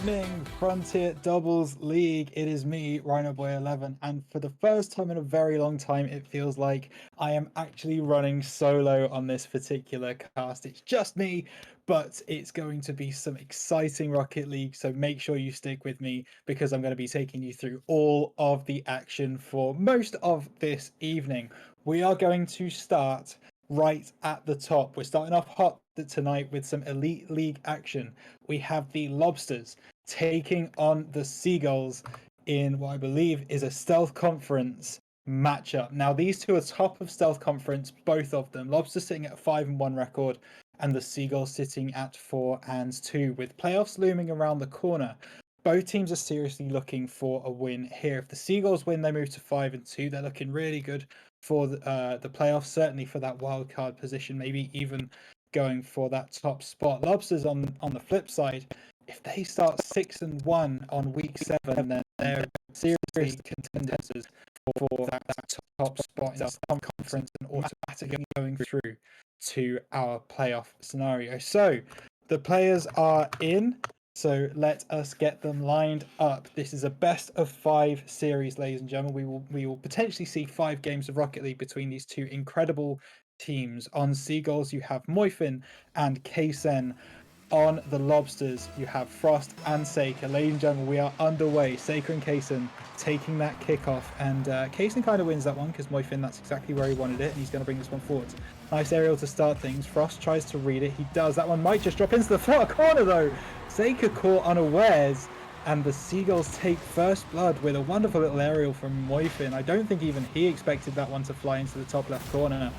evening, Frontier Doubles League. It is me, Rhino Boy 11, and for the first time in a very long time, it feels like I am actually running solo on this particular cast. It's just me, but it's going to be some exciting Rocket League, so make sure you stick with me because I'm going to be taking you through all of the action for most of this evening. we are going to start right at the top. We're starting off hot tonight with some Elite League action. We have the Lobsters taking on the Seagulls in what I believe is a Stealth Conference matchup. Now, these two are top of Stealth Conference, both of them. Lobsters sitting at a 5-1 record, and the Seagulls sitting at 4-2, with playoffs looming around the corner. Both teams are seriously looking for a win here. If the Seagulls win, they move to 5-2. They're looking really good for the playoffs, certainly for that wild card position, maybe even going for that top spot. Lobsters on the flip side, if they start 6-1 on week 7, then they're serious contenders for that top spot in the conference and automatically going through to our playoff scenario. So the players are in. So let us get them lined up. This is a best of 5 series, ladies and gentlemen. We will potentially see 5 games of Rocket League between these two incredible teams. On Seagulls, you have Moifin and Kaysen. On the Lobsters, you have Frost and Saker. Ladies and gentlemen, we are underway. Saker and Kaysen taking that kickoff, and Kaysen kind of wins that one because Moifin, that's exactly where he wanted it, and he's going to bring this one forward. Nice aerial to start things. Frost tries to read it. He does. That one might just drop into the far corner, though. Saker caught unawares, and the Seagulls take first blood with a wonderful little aerial from Moifin. I don't think even he expected that one to fly into the top left corner.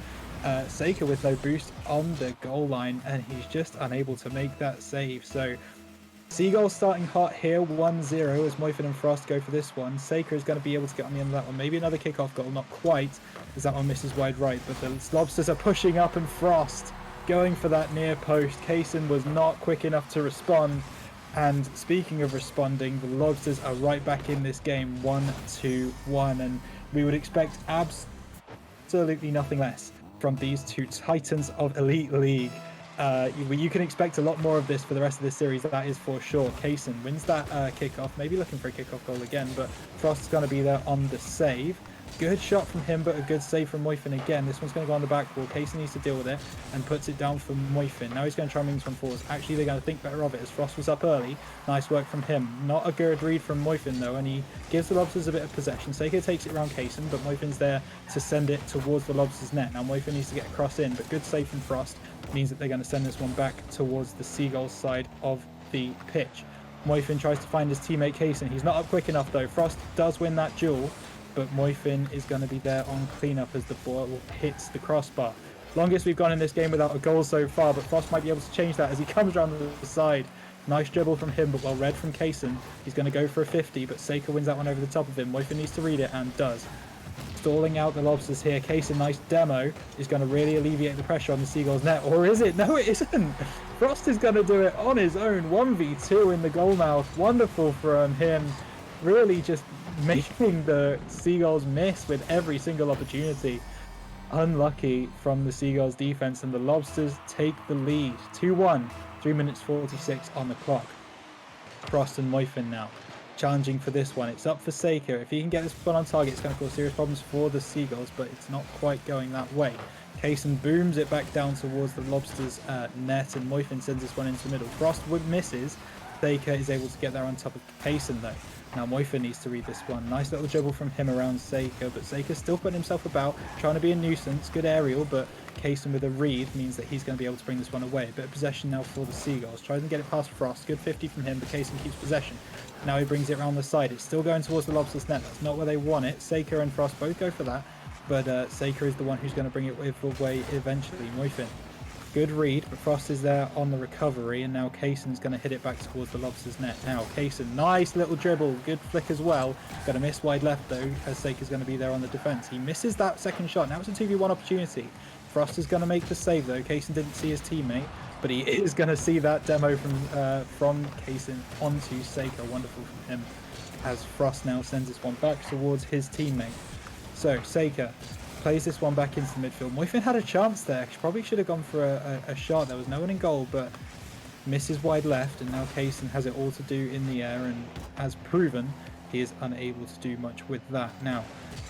Saker with no boost on the goal line, and he's just unable to make that save. So Seagulls starting hot here, 1-0 as Moifin and Frost go for this one. Saker is going to be able to get on the end of that one. Maybe another kickoff goal, not quite, as that one misses wide right. But the Lobsters are pushing up, and Frost going for that near post. Kaysen was not quick enough to respond. And speaking of responding, the Lobsters are right back in this game, 1-1. And we would expect absolutely nothing less from these two titans of Elite League. You can expect a lot more of this for the rest of this series, that is for sure. Kaysen wins that kickoff, maybe looking for a kickoff goal again, but Frost's going to be there on the save. Good shot from him, but a good save from Moifin again. This one's going to go on the back wall. Kaysen needs to deal with it and puts it down for Moifin. Now he's going to try and bring this one forwards. Actually, they're going to think better of it as Frost was up early. Nice work from him. Not a good read from Moifin, though, and he gives the Lobsters a bit of possession. Saker takes it around Kaysen, but Moifin's there to send it towards the Lobsters' net. Now Moifin needs to get a cross in, but good save from Frost means that they're going to send this one back towards the Seagulls side of the pitch. Moifin tries to find his teammate Kaysen. He's not up quick enough, though. Frost does win that duel, but Moifin is going to be there on cleanup as the ball hits the crossbar. Longest we've gone in this game without a goal so far, but Frost might be able to change that as he comes around the side. Nice dribble from him, but well read from Kaysen. He's going to go for a 50, but Saker wins that one over the top of him. Moifin needs to read it and does. Stalling out the Lobsters here. Kaysen, nice demo, is going to really alleviate the pressure on the Seagulls net. Or is it? No, it isn't. Frost is going to do it on his own. 1v2 in the goal mouth. Wonderful from him. Really just making the Seagulls miss with every single opportunity. Unlucky from the Seagulls defense, and the Lobsters take the lead. 2-1, 3 minutes 46 on the clock. Frost and Moifin now challenging for this one. It's up for Saker. If he can get this one on target, it's going to cause serious problems for the Seagulls, but it's not quite going that way. Kaysen booms it back down towards the Lobsters' net, and Moifin sends this one into the middle. Frost misses. Saker is able to get there on top of Kaysen, though. Now Moifin needs to read this one. Nice little dribble from him around Saker, but Saker's still putting himself about, trying to be a nuisance. Good aerial, but Kaysen with a read means that he's going to be able to bring this one away. A bit of possession now for the Seagulls. Tries to get it past Frost. Good 50 from him, but Kaysen keeps possession. Now he brings it around the side. It's still going towards the Lobsters' net. That's not where they want it. Saker and Frost both go for that, but Saker is the one who's going to bring it away eventually. Moifin. Good read, but Frost is there on the recovery, and now Kaysen's going to hit it back towards the Lobsters' net. Now Kaysen, nice little dribble, good flick as well. Going to miss wide left though, as Saker's going to be there on the defense. He misses that second shot. Now it's a 2v1 opportunity. Frost is going to make the save though. Kaysen didn't see his teammate, but he is going to see that demo from Kaysen onto Saker. Wonderful from him, as Frost now sends this one back towards his teammate. So Saker plays this one back into the midfield. Moifin had a chance there. She probably should have gone for a shot. There was no one in goal, but misses wide left, and now Kaysen has it all to do in the air, and as proven, he is unable to do much with that. Now,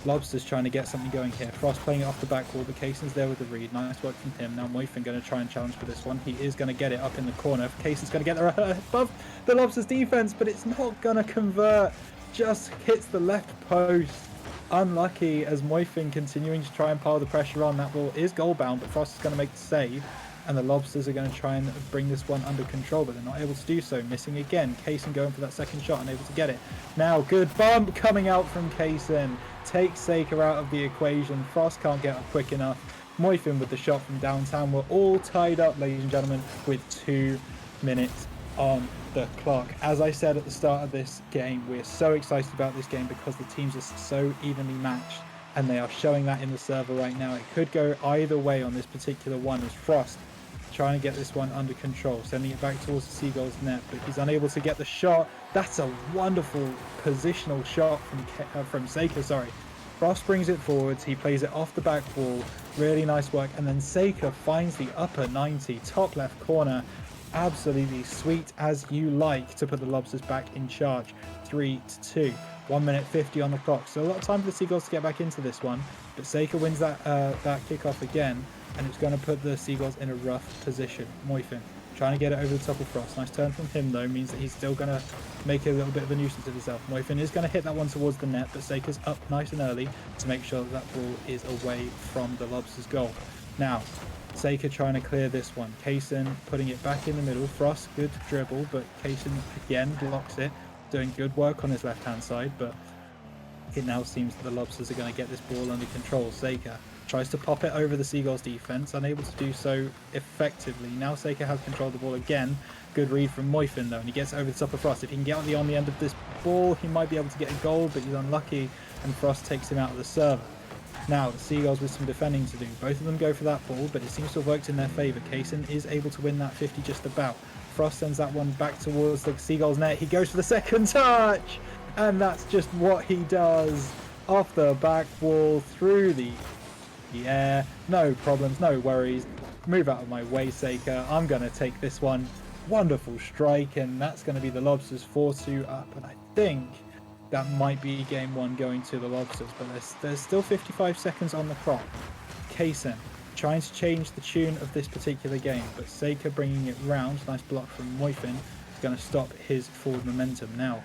Lobster's trying to get something going here. Frost playing it off the back wall, but Kaysen's there with the read. Nice work from him. Now Moifin going to try and challenge for this one. He is going to get it up in the corner. Kaysen's going to get there above the Lobster's defense, but it's not going to convert. Just hits the left post. unlucky as Moifin continuing to try and pile the pressure on. That ball is goal bound, but Frost is going to make the save. And the Lobsters are going to try and bring this one under control, but they're not able to do so. Missing again. Kaysen going for that second shot, unable to get it. Now, good bump coming out from Kaysen. Takes Saker out of the equation. Frost can't get up quick enough. Moifin with the shot from downtown. We're all tied up, ladies and gentlemen, with 2 minutes on the clock. As I said at the start of this game, we're so excited about this game because the teams are so evenly matched, and they are showing that in the server right now. It could go either way on this particular one, as Frost trying to get this one under control, sending it back towards the Seagulls net, but he's unable to get the shot. That's a wonderful positional shot from Saker, sorry. Frost brings it forwards, he plays it off the back wall, really nice work, and then Saker finds the upper 90, top left corner. Absolutely sweet as you like to put the Lobsters back in charge. 3-2. 1 minute 50 on the clock. So a lot of time for the Seagulls to get back into this one. But Saker wins that kickoff again, and it's going to put the Seagulls in a rough position. Moifin trying to get it over the top of Frost. Nice turn from him though, means that he's still going to make it a little bit of a nuisance of himself. Moifin is going to hit that one towards the net, but Saker's up nice and early to make sure that that ball is away from the Lobsters' goal. Now, Saker trying to clear this one. Kaysen putting it back in the middle. Frost, good dribble, but Kaysen again blocks it. Doing good work on his left-hand side, but it now seems that the Lobsters are going to get this ball under control. Saker tries to pop it over the Seagulls defense, unable to do so effectively. Now Saker has controlled the ball again. Good read from Moifin though, and he gets over the top of Frost. If he can get on the end of this ball, he might be able to get a goal, but he's unlucky, and Frost takes him out of the server. Now, the Seagulls with some defending to do. Both of them go for that ball, but it seems to have worked in their favour. Kaysen is able to win that 50 just about. Frost sends that one back towards the Seagulls net. He goes for the second touch! And that's just what he does. Off the back wall, through the air. No problems, no worries. Move out of my way, Saker. I'm going to take this one. Wonderful strike, and that's going to be the Lobsters 4-2 up. And I think that might be game one going to the Lobsters, but there's still 55 seconds on the clock. Kaysen trying to change the tune of this particular game, but Saker bringing it round. Nice block from Moifin is going to stop his forward momentum. Now,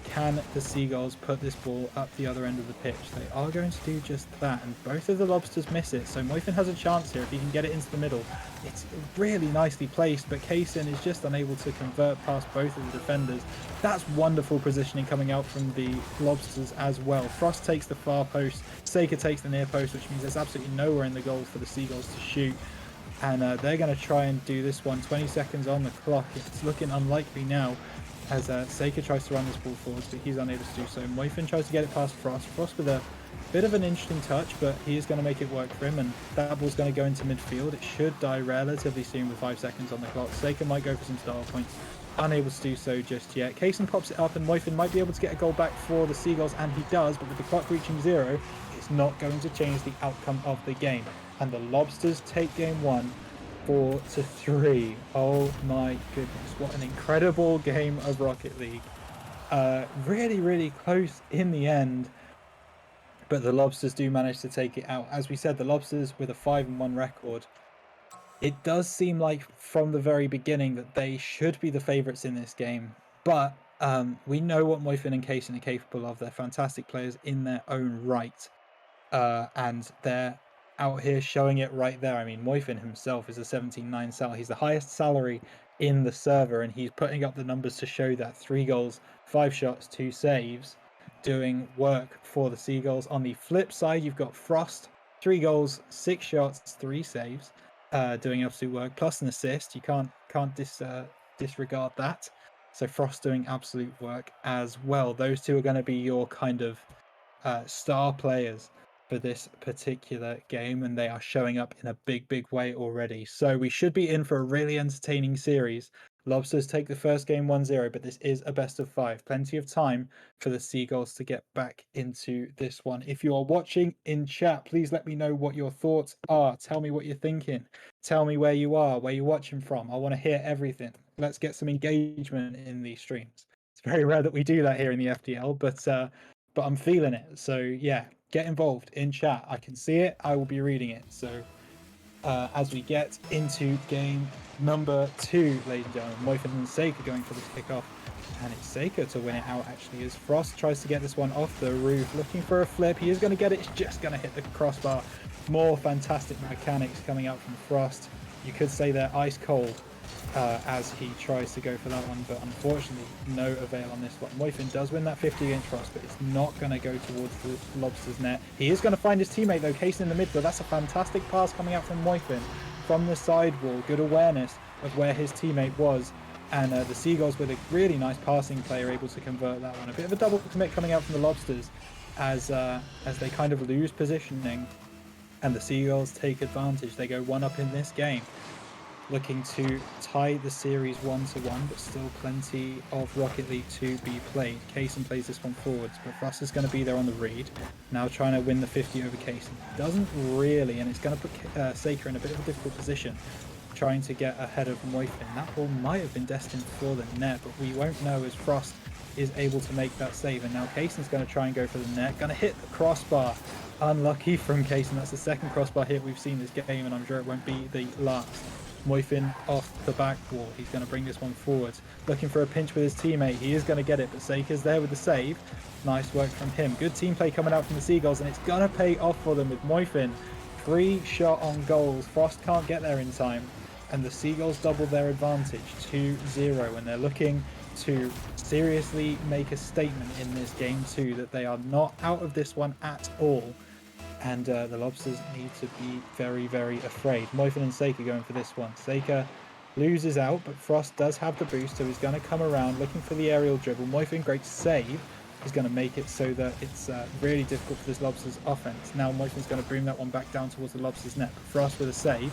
can the Seagulls put this ball up the other end of the pitch? They are going to do just that, and both of the Lobsters miss it, so Moifin has a chance here if he can get it into the middle. It's really nicely placed, but Kaysen is just unable to convert past both of the defenders. That's wonderful positioning coming out from the Lobsters as well. Frost takes the far post, Saker takes the near post, which means there's absolutely nowhere in the goal for the Seagulls to shoot. And they're going to try and do this one. 20 seconds on the clock. It's looking unlikely now, as Saker tries to run this ball forwards, but he's unable to do so. Moifin tries to get it past Frost. Frost with a bit of an interesting touch, but he is going to make it work for him, and that ball's going to go into midfield. It should die relatively soon with 5 seconds on the clock. Saker might go for some style points. Unable to do so just yet. Kaysen pops it up, and Moifin might be able to get a goal back for the Seagulls, and he does, but with the clock reaching 0, it's not going to change the outcome of the game. And the Lobsters take game 1 4-3. Oh my goodness, what an incredible game of Rocket League. Really close in the end, but the Lobsters do manage to take it out. As we said, the Lobsters with a 5-1 record. It does seem like from the very beginning that they should be the favourites in this game, but we know what Moifin and Kaysen are capable of. They're fantastic players in their own right, and they're out here showing it right there. I mean, Moifin himself is a 17.9 salary. He's the highest salary in the server, and he's putting up the numbers to show that. 3 goals, 5 shots, 2 saves, doing work for the Seagulls. On the flip side, you've got Frost, 3 goals, 6 shots, 3 saves, doing absolute work, plus an assist. You can't disregard that. So Frost doing absolute work as well. Those two are going to be your kind of star players for this particular game, and they are showing up in a big way already. So we should be in for a really entertaining series. Lobsters take the first game 1-0, but this is a best of 5. Plenty of time for the Seagulls to get back into this one. If you are watching in chat, please let me know what your thoughts are. Tell me what you're thinking. Tell me where you are, where you're watching from. I want to hear everything. Let's get some engagement in these streams. It's very rare that we do that here in the FDL, but I'm feeling it. So yeah, get involved in chat. I can see it. I will be reading it. So as we get into game number 2, ladies and gentlemen. Moifin and Seika going for the kickoff, and it's Seika to win it out actually as Frost tries to get this one off the roof, looking for a flip. He is going to get it, it's just going to hit the crossbar. More fantastic mechanics coming out from Frost. You could say they're ice cold as he tries to go for that one, but unfortunately no avail on this one. Moifin does win that 50 against Frost, but it's not going to go towards the Lobster's net. He is going to find his teammate though, Case in the mid, but that's a fantastic pass coming out from Moifin from the sidewall. Good awareness of where his teammate was, and the Seagulls with a really nice passing play are able to convert that one. A bit of a double commit coming out from the Lobsters as they kind of lose positioning, and the Seagulls take advantage. They go 1-up in this game, looking to tie the series 1-1, but still plenty of Rocket League to be played. Kaysen plays this one forwards, but Frost is going to be there on the read. Now trying to win the 50 over Kaysen. Doesn't really, and it's going to put Seika in a bit of a difficult position, trying to get ahead of Moifin. That ball might have been destined for the net, but we won't know as Frost is able to make that save. And now Kaysen's going to try and go for the net. Going to hit the crossbar. Unlucky from Kaysen. That's the second crossbar hit we've seen this game, and I'm sure it won't be the last. Moifin off the back wall. He's going to bring this one forwards. Looking for a pinch with his teammate. He is going to get it, but Seika's there with the save. Nice work from him. Good team play coming out from the Seagulls, and it's going to pay off for them with Moifin. 3 shot on goals. Frost can't get there in time, and the Seagulls double their advantage 2-0, and they're looking to seriously make a statement in this game 2 that they are not out of this one at all. And the Lobsters need to be very, very afraid. Moifin and Seika going for this one. Seika loses out, but Frost does have the boost, so he's going to come around looking for the aerial dribble. Moifin, great save, is going to make it so that it's really difficult for this Lobsters offense. Now Moifin's going to bring that one back down towards the Lobsters net. But Frost with a save.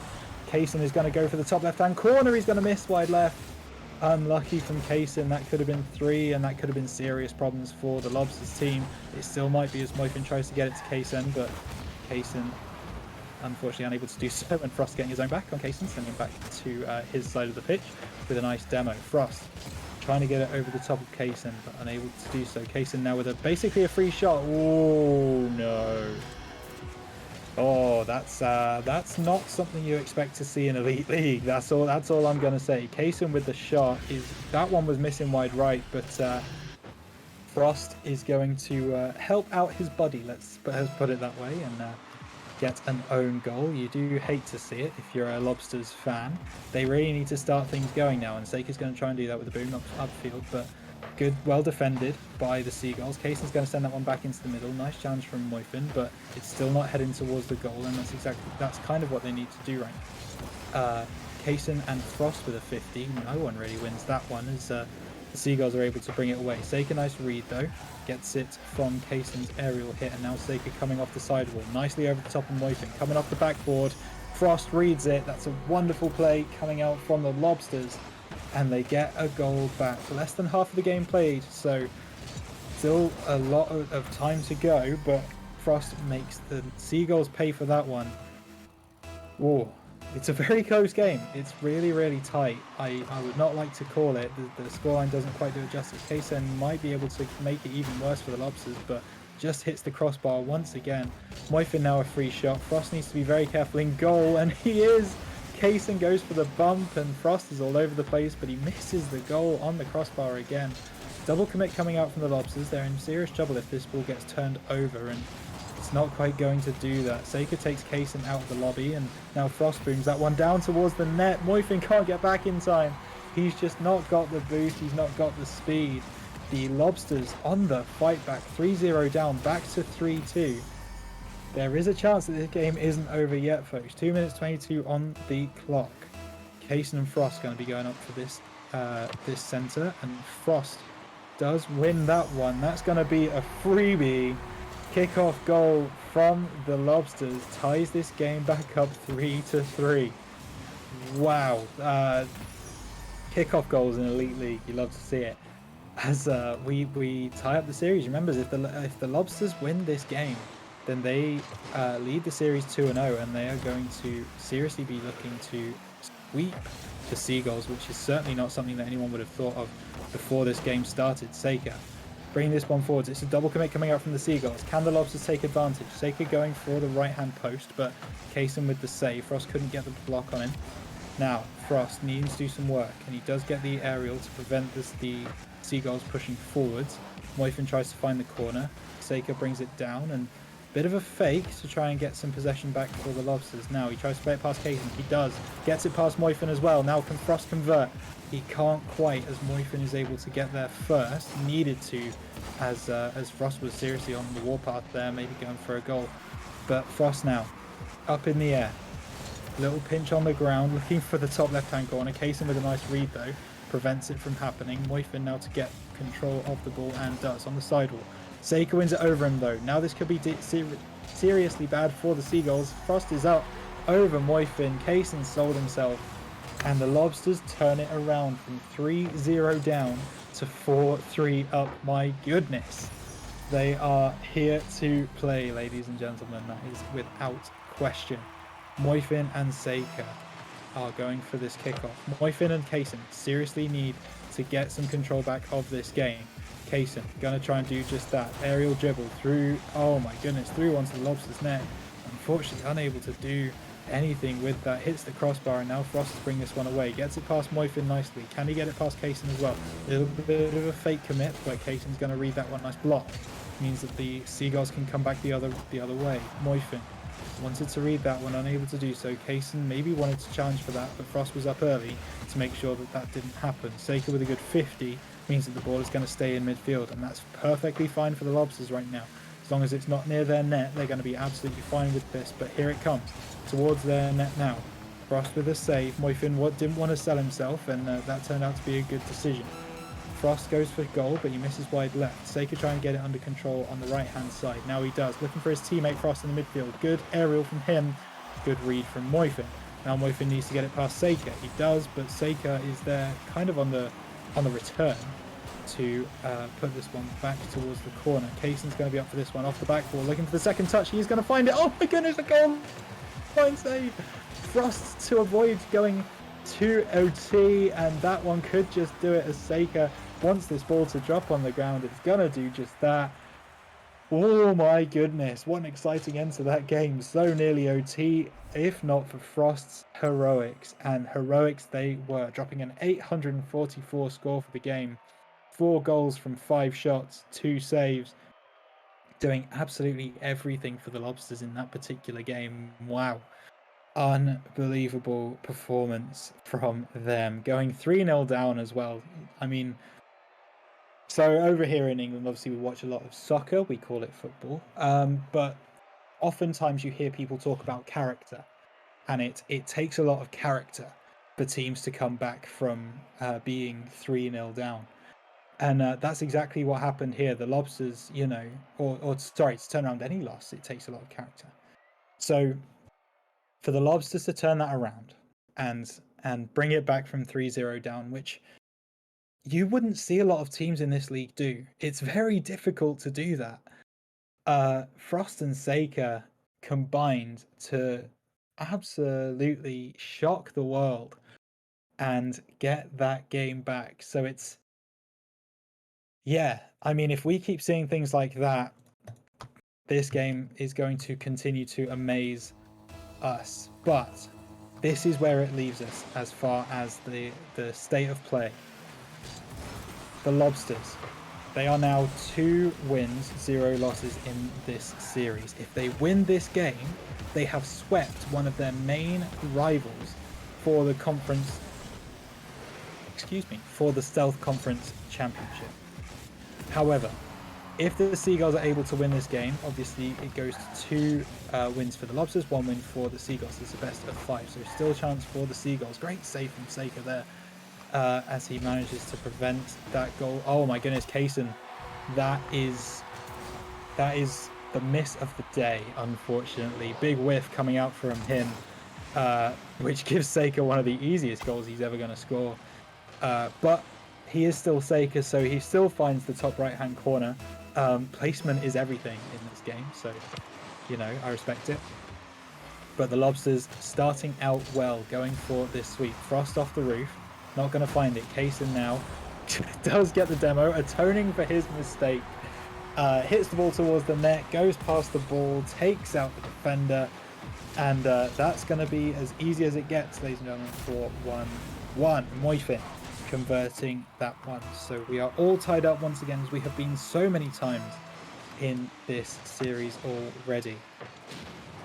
Kaysen is going to go for the top left-hand corner. He's going to miss wide left. Unlucky from Kaysen. That could have been 3, and that could have been serious problems for the Lobsters team. It still might be as Moifin tries to get it to Kaysen, but Kaysen unfortunately unable to do so, and Frost getting his own back on Kaysen, sending him back to his side of the pitch with a nice demo. Frost trying to get it over the top of Kaysen, but unable to do so. Kaysen now with basically a free shot. Oh no. Oh, that's not something you expect to see in Elite League. That's all I'm gonna say. Kaysen with the shot, that one was missing wide right, but Frost is going to help out his buddy, let's put it that way, and get an own goal. You do hate to see it if you're a Lobsters fan. They really need to start things going now, and Seika's going to try and do that with the boom upfield, but good, well defended by the Seagulls. Kaysen's going to send that one back into the middle. Nice challenge from Moifin, but it's still not heading towards the goal, and that's kind of what they need to do right now. Kaysen and Frost with a 50. No one really wins that one as the Seagulls are able to bring it away. Seika, nice read though. Gets it from Kaysen's aerial hit, and now Seika coming off the sidewall. Nicely over the top of Moifin. Coming off the backboard. Frost reads it. That's a wonderful play coming out from the Lobsters, and they get a goal back. Less than half of the game played, so still a lot of time to go, but Frost makes the Seagulls pay for that one. Whoa. It's a very close game. It's really, really tight. I would not like to call it. The scoreline doesn't quite do it justice. Kaysen might be able to make it even worse for the Lobsters, but just hits the crossbar once again. Moifin now a free shot. Frost needs to be very careful in goal, and he is. Kaysen goes for the bump, and Frost is all over the place, but he misses the goal on the crossbar again. Double commit coming out from the Lobsters. They're in serious trouble if this ball gets turned over, and it's not quite going to do that. Seika takes Kaysen out of the lobby, and now Frost booms that one down towards the net. Moifin can't get back in time. He's just not got the boost. He's not got the speed. The Lobsters on the fight back, 3-0 down, back to 3-2. There is a chance that this game isn't over yet, folks. 2 minutes 22 on the clock. Kaysen and Frost going to be going up for this center, and Frost does win that one. That's going to be a freebie. Kickoff goal from the Lobsters ties this game back up 3-3. Wow. Kickoff goals in Elite League, you love to see it. As we tie up the series. Remember, if the Lobsters win this game, then they lead the series 2-0, and they are going to seriously be looking to sweep the Seagulls, which is certainly not something that anyone would have thought of before this game started. Seika bring this one forwards. It's a double commit coming out from the Seagulls. Can the Lobsters take advantage? Seika going for the right-hand post, but Kaysen with the save. Frost couldn't get the block on him. Now, Frost needs to do some work, and he does get the aerial to prevent the Seagulls pushing forwards. Moifin tries to find the corner. Seika brings it down, and bit of a fake to try and get some possession back for the Lobsters. Now, he tries to play it past Kaysen. He does. Gets it past Moifin as well. Now, can Frost convert? He can't quite, as Moifin is able to get there first. Needed to, as Frost was seriously on the warpath there, maybe going for a goal. But Frost now, up in the air. Little pinch on the ground, looking for the top left-hand corner. Kaysen with a nice read, though, prevents it from happening. Moifin now to get control of the ball, and does on the sidewall. Seika wins it over him, though. Now this could be seriously bad for the Seagulls. Frost is up over Moifin. Kaysen sold himself. And the Lobsters turn it around from 3-0 down to 4-3 up. My goodness. They are here to play, ladies and gentlemen. That is without question. Moifin and Seika are going for this kickoff. Moifin and Kaysen seriously need to get some control back of this game. Kaysen gonna try and do just that. Aerial dribble through, oh my goodness, through onto the Lobster's net. Unfortunately unable to do anything with that. Hits the crossbar, and now Frost is bringing this one away. Gets it past Moifin nicely. Can he get it past Kaysen as well? A little bit of a fake commit, but Kaysen's going to read that one. Nice block. Means that the Seagulls can come back the other way. Moifin wanted to read that one, unable to do so. Kaysen maybe wanted to challenge for that, but Frost was up early to make sure that that didn't happen. Seika with a good 50 means that the ball is going to stay in midfield, and that's perfectly fine for the Lobsters right now. As long as it's not near their net, they're going to be absolutely fine with this. But here it comes towards their net now. Frost with a save. Moifin didn't want to sell himself, and that turned out to be a good decision. Frost goes for goal, but he misses wide left. Seika trying to get it under control on the right-hand side. Now he does. Looking for his teammate Frost in the midfield. Good aerial from him. Good read from Moifin. Now Moifin needs to get it past Seika. He does, but Seika is there kind of on the return to put this one back towards the corner. Kaysen's going to be up for this one off the back ball, looking for the second touch. He's going to find it. Oh my goodness, a goal! Fine save. Frost to avoid going to OT, and that one could just do it, as Seika wants this ball to drop on the ground. It's going to do just that. Oh my goodness, what an exciting end to that game. So nearly OT, if not for Frost's heroics. And heroics they were, dropping an 844 score for the game. 4 goals from 5 shots, 2 saves, doing absolutely everything for the Lobsters in that particular game. Wow. Unbelievable performance from them. Going 3-0 down as well. I mean, so over here in England, obviously we watch a lot of soccer. We call it football. But oftentimes you hear people talk about character. And it takes a lot of character for teams to come back from being 3-0 down. And that's exactly what happened here. The Lobsters, to turn around any loss, it takes a lot of character. So for the Lobsters to turn that around and bring it back from 3-0 down, which you wouldn't see a lot of teams in this league do. It's very difficult to do that. Frost and Seika combined to absolutely shock the world and get that game back. So it's, yeah, I mean, if we keep seeing things like that, this game is going to continue to amaze us. But this is where it leaves us as far as the state of play. The Lobsters, they are now 2 wins, 0 losses in this series. If they win this game, they have swept one of their main rivals for the Stealth Conference Championship. However, if the Seagulls are able to win this game, obviously it goes to 2 wins for the Lobsters, 1 win for the Seagulls. It's the best of 5, so still a chance for the Seagulls. Great save from Seika there, as he manages to prevent that goal. Oh my goodness, Kaysen, that is the miss of the day, unfortunately. Big whiff coming out from him, which gives Seika one of the easiest goals he's ever going to score. But he is still Seika, so he still finds the top right-hand corner. Placement is everything in this game, so, I respect it. But the Lobsters starting out well, going for this sweep. Frost off the roof, not going to find it. Kaysen now does get the demo, atoning for his mistake. Hits the ball towards the net, goes past the ball, takes out the defender, and that's going to be as easy as it gets, ladies and gentlemen, for 1-1. Moifin converting that one. So we are all tied up once again, as we have been so many times in this series already.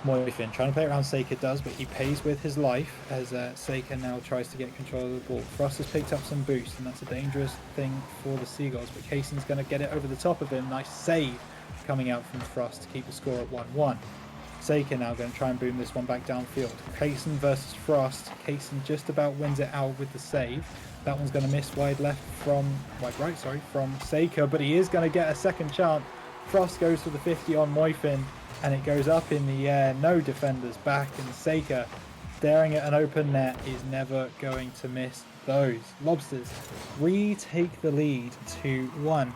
Moifin trying to play around Seika does, but he pays with his life as Seika now tries to get control of the ball. Frost has picked up some boost, and that's a dangerous thing for the Seagulls, but Kaysen's going to get it over the top of him. Nice save coming out from Frost to keep the score at 1-1. Seika now going to try and boom this one back downfield. Kaysen versus Frost. Kaysen just about wins it out with the save. That one's going to miss wide right, from Seika, but he is going to get a second chance. Frost goes for the 50 on Moifin, and it goes up in the air. No defenders back, and Seika, staring at an open net, is never going to miss those. Lobsters retake the lead 2-1.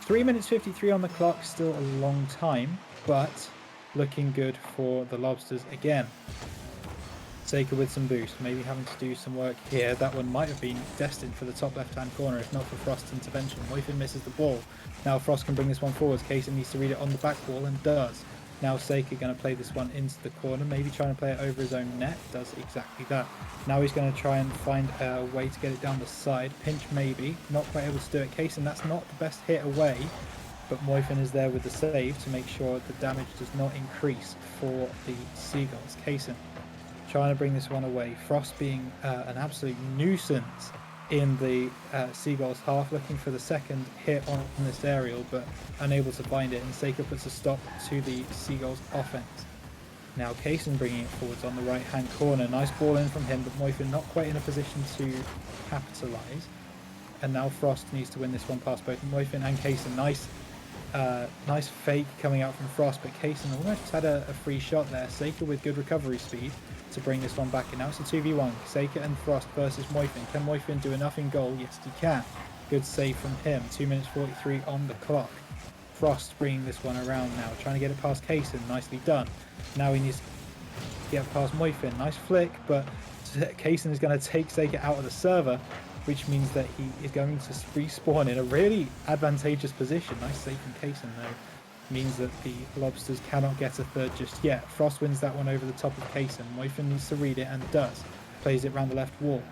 3 minutes 53 on the clock, still a long time, but looking good for the Lobsters again. Seika with some boost, maybe having to do some work here. That one might have been destined for the top left-hand corner if not for Frost's intervention. Moifin misses the ball. Now Frost can bring this one forwards. Kaysen needs to read it on the back wall and does. Now Seika going to play this one into the corner, maybe trying to play it over his own net. Does exactly that. Now he's going to try and find a way to get it down the side. Pinch maybe, not quite able to do it. Kaysen, that's not the best hit away, but Moifin is there with the save to make sure the damage does not increase for the Seagulls. Kaysen trying to bring this one away. Frost being an absolute nuisance in the Seagulls half, looking for the second hit on this aerial, but unable to find it, and Seika puts a stop to the Seagulls offense. Now Kaysen bringing it forwards on the right hand corner. Nice ball in from him, but Moifin not quite in a position to capitalise. And now Frost needs to win this one past both Moifin and Kaysen. Nice fake coming out from Frost, but Kaysen almost had a free shot there. Seika with good recovery speed to bring this one back, and now it's a 2v1. Seika and Frost versus Moifin. Can Moifin do enough in goal? Yes, he can. Good save from him. 2 minutes 43 on the clock. Frost bringing this one around now, trying to get it past Kaysen. Nicely done. Now he needs to get past Moifin. Nice flick, but Kaysen is going to take Seika out of the server, which means that he is going to respawn in a really advantageous position. Nice save from Kaysen though. Means that the Lobsters cannot get a third just yet. Frost wins that one over the top of Kaysen. Moifin needs to read it and does. Plays it round the left wall.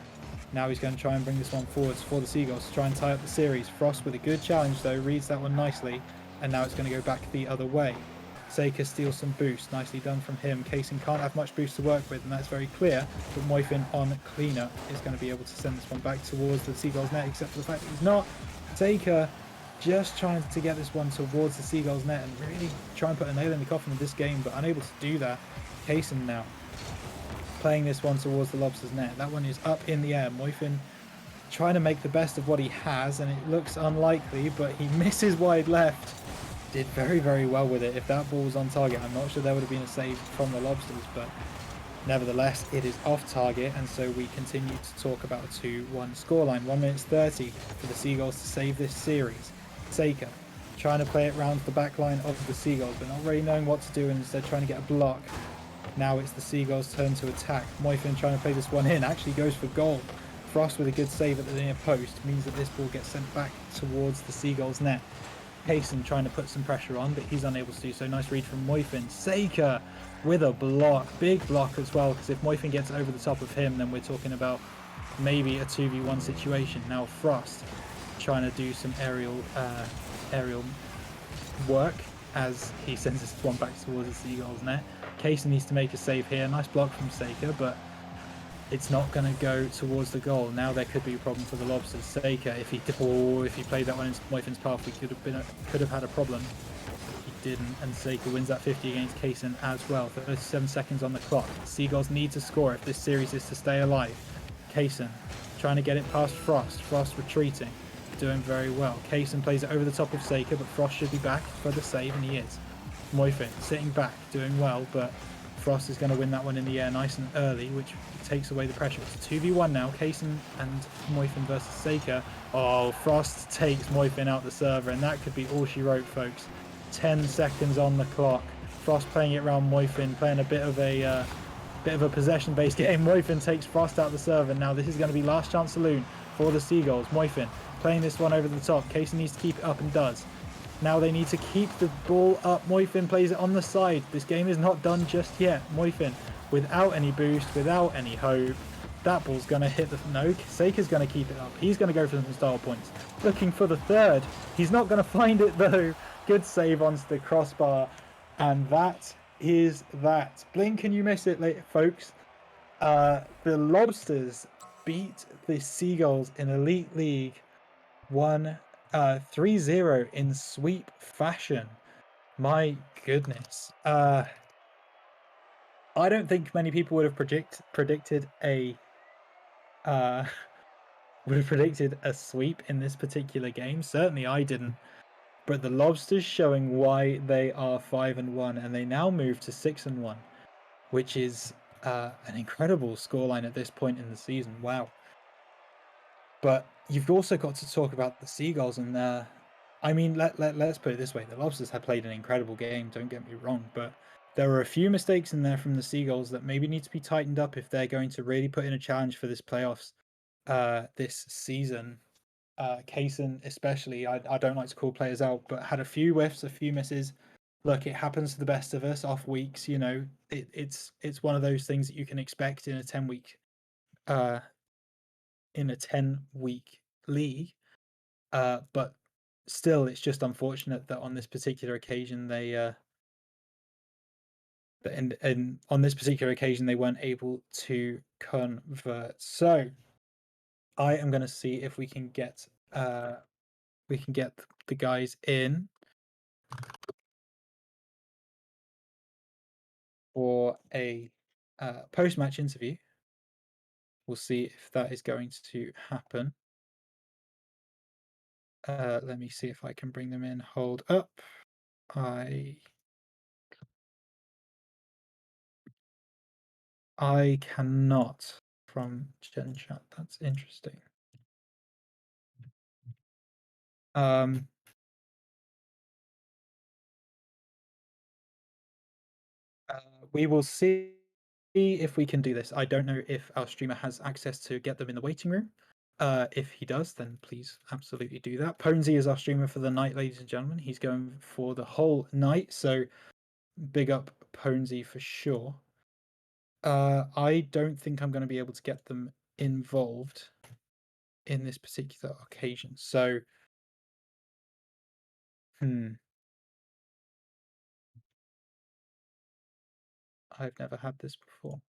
Now he's going to try and bring this one forwards for the Seagulls to try and tie up the series. Frost with a good challenge though, reads that one nicely, and now it's going to go back the other way. Seika steals some boost, nicely done from him. Kaysen can't have much boost to work with, and that's very clear, but Moifin on cleanup is going to be able to send this one back towards the Seagulls net, except for the fact that he's not. Seika just trying to get this one towards the Seagulls net and really try and put a nail in the coffin of this game, but unable to do that. Kaysen now playing this one towards the Lobsters net. That one is up in the air. Moifin trying to make the best of what he has, and it looks unlikely, but he misses wide left. Did very, very well with it. If that ball was on target, I'm not sure there would have been a save from the Lobsters, but nevertheless, it is off target, and so we continue to talk about a 2-1 scoreline. 1 minute 30 for the Seagulls to save this series. Seika trying to play it round the back line of the Seagulls, but not really knowing what to do, and instead trying to get a block. Now it's the Seagulls' turn to attack. Moifin trying to play this one in, actually goes for goal. Frost with a good save at the near post means that this ball gets sent back towards the Seagulls' net. Kaysen trying to put some pressure on, but he's unable to do so. Nice read from Moifin. Seika with a block, big block as well, because if Moifin gets over the top of him, then we're talking about maybe a 2v1 situation. Now Frost trying to do some aerial work as he sends this one back towards the Seagulls net. Kaysen needs to make a save here. Nice block from Seika, but it's not going to go towards the goal. Now there could be a problem for the Lobsters. Seika, if he played that one into Moifin's path, we could have had a problem. He didn't, and Seika wins that 50 against Kaysen as well. 37 seconds on the clock. Seagulls need to score if this series is to stay alive. Kaysen trying to get it past Frost. Frost retreating, doing very well. Kaysen plays it over the top of Seika, but Frost should be back for the save, and he is. Moifin sitting back, doing well, but Frost is going to win that one in the air nice and early, which takes away the pressure. It's 2v1 now, Kaysen and Moifin versus Seika. Oh, Frost takes Moifin out the server, and that could be all she wrote, folks. 10 seconds on the clock. Frost playing it around Moifin, playing a bit of a possession-based game. Moifin takes Frost out the server. Now this is going to be last chance saloon for the Seagulls. Moifin playing this one over the top. Kaysen needs to keep it up and does. Now they need to keep the ball up. Moyfin plays it on the side. This game is not done just yet. Moyfin, without any boost, without any hope. That ball's going to hit the... No, Seika's going to keep it up. He's going to go for some style points. Looking for the third. He's not going to find it, though. Good save onto the crossbar. And that is that. Blink and you miss it, folks. The Lobsters beat the Seagulls in Elite League 3-0 in sweep fashion. My goodness. I don't think many people would have predicted a sweep in this particular game. Certainly I didn't. But the Lobsters showing why they are 5-1, and they now move to 6-1, which is an incredible scoreline at this point in the season. Wow. But you've also got to talk about the Seagulls, and I mean, let's put it this way: the Lobsters have played an incredible game. Don't get me wrong, but there were a few mistakes in there from the Seagulls that maybe need to be tightened up if they're going to really put in a challenge for this playoffs this season. Kaysen especially, I don't like to call players out, but had a few whiffs, a few misses. Look, it happens to the best of us. Off weeks, you know, it's one of those things that you can expect in a 10-week league. But still, it's just unfortunate that on this particular occasion they on this particular occasion they weren't able to convert. So I am going to see if we can get the guys in for a post-match interview. We'll see if that is going to happen. Let me see if I can bring them in. Hold up. I cannot from Gen Chat. That's interesting. We will see if we can do this. I don't know if our streamer has access to get them in the waiting room. If he does, then please absolutely do that. Ponesy is our streamer for the night, ladies and gentlemen. He's going for the whole night, so big up Ponesy for sure. I don't think I'm going to be able to get them involved in this particular occasion. So, I've never had this before.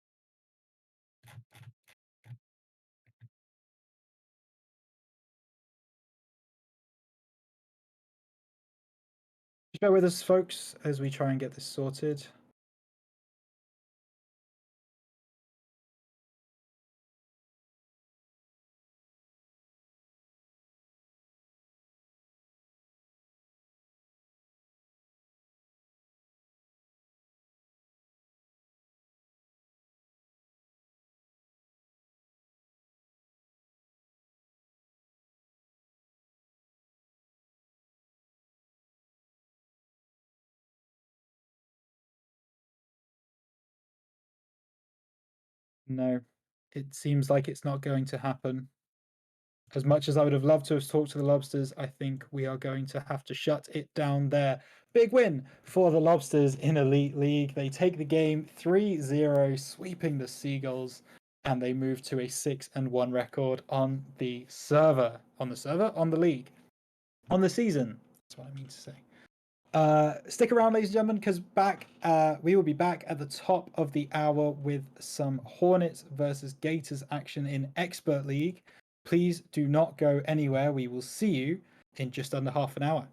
Just bear with us, folks, as we try and get this sorted. No, it seems like it's not going to happen. As much as I would have loved to have talked to the Lobsters, I think we are going to have to shut it down there. Big win for the Lobsters in Elite League. They take the game 3-0, sweeping the Seagulls, and they move to a 6-1 record on the server. On the league. On the season. That's what I mean to say. Stick around, ladies and gentlemen, because we will be back at the top of the hour with some Hornets versus Gators action in Expert League. Please do not go anywhere. We will see you in just under half an hour.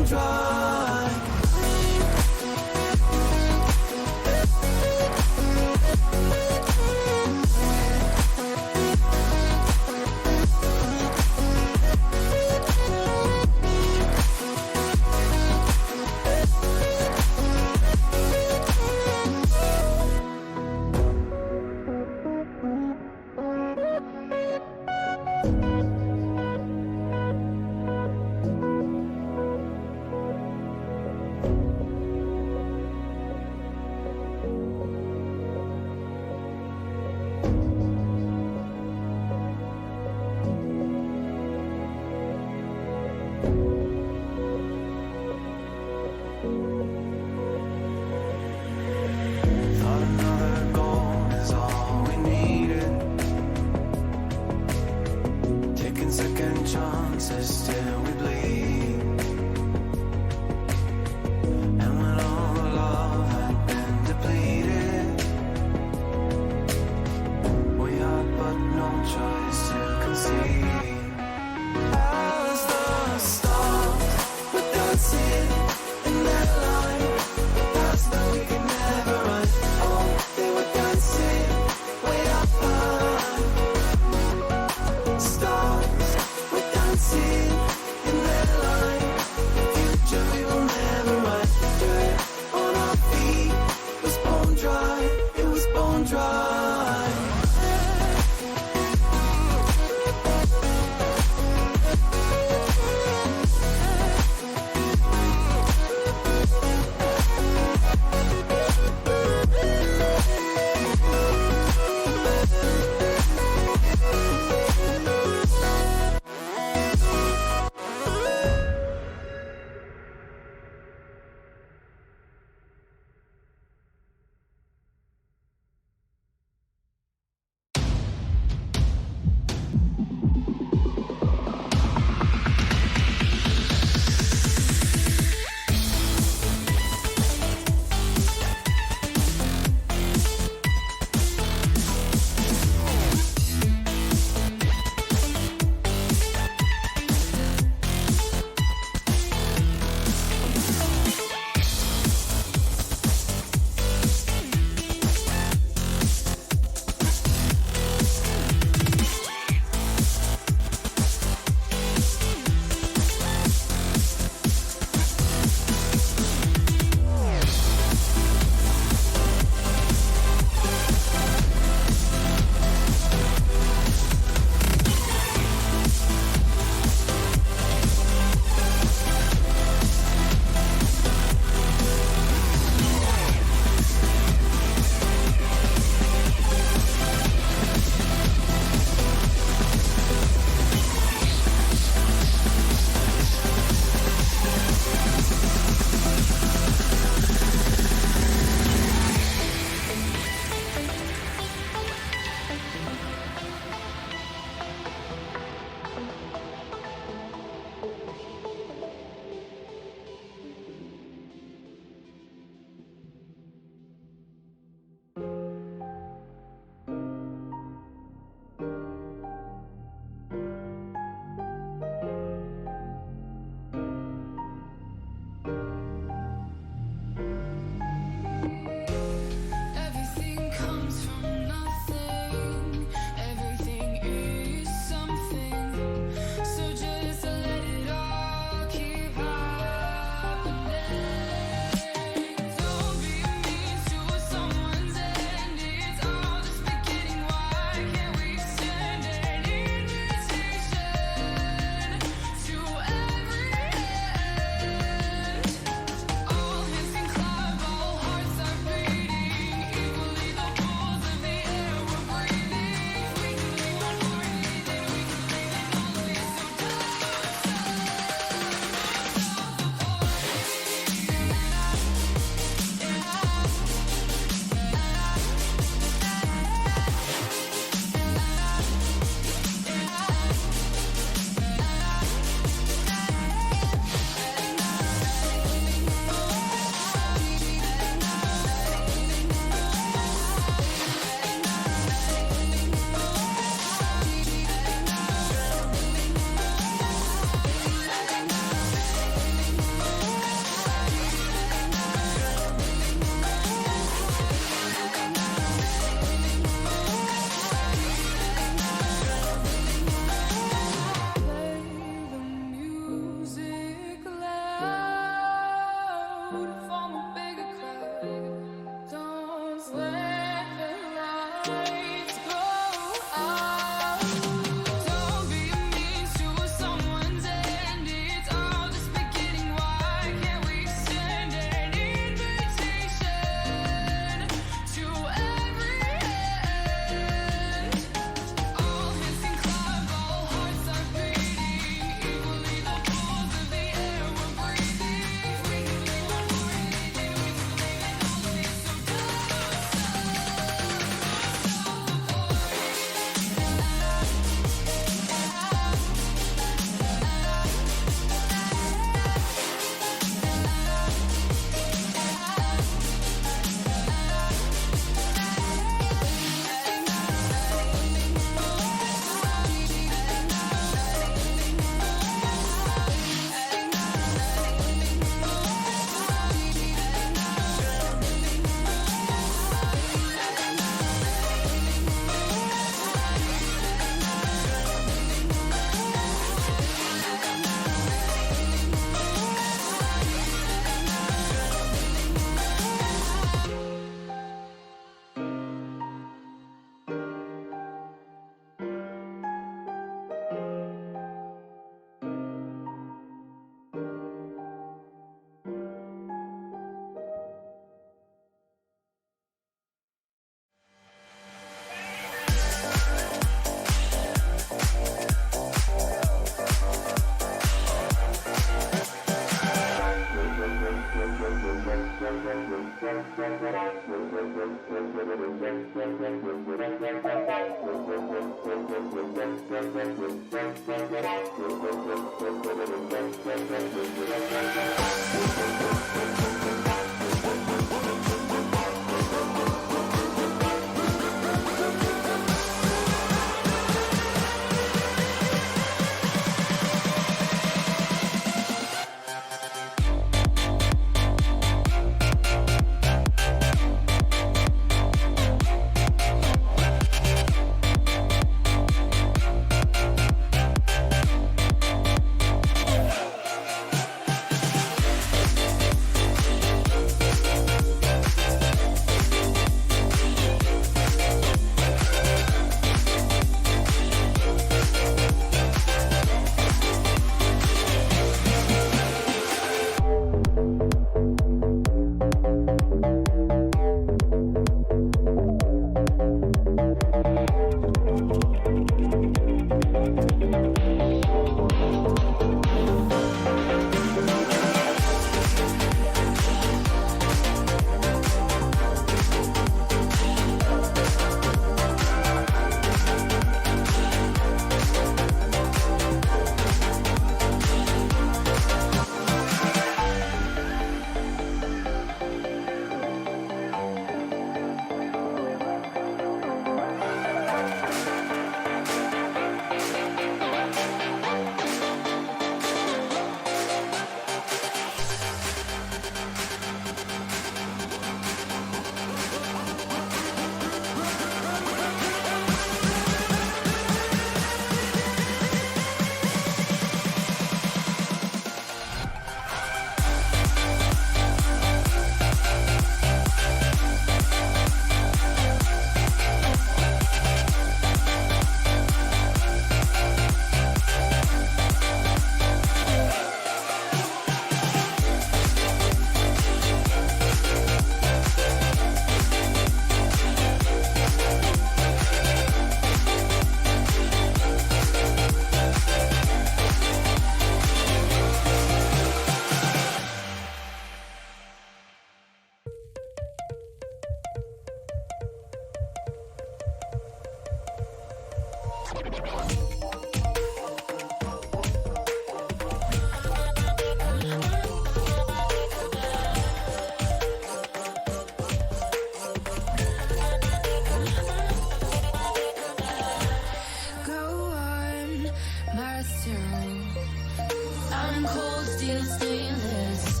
I'm cold steel stainless.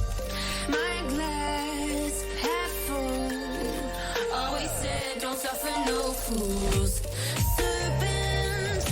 My glass half full. Always said don't suffer no fools. Serpents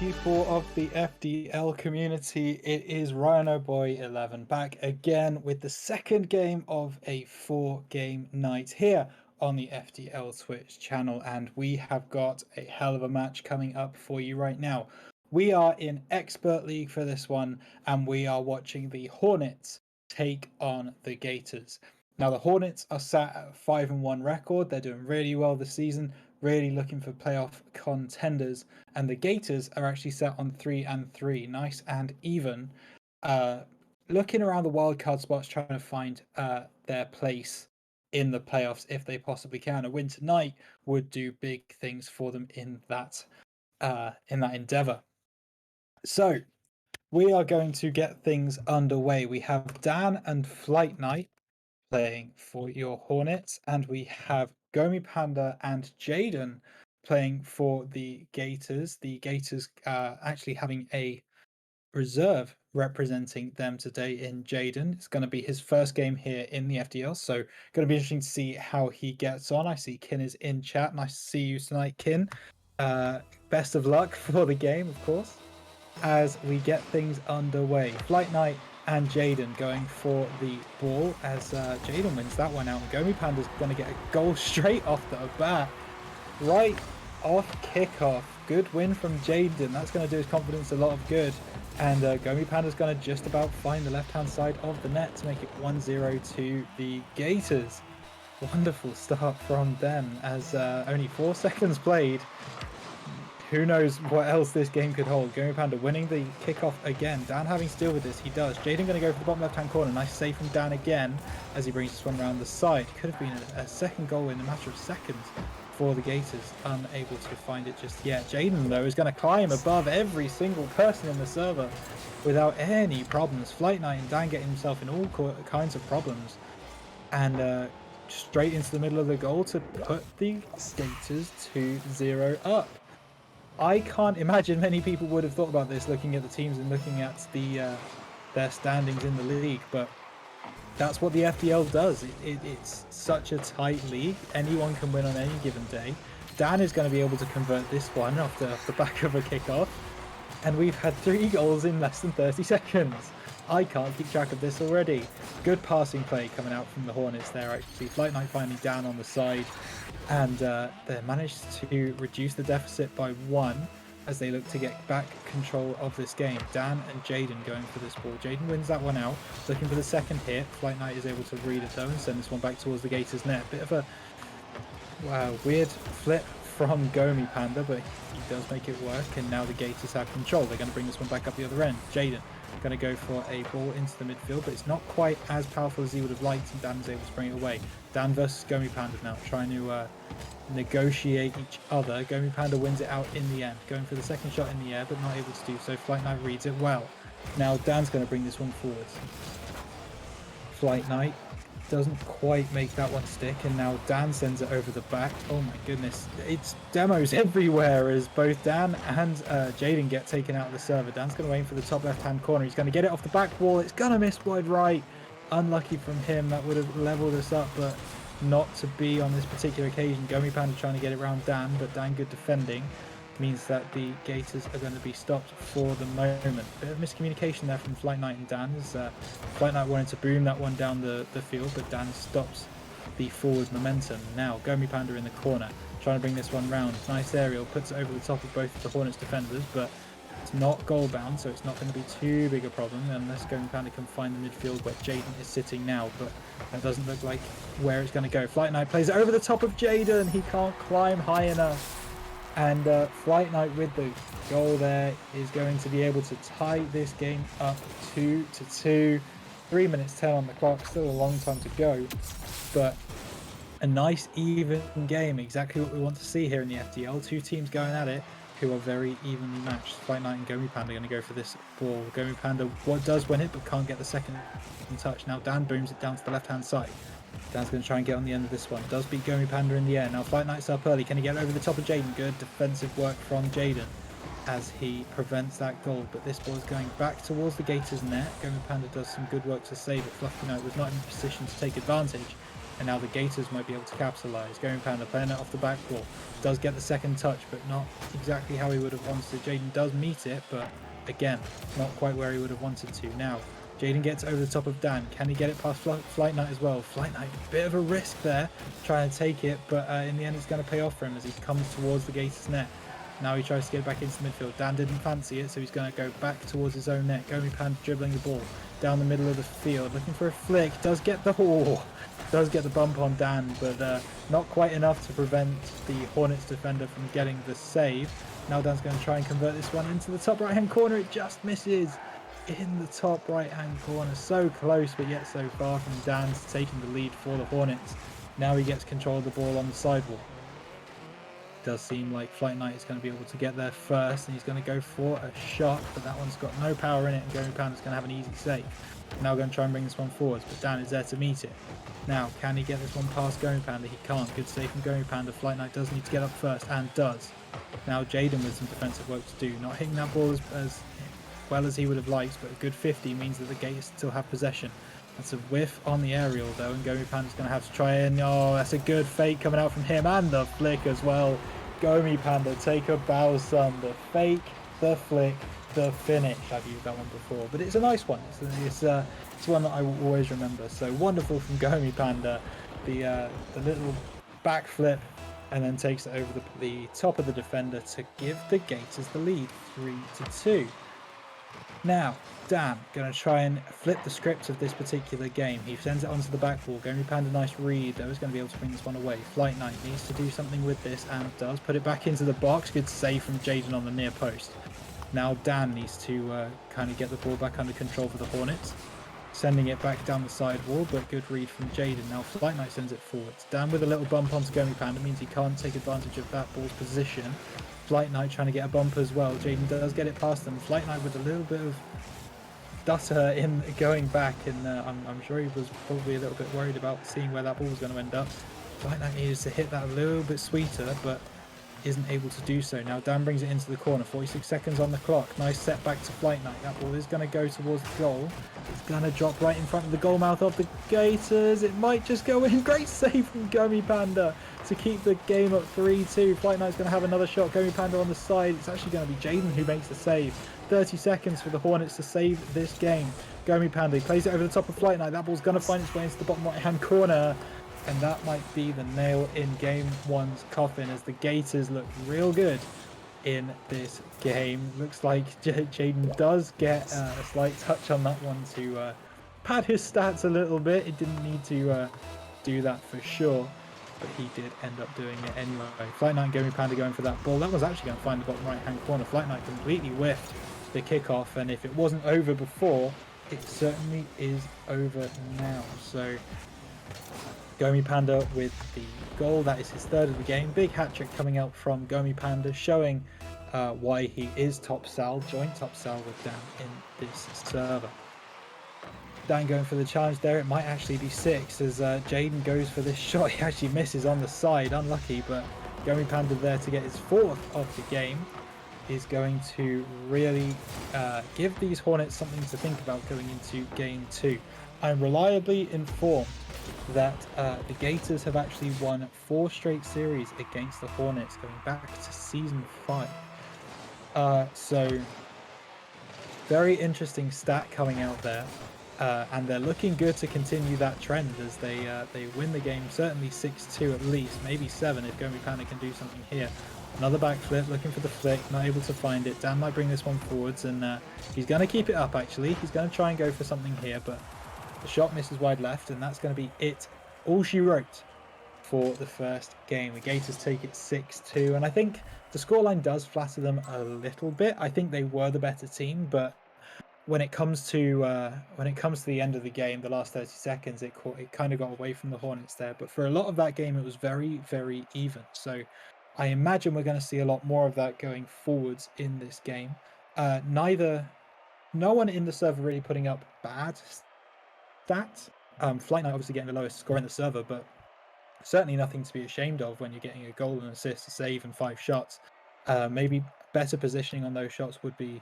people of the FDL community. It is RhinoBoy11 back again with the second game of a 4-game night here on the FDL Twitch channel, and we have got a hell of a match coming up for you right now. We are in Expert League for this one, and we are watching the Hornets take on the Gators. Now, the Hornets are sat at a 5-1 record. They're doing really well this season, really looking for playoff contenders, and the Gators are actually set on 3-3, nice and even, looking around the wildcard spots, trying to find their place in the playoffs if they possibly can. A win tonight would do big things for them in that endeavor. So we are going to get things underway. We have Dan and Flight Knight playing for your Hornets, and we have Gomi Panda and Jaden playing for the Gators. The Gators actually having a reserve representing them today in Jaden. It's going to be his first game here in the FDL, so going to be interesting to see how he gets on. I see Kin is in chat. Nice to see you tonight, Kin. Best of luck for the game, of course, as we get things underway. Flight Knight and Jaden going for the ball as Jaden wins that one out. And Gomi Panda's going to get a goal straight off the bat, right off kickoff. Good win from Jaden. That's going to do his confidence a lot of good. And Gomi Panda's going to just about find the left-hand side of the net to make it 1-0 to the Gators. Wonderful start from them as only 4 seconds played. Who knows what else this game could hold. Gomi Panda winning the kickoff again. Dan having to deal with this. He does. Jaden going to go for the bottom left-hand corner. Nice save from Dan again as he brings this one around the side. Could have been a second goal in a matter of seconds for the Gators. Unable to find it just yet. Jaden, though, is going to climb above every single person in the server without any problems. Flight Knight and Dan getting himself in all kinds of problems. And straight into the middle of the goal to put the Gators 2-0 up. I can't imagine many people would have thought about this looking at the teams and looking at their standings in the league, but that's what the FDL does. It's such a tight league. Anyone can win on any given day. Dan is going to be able to convert this one off the back of a kickoff, and we've had 3 goals in less than 30 seconds. I can't keep track of this already. Good passing play coming out from the Hornets there, actually. Flight Knight finding Dan on the side, and they managed to reduce the deficit by 1 as they look to get back control of this game. Dan and Jaden going for this ball. Jaden wins that one out, looking for the second hit. Flight Knight is able to read it though and send this one back towards the Gators net. Bit of a weird flip from Gomi Panda, but he does make it work, and now the Gators have control. They're going to bring this one back up the other end. Jaden going to go for a ball into the midfield, but it's not quite as powerful as he would have liked, and Dan is able to bring it away. Dan versus Gomi Panda now, trying to negotiate each other. Gomi Panda wins it out in the end, going for the second shot in the air, but not able to do so. Flight Knight reads it well. Now Dan's going to bring this one forward. Flight Knight doesn't quite make that one stick, and now Dan sends it over the back. Oh my goodness, it's demos everywhere as both Dan and Jaden get taken out of the server. Dan's going to aim for the top left-hand corner. He's going to get it off the back wall. It's going to miss wide right. Unlucky from him. That would have leveled us up, but not to be on this particular occasion. Gomi Panda trying to get it around Dan, but Dan good defending means that the Gators are going to be stopped for the moment. Bit of miscommunication there from Flight Knight and Dan as Flight Knight wanted to boom that one down the field, but Dan stops the forward momentum. Now Gomi Panda in the corner trying to bring this one round. Nice aerial, puts it over the top of both of the Hornets defenders, but it's not goal bound, so it's not going to be too big a problem unless Gomi Panda can find the midfield where Jaden is sitting now, but that doesn't look like where it's going to go. Flight Knight plays it over the top of Jaden. He can't climb high enough, and Flight Knight with the goal there is going to be able to tie this game up 2-2. 3 minutes 10 on the clock, still a long time to go, but a nice even game, exactly what we want to see here in the FDL. 2 teams going at it who are very evenly matched. Flight Knight and Gomi Panda are going to go for this ball. Gomi Panda does win it, but can't get the second touch. Now Dan booms it down to the left-hand side. Dan's going to try and get on the end of this one. Does beat Gomi Panda in the air. Now Flight Knight's up early. Can he get over the top of Jaden? Good defensive work from Jaden as he prevents that goal. But this ball is going back towards the Gators net. Gomi Panda does some good work to save it. Fluffy Knight was not in a position to take advantage. and now the Gators might be able to capitalize. Gomi Panda playing it off the back wall, does get the second touch, but not exactly how he would have wanted. Jaden does meet it, but again, not quite where he would have wanted to. Now, Jaden gets over the top of Dan. Can he get it past Flight Knight as well? Flight Knight, bit of a risk there, trying to take it, but in the end it's going to pay off for him as he comes towards the Gators net. Now he tries to get back into midfield. Dan didn't fancy it, so he's going to go back towards his own net. Gomi Panda dribbling the ball down the middle of the field, looking for a flick. Does get the does get the bump on Dan, but not quite enough to prevent the Hornets defender from getting the save. Now Dan's going to try and convert this one into the top right-hand corner. It just misses in the top right-hand corner. So close, but yet so far from Dan taking the lead for the Hornets. Now he gets control of the ball on the sidewall. Does seem like Flight Knight is going to be able to get there first, and he's going to go for a shot, but that one's got no power in it, and Gomi Panda's going to have an easy save. Now going to try and bring this one forwards, but Dan is there to meet it. Now, can he get this one past Gomi Panda? He can't. Good save from Gomi Panda. Flight Knight does need to get up first, and does. Now Jaden with some defensive work to do. Not hitting that ball as well as he would have liked, but a good 50 means that the Gators still have possession. That's a whiff on the aerial though, and Gomi Panda's going to have to try and, oh, that's a good fake coming out from him, and the flick as well. Gomi Panda, take a bow, son. The fake, the flick, the finish. I've used that one before, but it's a nice one. It's one that I will always remember. So wonderful from Gomi Panda. The little backflip, and then takes it over the top of the defender to give the Gators the lead, 3-2. Now, Dan going to try and flip the script of this particular game. He sends it onto the back wall. Gomi Panda, nice read. Though, is going to be able to bring this one away. Flight Knight needs to do something with this, and does. Put it back into the box. Good save from Jaden on the near post. Now Dan needs to kind of get the ball back under control for the Hornets. Sending it back down the side wall, but good read from Jaden. Now Flight Knight sends it forwards. Dan with a little bump onto Gomi Panda means he can't take advantage of that ball's position. Flight Knight trying to get a bump as well. Jaden does get it past them. Flight Knight with a little bit of stutter in going back, and I'm sure he was probably a little bit worried about seeing where that ball was going to end up. Flight Knight needs to hit that a little bit sweeter, but isn't able to do so. Now Dan brings it into the corner. 46 seconds on the clock. Nice set back to Flight Knight. That ball is going to go towards the goal. It's going to drop right in front of the goal mouth of the Gators. It might just go in. Great save from Gomi Panda to keep the game up 3-2. Flight Knight's going to have another shot. Gomi Panda on the side. It's actually going to be Jaden who makes the save. 30 seconds for the Hornets to save this game. Gomi Panda, he plays it over the top of Flight Knight. That ball's going to find its way into the bottom right hand corner. And that might be the nail in game one's coffin, as the Gators look real good in this game. Looks like Jaden does get a slight touch on that one to pad his stats a little bit. It didn't need to do that for sure, but he did end up doing it anyway. Flight Knight and Gomi Panda going for that ball. That was actually going to find the bottom right hand corner. Flight Knight completely whiffed the kickoff, and if it wasn't over before, it certainly is over now. So Gomi Panda with the goal. That is his third of the game. Big hat-trick coming out from Gomi Panda, showing why he is top sal, joint top sal with Dan in this server. Dan going for the challenge there. It might actually be 6 as Jaden goes for this shot. He actually misses on the side. Unlucky, but Gomi Panda there to get his 4th of the game is going to really give these Hornets something to think about going into game 2. I'm reliably informed that the Gators have actually won 4 straight series against the Hornets going back to season 5. So very interesting stat coming out there, and they're looking good to continue that trend as they win the game, certainly 6-2 at least, maybe 7 if Gomi Panda can do something here. Another backflip, looking for the flick, not able to find it. Dan might bring this one forwards, and he's going to keep it up actually. He's going to try and go for something here, but the shot misses wide left, and that's going to be it. All she wrote for the first game. The Gators take it 6-2, and I think the scoreline does flatter them a little bit. I think they were the better team, but when it comes to the end of the game, the last 30 seconds, it kind of got away from the Hornets there. But for a lot of that game, it was very, very even. So I imagine we're going to see a lot more of that going forwards in this game. No one in the server really putting up bad stats. Flight Knight obviously getting the lowest score in the server, but certainly nothing to be ashamed of when you're getting a goal, an assist, a save, and 5 shots. Maybe better positioning on those shots would be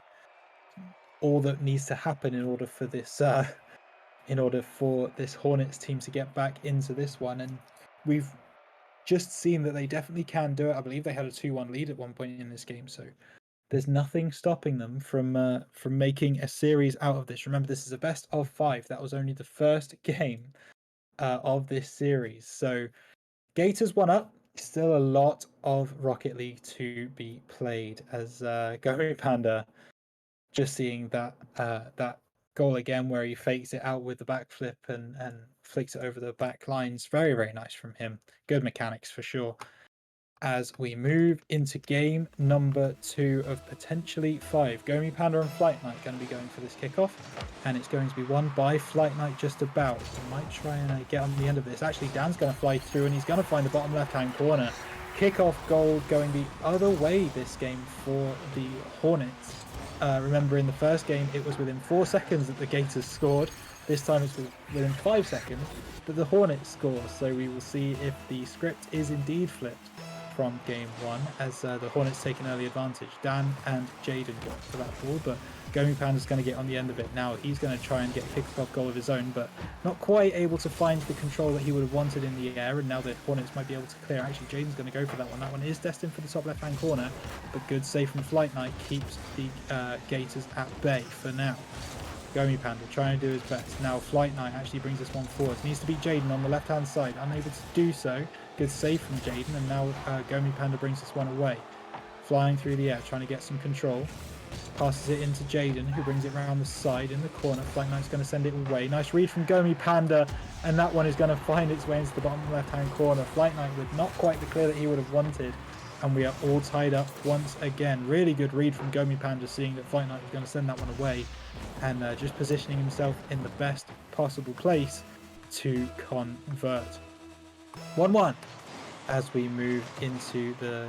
all that needs to happen in order for this in order for this Hornets team to get back into this one. And we've just seen that they definitely can do it. I believe they had a 2-1 lead at one point in this game, so there's nothing stopping them from making a series out of this. Remember, this is a best of 5. That was only the first game of this series. So Gators 1 up. Still a lot of Rocket League to be played, as Gomu Panda just seeing that that goal again where he fakes it out with the backflip and flicks it over the back lines. Very, very nice from him. Good mechanics for sure. As we move into game number 2 of potentially 5. Gomu Panda and Flight Knight going to be going for this kickoff, and it's going to be won by Flight Knight just about. He might try and get on the end of this. Actually, Dan's going to fly through, and he's going to find the bottom left-hand corner. Kickoff goal going the other way this game for the Hornets. Remember, in the first game, it was within 4 seconds that the Gators scored. This time it's within 5 seconds that the Hornets score. So we will see if the script is indeed flipped from game 1, as the Hornets take an early advantage. Dan and Jaden go for that ball, but Gomu Panda's going to get on the end of it now. He's going to try and get a kickoff goal of his own, but not quite able to find the control that he would have wanted in the air, and now the Hornets might be able to clear. Actually, Jaden's going to go for that one. That one is destined for the top left-hand corner, but good save from Flight Knight keeps the Gators at bay for now. Gomu Panda trying to do his best. Now Flight Knight actually brings this one forward. Needs to be Jaden on the left-hand side. Unable to do so. Good save from Jaden, and now Gomu Panda brings this one away. Flying through the air, trying to get some control. Passes it into Jaden, who brings it around the side in the corner. Flight Knight's going to send it away. Nice read from Gomu Panda, and that one is going to find its way into the bottom left-hand corner. Flight Knight with not quite the clear that he would have wanted, and we are all tied up once again. Really good read from Gomu Panda, seeing that Flight Knight was going to send that one away, and just positioning himself in the best possible place to convert. 1-1 as we move into the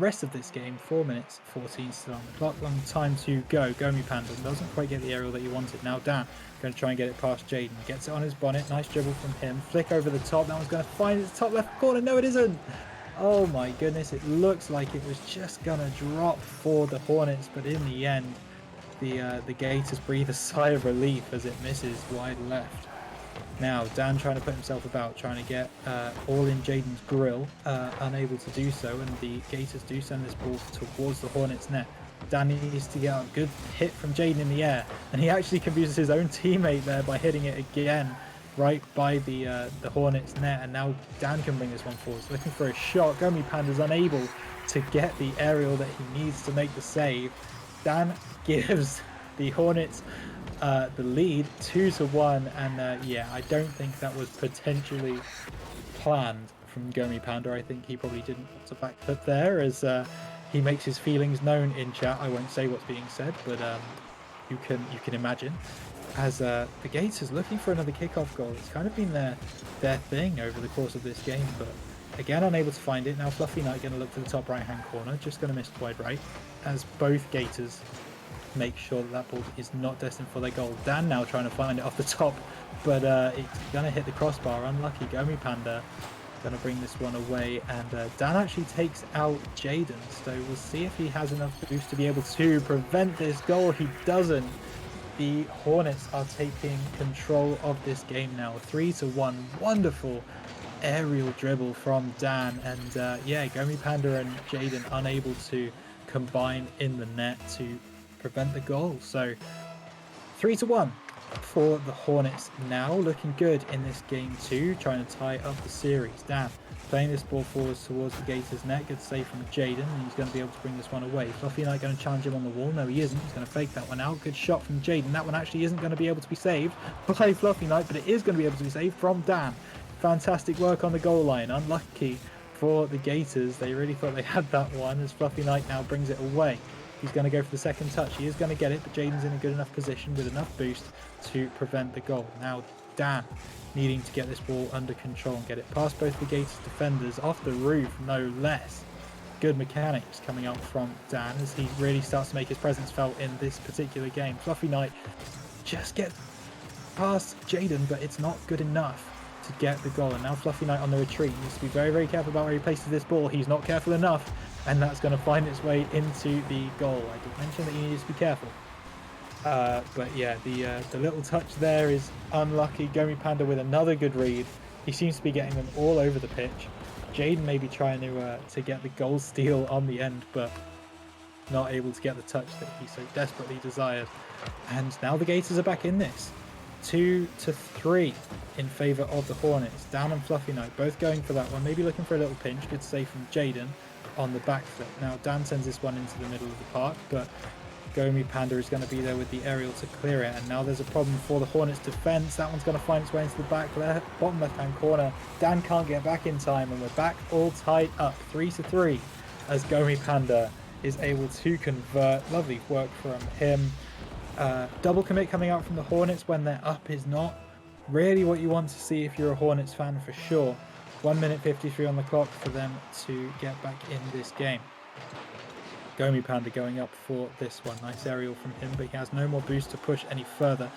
rest of this game. 4 minutes 14 still on the clock. Long time to go. Gomu Panda doesn't quite get the aerial that he wanted. Now Dan going to try and get it past Jaden. Gets it on his bonnet. Nice dribble from him. Flick over the top. That one's going to find its top left corner. No, it isn't. Oh my goodness. It looks like it was just going to drop for the Hornets, but in the end, the Gators breathe a sigh of relief as it misses wide left. Now Dan trying to put himself about, trying to get all in Jaden's grill, unable to do so, and the Gators do send this ball towards the Hornets net. Dan needs to get a good hit from Jaden in the air, and he actually confuses his own teammate there by hitting it again right by the Hornets net, and now Dan can bring this one forward. So looking for a shot. Gomu Panda's unable to get the aerial that he needs to make the save. Dan gives the Hornets the lead 2-1, and yeah, I don't think that was potentially planned from Gomu Panda. I think he probably didn't want to backflip there, as he makes his feelings known in chat. I won't say what's being said, but you can imagine. As the Gators looking for another kickoff goal. It's kind of been their thing over the course of this game, but again unable to find it. Now Fluffy Knight going to look for the top right hand corner, just going to miss wide right, as both Gators make sure that ball is not destined for their goal. Dan now trying to find it off the top, but it's going to hit the crossbar. Unlucky. Gomu Panda going to bring this one away, and Dan actually takes out Jaden, so we'll see if he has enough boost to be able to prevent this goal. He doesn't. The Hornets are taking control of this game now, 3-1. Wonderful aerial dribble from Dan, and yeah, Gomu Panda and Jaden unable to combine in the net to prevent the goal. So 3-1 for the Hornets now, looking good in this game too, trying to tie up the series. Dan playing this ball forwards towards the Gators net. Good save from Jaden, and he's going to be able to bring this one away. Fluffy Knight going to challenge him on the wall. No, he isn't. He's going to fake that one out. Good shot from Jaden. That one actually isn't going to be able to be saved by Fluffy Knight, but it is going to be able to be saved from Dan. Fantastic work on the goal line. Unlucky for the Gators. They really thought they had that one, as Fluffy Knight now brings it away. He's going to go for the second touch. He is going to get it, but Jaden's in a good enough position with enough boost to prevent the goal. Now Dan needing to get this ball under control and get it past both the Gators defenders, off the roof, no less. Good mechanics coming out from Dan as he really starts to make his presence felt in this particular game. Fluffy Knight just gets past Jaden, but it's not good enough to get the goal. And now Fluffy Knight on the retreat. He needs to be very, very careful about where he places this ball. He's not careful enough, and that's going to find its way into the goal. I did mention that he needs to be careful. But yeah, the little touch there is unlucky. Gomi Panda with another good read. He seems to be getting them all over the pitch. Jaden may be trying to get the goal steal on the end, but not able to get the touch that he so desperately desired. And now the Gators are back in this. 2-3 in favour of the Hornets. Dan and Fluffy Knight both going for that one. Maybe looking for a little pinch. Good save from Jaden on the back foot. Now Dan sends this one into the middle of the park, but Gomi Panda is going to be there with the aerial to clear it. And now there's a problem for the Hornets defence. That one's going to find its way into the bottom left-hand corner. Dan can't get back in time, and we're back all tied up 3-3 as Gomi Panda is able to convert. Lovely work from him. Double commit coming out from the Hornets when they're up is not really what you want to see if you're a Hornets fan, for sure. 1 minute 53 on the clock for them to get back in this game. Gomi Panda going up for this one. Nice aerial from him, but he has no more boost to push any further.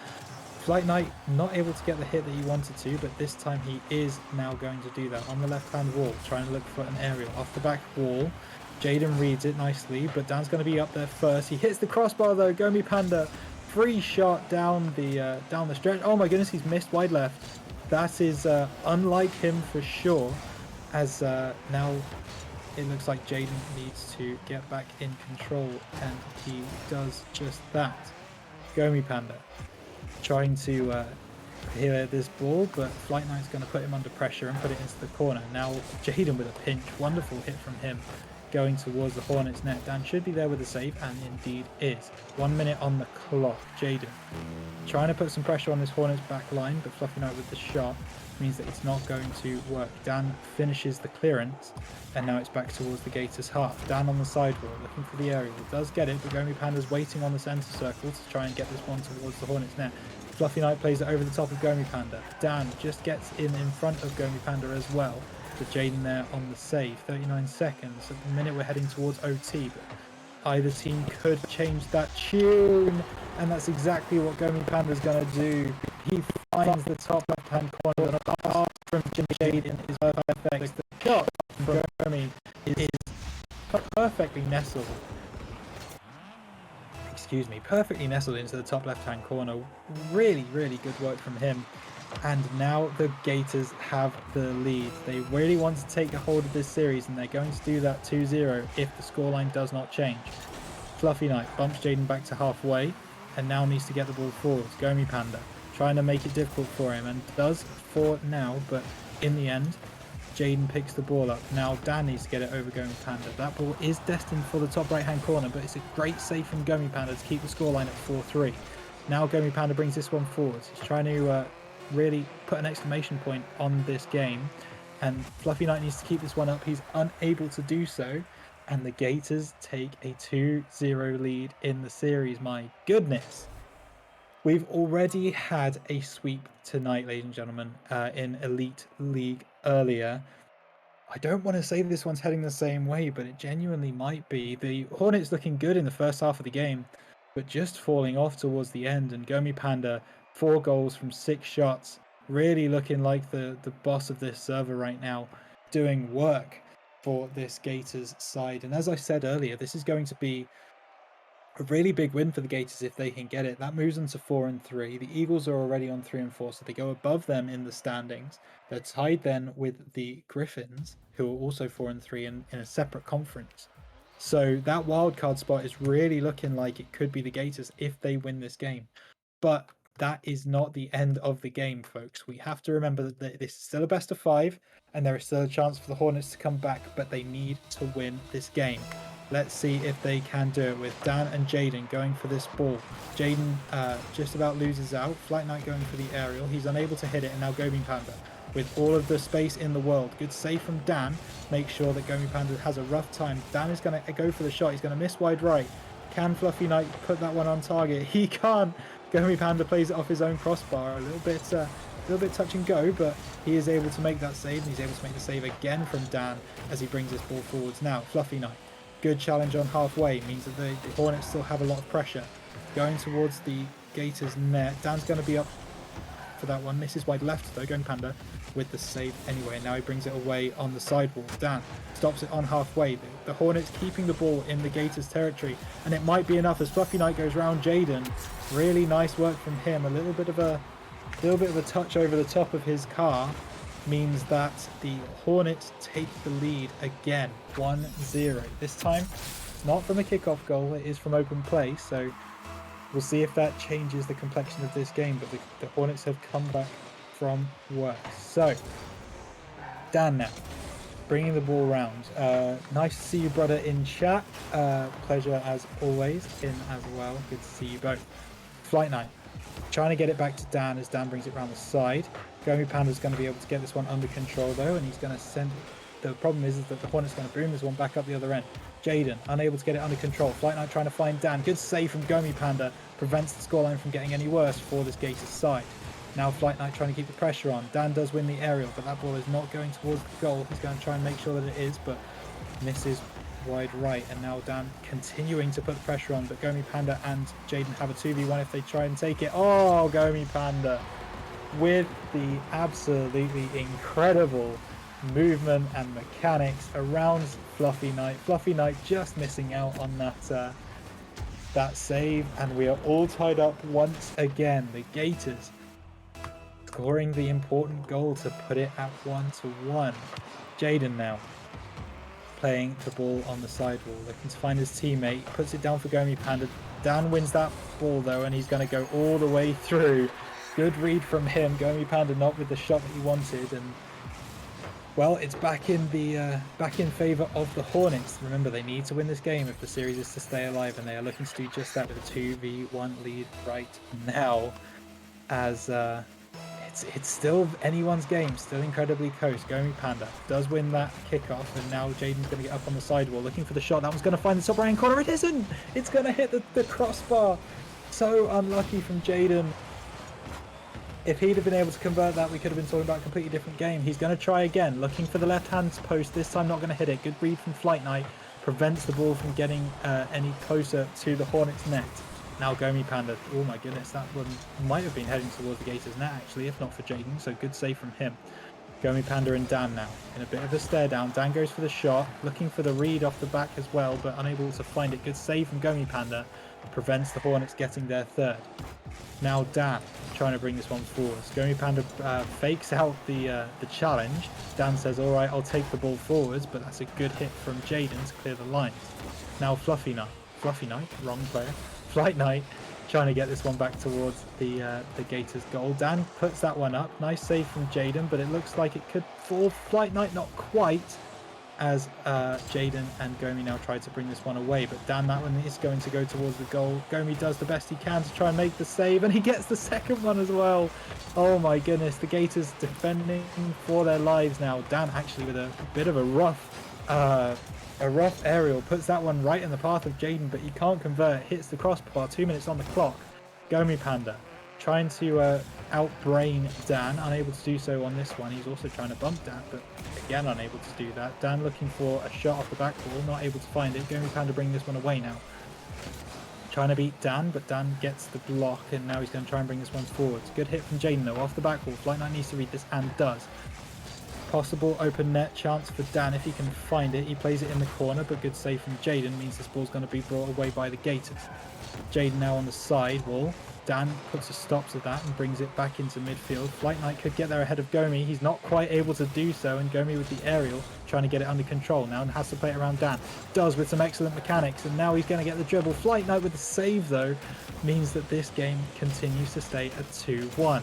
Flight Knight not able to get the hit that he wanted to, but this time he is now going to do that on the left-hand wall, trying to look for an aerial off the back wall. Jaden reads it nicely, but Dan's going to be up there first. He hits the crossbar though. Gomi Panda, free shot down the stretch. Oh my goodness, he's missed wide left. That is unlike him for sure, as now it looks like Jaden needs to get back in control, and he does just that. Gomi Panda trying to hear this ball, but Flight Knight's going to put him under pressure and put it into the corner. Now Jaden with a pinch, wonderful hit from him, going towards the Hornets net. Dan should be there with a save, and indeed is. 1 minute on the clock. Jaden trying to put some pressure on this Hornets back line, but Fluffy Knight with the shot means that it's not going to work. Dan finishes the clearance, and now it's back towards the Gators half. Dan on the sidewall looking for the aerial. He does get it, but Gomi Panda's waiting on the centre circle to try and get this one towards the Hornets net. Fluffy Knight plays it over the top of Gomi Panda. Dan just gets in front of Gomi Panda as well, with Jaden there on the save. 39 seconds. At the minute we're heading towards OT, but either team could change that tune, and that's exactly what Gomi Panda's going to do. He finds the top left-hand corner, and a pass from Jaden is perfect. The shot from Gomi is perfectly nestled. Perfectly nestled into the top left-hand corner. Really, really good work from him. And now the Gators have the lead. They really want to take a hold of this series, and they're going to do that 2-0 if the scoreline does not change. Fluffy Knight bumps Jaden back to halfway and now needs to get the ball forward. Gomi Panda trying to make it difficult for him, and does for now, but in the end Jaden picks the ball up. Now Dan needs to get it over Gomi Panda. That ball is destined for the top right hand corner, but it's a great save from Gomi Panda to keep the scoreline at 4-3. Now Gomi Panda brings this one forward. He's trying to really put an exclamation point on this game, and Fluffy Knight needs to keep this one up. He's unable to do so, and the Gators take a 2-0 lead in the series. My goodness. We've already had a sweep tonight, ladies and gentlemen, in Elite League earlier. I don't want to say this one's heading the same way, but it genuinely might be. The Hornets looking good in the first half of the game, but just falling off towards the end, and Gomi Panda 4 goals from 6 shots, really looking like the boss of this server right now, doing work for this Gators side. And as I said earlier, this is going to be a really big win for the Gators if they can get it. That moves them to 4-3. The Eagles are already on 3-4, so they go above them in the standings. They're tied then with the Griffins, who are also 4-3 in a separate conference. So that wildcard spot is really looking like it could be the Gators if they win this game. But that is not the end of the game, folks. We have to remember that this is still a best of 5, and there is still a chance for the Hornets to come back, but they need to win this game. Let's see if they can do it with Dan and Jaden going for this ball. Jaden just about loses out. Flight Knight going for the aerial. He's unable to hit it, and now Gomi Panda with all of the space in the world. Good save from Dan. Make sure that Gomi Panda has a rough time. Dan is going to go for the shot. He's going to miss wide right. Can Fluffy Knight put that one on target? He can't. Gomi Panda plays it off his own crossbar. A little bit touch and go, but he is able to make that save, and he's able to make the save again from Dan as he brings this ball forwards. Now, Fluffy Knight. Good challenge on halfway, means that the Hornets still have a lot of pressure. Going towards the Gators net. Dan's going to be up for that one. Misses wide left though. Gomi Panda with the save anyway. Now he brings it away on the sidewall. Dan stops it on halfway. The Hornets keeping the ball in the Gators territory, and it might be enough as Fluffy Knight goes round Jaden. Really nice work from him. A little bit of a touch over the top of his car means that the Hornets take the lead again, 1-0. This time, not from a kickoff goal, it is from open play, so we'll see if that changes the complexion of this game, but the Hornets have come back from worse. So, Dan now, bringing the ball round. Nice to see you, brother, in chat. Pleasure as always, in as well. Good to see you both. Flight Knight, trying to get it back to Dan as Dan brings it around the side. Gomi Panda's going to be able to get this one under control though, and he's going to send it. The problem is that the Hornet's going to boom this one back up the other end. Jaden, unable to get it under control. Flight Knight trying to find Dan. Good save from Gomi Panda. Prevents the scoreline from getting any worse for this Gators side. Now Flight Knight trying to keep the pressure on. Dan does win the aerial, but that ball is not going towards the goal. He's going to try and make sure that it is, but misses wide right. And now Dan continuing to put the pressure on, but Gomi Panda and Jaden have a 2v1 if they try and take it. Oh, Gomi Panda with the absolutely incredible movement and mechanics around Fluffy Knight. Fluffy Knight just missing out on that save, and we are all tied up once again. The Gators scoring the important goal to put it at 1-1. Jaden now playing the ball on the sidewall, looking to find his teammate, puts it down for Gomi Panda. Dan wins that ball though, and he's going to go all the way through. Good read from him. Gomi Panda not with the shot that he wanted, and well, it's back in favour of the Hornets. Remember, they need to win this game if the series is to stay alive, and they are looking to do just that with a 2v1 lead right now. As it's still anyone's game, still incredibly close. Gomi Panda does win that kickoff, and now Jaden's going to get up on the sidewall looking for the shot. That one's going to find the top right hand corner. It isn't. It's going to hit the crossbar. So unlucky from Jaden. If he'd have been able to convert that, we could have been talking about a completely different game. He's going to try again, looking for the left-hand post. This time not going to hit it. Good read from Flight Knight. Prevents the ball from getting any closer to the Hornets net. Now Gomi Panda. Oh my goodness, that one might have been heading towards the Gators net actually, if not for Jaden. So good save from him. Gomi Panda and Dan now in a bit of a stare down. Dan goes for the shot, looking for the read off the back as well, but unable to find it. Good save from Gomi Panda. Prevents the Hornets getting their third. Now Dan trying to bring this one forward. Gomi Panda fakes out the challenge. Dan says, all right, I'll take the ball forwards, but that's a good hit from Jaden to clear the lines. Now Fluffy Knight, wrong player. Flight Knight trying to get this one back towards the Gators goal. Dan puts that one up. Nice save from Jaden, but it looks like it could fall. Flight Knight not quite, as Jaden and Gomi now try to bring this one away, but Dan, that one is going to go towards the goal. Gomi does the best he can to try and make the save, and he gets the second one as well. Oh my goodness, the Gators defending for their lives now. Dan actually with a bit of a rough aerial, puts that one right in the path of Jaden, but he can't convert. Hits the crossbar. 2 minutes on the clock. Gomi Panda trying to outbrain Dan, unable to do so on this one. He's also trying to bump Dan, but again unable to do that. Dan looking for a shot off the back ball, not able to find it. Gomi Panda bring this one away now. Trying to beat Dan, but Dan gets the block, and now he's going to try and bring this one forward. Good hit from Jaden though, off the back ball. Flight Knight needs to read this and does. Possible open net chance for Dan if he can find it. He plays it in the corner, but good save from Jaden means this ball's going to be brought away by the Gators. Jaden now on the side wall. Dan puts a stop to that and brings it back into midfield. Flight Knight could get there ahead of Gomi. He's not quite able to do so, and Gomi with the aerial trying to get it under control now and has to play it around Dan. Does with some excellent mechanics, and now he's going to get the dribble. Flight Knight with the save though means that this game continues to stay at 2-1.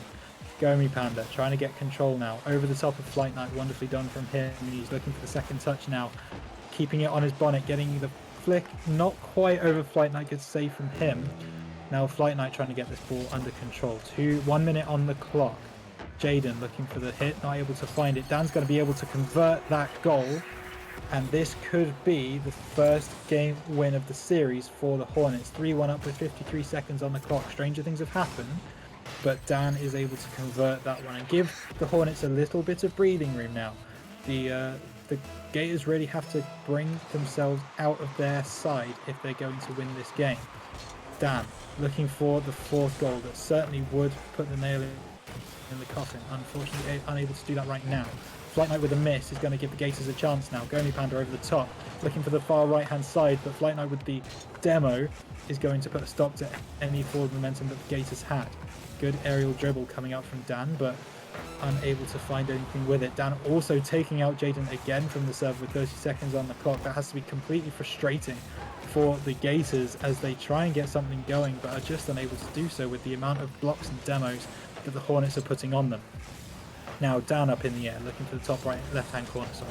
Gomi Panda trying to get control now over the top of Flight Knight. Wonderfully done from him. He's looking for the second touch now, keeping it on his bonnet, getting the flick not quite over Flight Knight. Good save from him. Now Flight Knight trying to get this ball under control. 1 minute on the clock. Jaden looking for the hit, not able to find it. Dan's going to be able to convert that goal, and this could be the first game win of the series for the Hornets. 3-1 up with 53 seconds on the clock. Stranger things have happened, but Dan is able to convert that one and give the Hornets a little bit of breathing room now. The Gators really have to bring themselves out of their side if they're going to win this game. Dan looking for the fourth goal that certainly would put the nail in the coffin. Unfortunately, unable to do that right now. Flight Knight with a miss is going to give the Gators a chance now. Gomi Panda over the top, looking for the far right-hand side, but Flight Knight with the demo is going to put a stop to any forward momentum that the Gators had. Good aerial dribble coming out from Dan, but unable to find anything with it. Dan also taking out Jaden again from the serve with 30 seconds on the clock. That has to be completely frustrating for the Gators as they try and get something going, but are just unable to do so with the amount of blocks and demos that the Hornets are putting on them. Now Dan up in the air, looking for the top right, left-hand corner, sorry.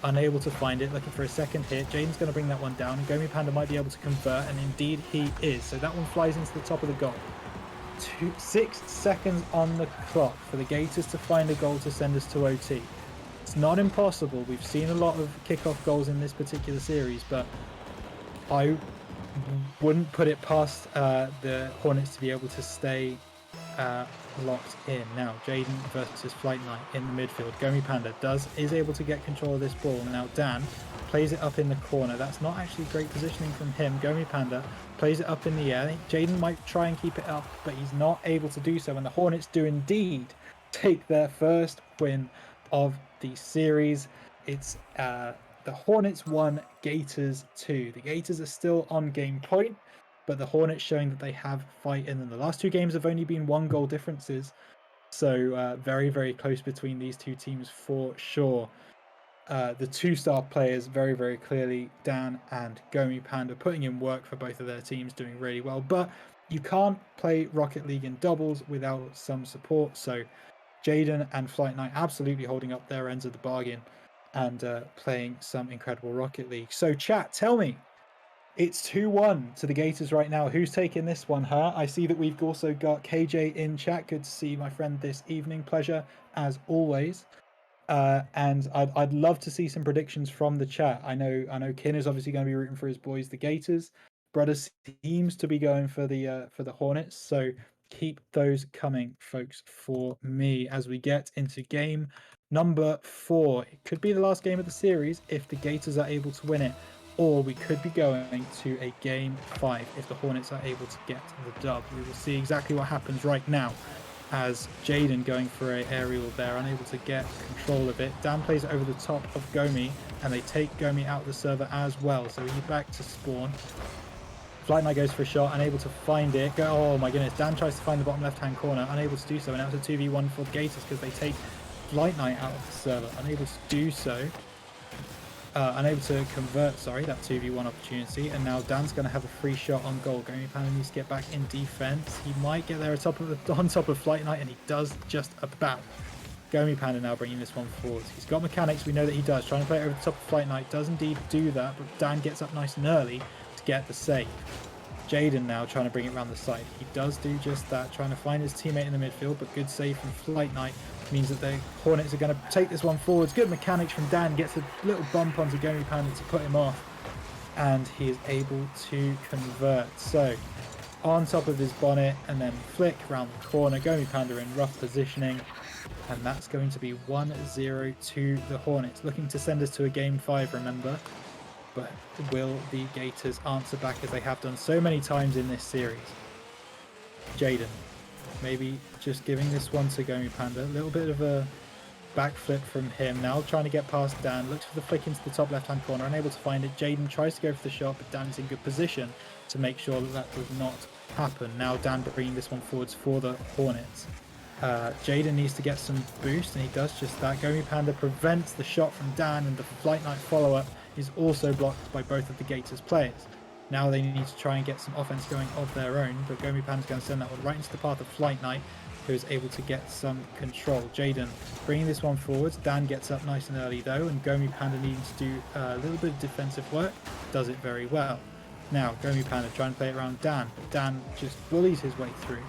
Unable to find it, looking for a second hit. Jaden's going to bring that one down, and Gomi Panda might be able to convert, and indeed he is. So that one flies into the top of the goal. 6 seconds on the clock for the Gators to find a goal to send us to OT. It's not impossible. We've seen a lot of kickoff goals in this particular series, but I wouldn't put it past the Hornets to be able to stay locked in. Now Jaden versus Flight Knight in the midfield. Gomi Panda is able to get control of this ball. Now Dan plays it up in the corner. That's not actually great positioning from him. Gomi Panda plays it up in the air. Jaden might try and keep it up, but he's not able to do so, and the Hornets do indeed take their first win of the series. It's the Hornets 1, Gators 2. The Gators are still on game point, but the Hornets showing that they have fight in them. The last 2 games have only been 1 goal differences, so very, very close between these 2 teams for sure. The 2-star players very, very clearly, Dan and Gomi Panda, putting in work for both of their teams, doing really well. But you can't play Rocket League in doubles without some support, so Jaden and Flight Knight absolutely holding up their ends of the bargain and playing some incredible Rocket League. So chat, tell me, it's 2-1 to the Gators right now. Who's taking this one, huh? I see that we've also got KJ in chat. Good to see my friend this evening. Pleasure, as always. And I'd love to see some predictions from the chat. I know Kin is obviously going to be rooting for his boys, the Gators. Brother seems to be going for the Hornets. So keep those coming, folks, for me as we get into game number 4. It could be the last game of the series if the Gators are able to win it, or we could be going to a game 5 if the Hornets are able to get the dub. We will see exactly what happens right now as Jaden going for an aerial there, unable to get control of it. Dan plays it over the top of Gomi, and they take Gomi out of the server as well. So he's back to spawn. Flight Knight goes for a shot, unable to find it. Oh my goodness, Dan tries to find the bottom left-hand corner, unable to do so, and now it's a 2v1 for the Gators because they take Flight Knight out of the server, unable to do so. Unable to convert, that 2v1 opportunity, and now Dan's going to have a free shot on goal. Gomi Panda needs to get back in defense. He might get there on top of Flight Knight, and he does just about. Gomi Panda now bringing this one forward. He's got mechanics, we know that he does. Trying to play it over the top of Flight Knight, does indeed do that, but Dan gets up nice and early to get the save. Jaden now trying to bring it around the side. He does do just that, trying to find his teammate in the midfield, but good save from Flight Knight means that the Hornets are going to take this one forwards. Good mechanics from Dan, gets a little bump onto Gomi Panda to put him off, and he is able to convert. So on top of his bonnet and then flick around the corner. Gomi Panda in rough positioning, and that's going to be 1-0 to the Hornets, looking to send us to a game 5, remember. But will the Gators answer back as they have done so many times in this series? Jaden, maybe just giving this one to Gomi Panda. A little bit of a backflip from him. Now trying to get past Dan. Looks for the flick into the top left-hand corner. Unable to find it. Jaden tries to go for the shot, but Dan's in good position to make sure that that does not happen. Now Dan bringing this one forwards for the Hornets. Jaden needs to get some boost, and he does just that. Gomi Panda prevents the shot from Dan, and the Flight Knight follow-up is also blocked by both of the Gators players. Now they need to try and get some offense going of their own, but Gomi Panda's going to send that one right into the path of Flight Knight, who is able to get some control. Jaden bringing this one forwards. Dan gets up nice and early though, and Gomi Panda needing to do a little bit of defensive work. Does it very well. Now Gomi Panda trying to play it around Dan, but Dan just bullies his way through,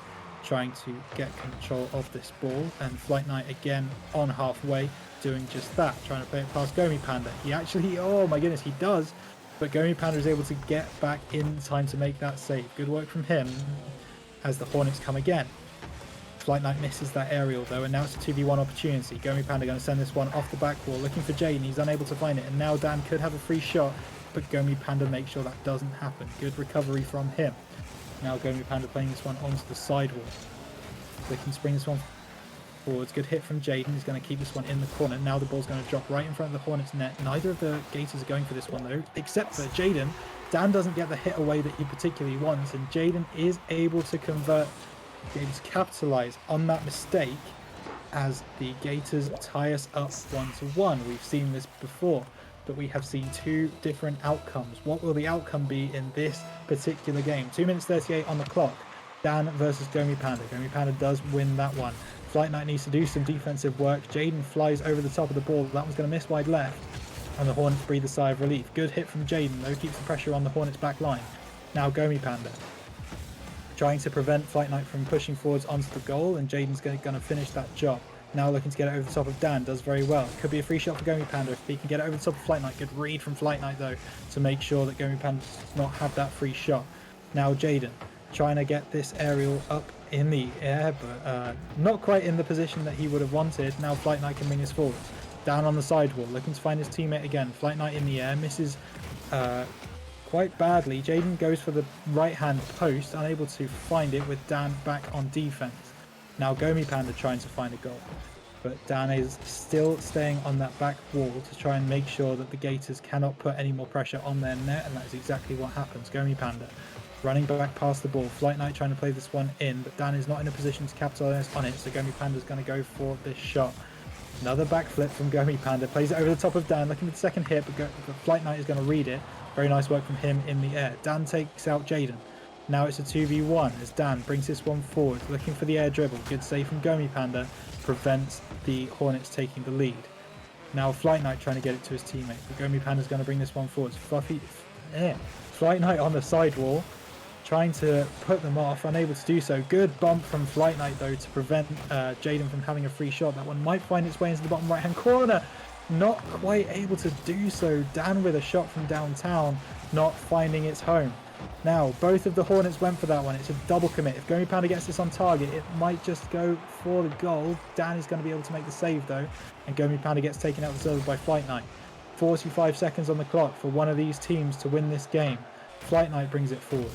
trying to get control of this ball, and Flight Knight again on halfway, doing just that, trying to play it past Gomi Panda. He actually, oh my goodness, he does, but Gomi Panda is able to get back in time to make that save. Good work from him as the Hornets come again. Flight Knight misses that aerial though, and now it's a 2v1 opportunity. Gomi Panda going to send this one off the back wall, looking for Jaden. He's unable to find it, and now Dan could have a free shot, but Gomi Panda makes sure that doesn't happen. Good recovery from him. Now Gomi Panda playing this one onto the sidewall. Looking to bring this one forwards. Good hit from Jaden. He's going to keep this one in the corner. Now the ball's going to drop right in front of the Hornets net. Neither of the Gators are going for this one, though, except for Jaden. Dan doesn't get the hit away that he particularly wants, and Jaden is able to convert, able to capitalize on that mistake as the Gators tie us up 1-1. We've seen this before, but we have seen two different outcomes. What will the outcome be in this particular game? 2 minutes 38 on the clock. Dan versus Gomi Panda. Gomi Panda does win that one. Flight Knight needs to do some defensive work. Jaden flies over the top of the ball. That one's going to miss wide left. And the Hornets breathe a sigh of relief. Good hit from Jaden, though, keeps the pressure on the Hornets back line. Now Gomi Panda trying to prevent Flight Knight from pushing forwards onto the goal, and Jaden's going to finish that job. Now looking to get it over the top of Dan, does very well. Could be a free shot for Gomi Panda if he can get it over the top of Flight Knight. Good read from Flight Knight, though, to make sure that Gomi Panda does not have that free shot. Now Jaden trying to get this aerial up in the air, but not quite in the position that he would have wanted. Now Flight Knight can bring us forwards. Down on the sidewall, looking to find his teammate again. Flight Knight in the air, misses quite badly. Jaden goes for the right-hand post, unable to find it with Dan back on defense. Now Gomi Panda trying to find a goal, but Dan is still staying on that back wall to try and make sure that the Gators cannot put any more pressure on their net, and that is exactly what happens. Gomi Panda running back past the ball. Flight Knight trying to play this one in, but Dan is not in a position to capitalize on it, so Gomi Panda is going to go for this shot. Another backflip from Gomi Panda, plays it over the top of Dan, looking for the second hit, but Flight Knight is going to read it. Very nice work from him in the air. Dan takes out Jaden. Now it's a 2v1 as Dan brings this one forward, looking for the air dribble. Good save from Gomi Panda, prevents the Hornets taking the lead. Now Flight Knight trying to get it to his teammate, but Gomi Panda's going to bring this one forward. Flight Knight on the sidewall, trying to put them off, unable to do so. Good bump from Flight Knight, though, to prevent Jaden from having a free shot. That one might find its way into the bottom right-hand corner. Not quite able to do so. Dan with a shot from downtown, not finding its home. Now, both of the Hornets went for that one. It's a double commit. If Gomi Panda gets this on target, it might just go for the goal. Dan is going to be able to make the save, though, and Gomi Panda gets taken out of the server by Flight Knight. 45 seconds on the clock for one of these teams to win this game. Flight Knight brings it forward.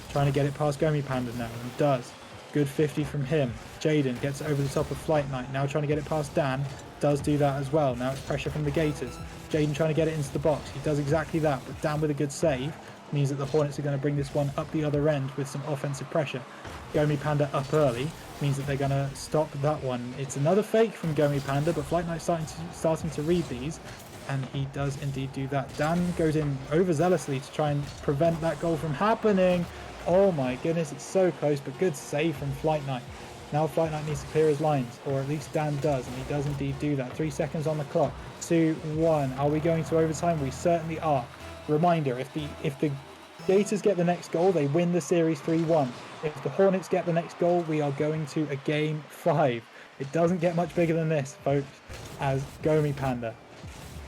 Trying to get it past Gomi Panda now, and does. Good 50 from him. Jaden gets it over the top of Flight Knight. Now trying to get it past Dan. Does do that as well. Now it's pressure from the Gators. Jaden trying to get it into the box. He does exactly that, but Dan with a good save means that the Hornets are going to bring this one up the other end with some offensive pressure. Gomi Panda up early means that they're going to stop that one. It's another fake from Gomi Panda, but Flight Knight starting to read these, and he does indeed do that. Dan goes in overzealously to try and prevent that goal from happening. Oh my goodness, it's so close, but good save from Flight Knight. Now Flight Knight needs to clear his lines, or at least Dan does, and he does indeed do that. 3 seconds on the clock. 2-1. Are we going to overtime? We certainly are. Reminder, if the Gators get the next goal, they win the series 3-1. If the Hornets get the next goal, we are going to a game 5. It doesn't get much bigger than this, folks, as Gomi Panda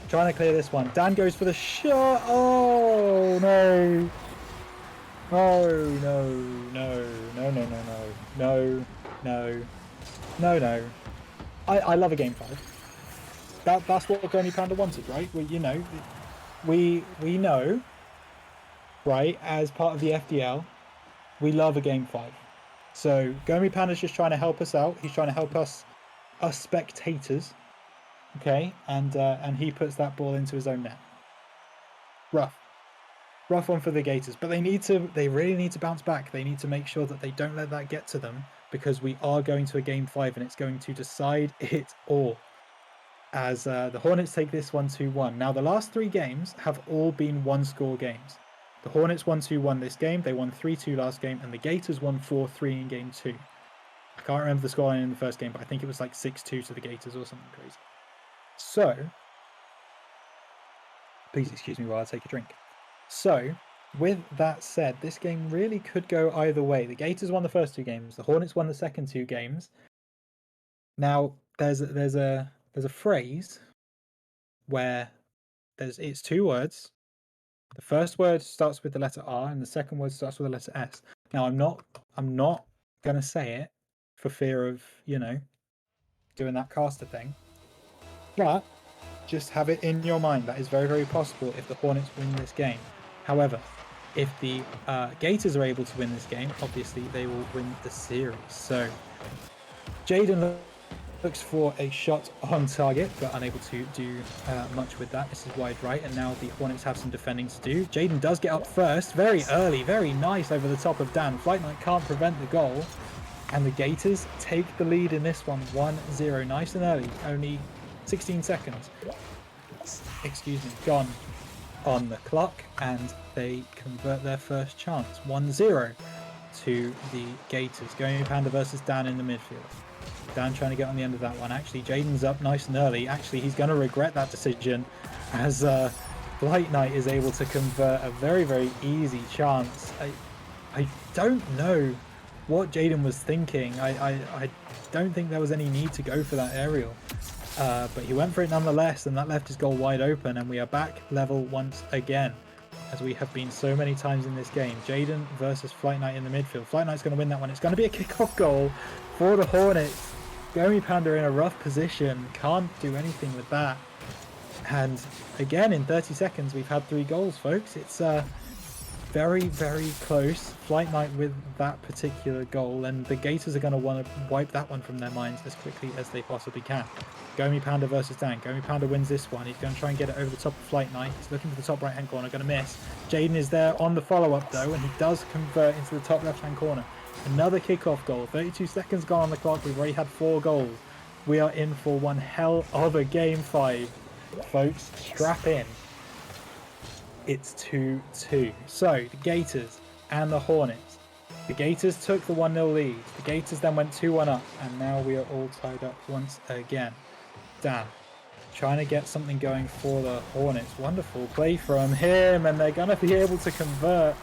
trying to clear this one. Dan goes for the shot. Oh no. Oh no, no, no, no, no, no, no, no, no. I love a game 5. That's what Gomi Panda wanted, right? Well, you know, we know, right, as part of the FDL, we love a game 5. So Gomi Panda's just trying to help us out. He's trying to help us spectators, okay, and he puts that ball into his own net. Rough one for the Gators, but they really need to bounce back. They need to make sure that they don't let that get to them, because we are going to a game 5 and it's going to decide it all. As the Hornets take this 1-2-1. Now the last 3 games have all been 1-score games. The Hornets won 2-1 this game, they won 3-2 last game, and the Gators won 4-3 in game 2. I can't remember the scoreline in the first game, but I think it was like 6-2 to the Gators or something crazy. So, please excuse me while I take a drink. So, with that said, this game really could go either way. The Gators won the first 2 games. The Hornets won the second 2 games. Now, there's a phrase where it's 2 words. The first word starts with the letter R, and the second word starts with the letter S. Now, I'm not gonna say it for fear of, you know, doing that caster thing, but just have it in your mind. That is very, very possible if the Hornets win this game. However, if the Gators are able to win this game, obviously they will win the series. So, Jaden looks for a shot on target, but unable to do much with that. This is wide right, and now the Hornets have some defending to do. Jaden does get up first, very early, very nice over the top of Dan. Flight Knight can't prevent the goal, and the Gators take the lead in this one, 1-0. Nice and early, only 16 seconds. Excuse me, gone on the clock, and they convert their first chance. 1-0 to the Gators. Going Panda versus Dan in the midfield. Dan trying to get on the end of that one. Actually, Jaden's up nice and early. Actually, he's going to regret that decision as Flight Knight is able to convert a very, very easy chance. I don't know what Jaden was thinking. I don't think there was any need to go for that aerial. But he went for it nonetheless, and that left his goal wide open, and we are back level once again, as we have been so many times in this game. Jaden versus Flight Knight in the midfield. Flight Knight's going to win that one. It's going to be a kickoff goal for the Hornets. Gomi Panda in a rough position, can't do anything with that. And again, in 30 seconds, we've had 3 goals, folks. It's very, very close. Flight Knight with that particular goal, and the Gators are going to want to wipe that one from their minds as quickly as they possibly can. Gomi Panda versus Dan. Gomi Panda wins this one. He's going to try and get it over the top of Flight Knight. He's looking for the top right-hand corner, going to miss. Jaden is there on the follow-up though, and he does convert into the top left-hand corner. Another kickoff goal. 32 seconds gone on the clock. We've already had 4 goals. We are in for one hell of a game 5. Folks, strap in. It's 2-2. So, the Gators and the Hornets. The Gators took the 1-0 lead. The Gators then went 2-1 up, and now we are all tied up once again. Dan, trying to get something going for the Hornets. Wonderful play from him, and they're going to be able to convert.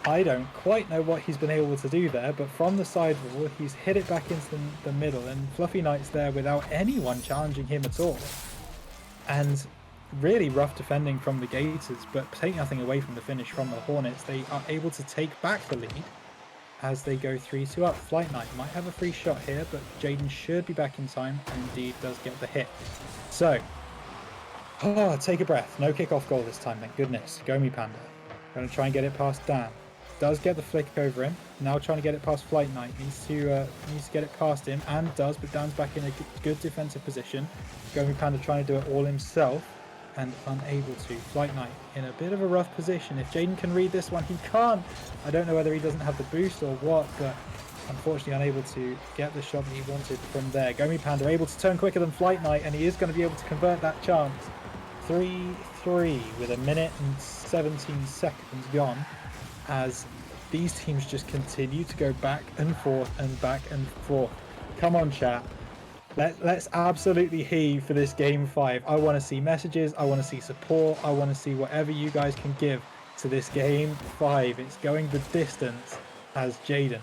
I don't quite know what he's been able to do there, but from the side wall, he's hit it back into the middle, and Fluffy Knight's there without anyone challenging him at all. And really rough defending from the Gators, but taking nothing away from the finish from the Hornets. They are able to take back the lead as they go 3-2 up. Flight Knight might have a free shot here, but Jaden should be back in time, and indeed does get the hit. So, take a breath. No kickoff goal this time, thank goodness. Gomi Panda. Going to try and get it past Dan. Does get the flick over him. Now trying to get it past Flight Knight. Needs to get it past him, and does, but Dan's back in a good defensive position. Gomi Panda trying to do it all himself, and unable to. Flight Knight in a bit of a rough position. If Jaden can read this one, he can't. I don't know whether he doesn't have the boost or what, but unfortunately unable to get the shot that he wanted from there. Gomi Panda able to turn quicker than Flight Knight, and he is going to be able to convert that chance. 3-3 with a minute and 17 seconds gone, as these teams just continue to go back and forth and back and forth. Come on, chat. Let's absolutely heave for this game 5. I want to see messages. I want to see support. I want to see whatever you guys can give to this game 5. It's going the distance as Jaden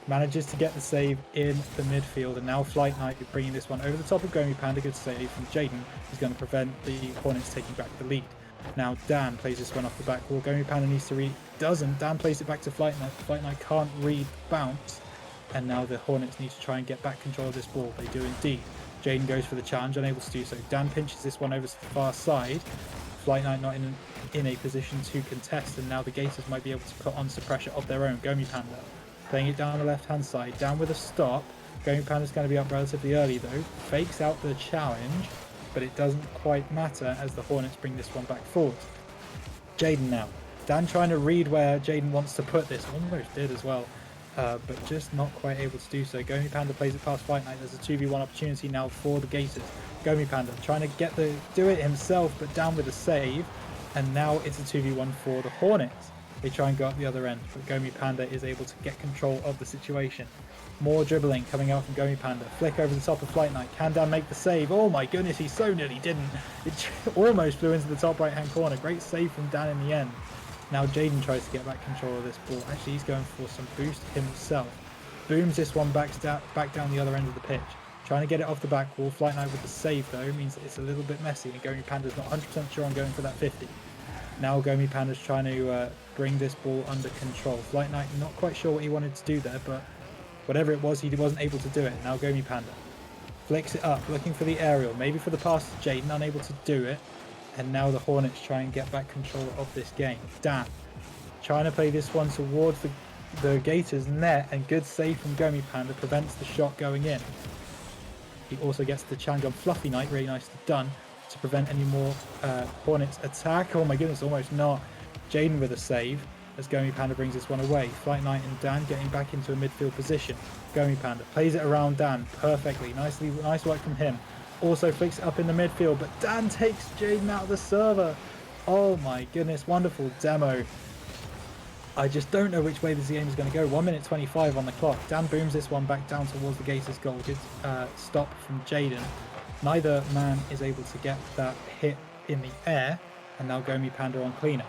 manages to get the save in the midfield. And now Flight Knight bringing this one over the top of Gomi Panda. Good save from Jaden. He's going to prevent the Hornets taking back the lead. Now Dan plays this one off the back wall. Gomi Panda needs to read. Doesn't. Dan plays it back to Flight Knight. Flight Knight can't read bounce. And now the Hornets need to try and get back control of this ball. They do indeed. Jaden goes for the challenge, unable to do so. Dan pinches this one over to the far side. Flight Knight not in a position to contest, and now the Gators might be able to put on some pressure of their own. Gomi Panda playing it down the left-hand side. Down with a stop. Gomi Panda's going to be up relatively early though. Fakes out the challenge, but it doesn't quite matter as the Hornets bring this one back forward. Jaden now. Dan trying to read where Jaden wants to put this. Almost did as well. But just not quite able to do so. Gomi Panda plays it past Flight Knight. There's a 2v1 opportunity now for the Gators. Gomi Panda trying to do it himself, but down with a save. And now it's a 2v1 for the Hornets. They try and go up the other end, but Gomi Panda is able to get control of the situation. More dribbling coming out from Gomi Panda. Flick over the top of Flight Knight. Can Dan make the save? Oh my goodness, he so nearly didn't. It almost flew into the top right-hand corner. Great save from Dan in the end. Now Jaden tries to get back control of this ball. Actually, he's going for some boost himself. Booms this one back down the other end of the pitch. Trying to get it off the back wall. Flight Knight with the save, though, means that it's a little bit messy, and Gomi Panda's not 100% sure on going for that 50. Now Gomi Panda's trying to bring this ball under control. Flight Knight not quite sure what he wanted to do there, but whatever it was, he wasn't able to do it. Now Gomi Panda flicks it up, looking for the aerial. Maybe for the pass to Jaden, unable to do it. And now the Hornets try and get back control of this game. Dan trying to play this one towards the Gators net, and good save from Gomi Panda prevents the shot going in. He also gets the challenge on Fluffy Knight, really nicely done, to prevent any more Hornets attack. Oh my goodness, almost not. Jaden with a save as Gomi Panda brings this one away. Flight Knight and Dan getting back into a midfield position. Gomi Panda plays it around Dan perfectly. Nice work from him. Also flicks it up in the midfield, but Dan takes Jaden out of the server. Oh my goodness, wonderful demo. I just don't know which way this game is going to go. 1 minute 25 on the clock. Dan booms this one back down towards the Gators goal. Good stop from Jaden. Neither man is able to get that hit in the air, and now Gomi Panda on cleaner.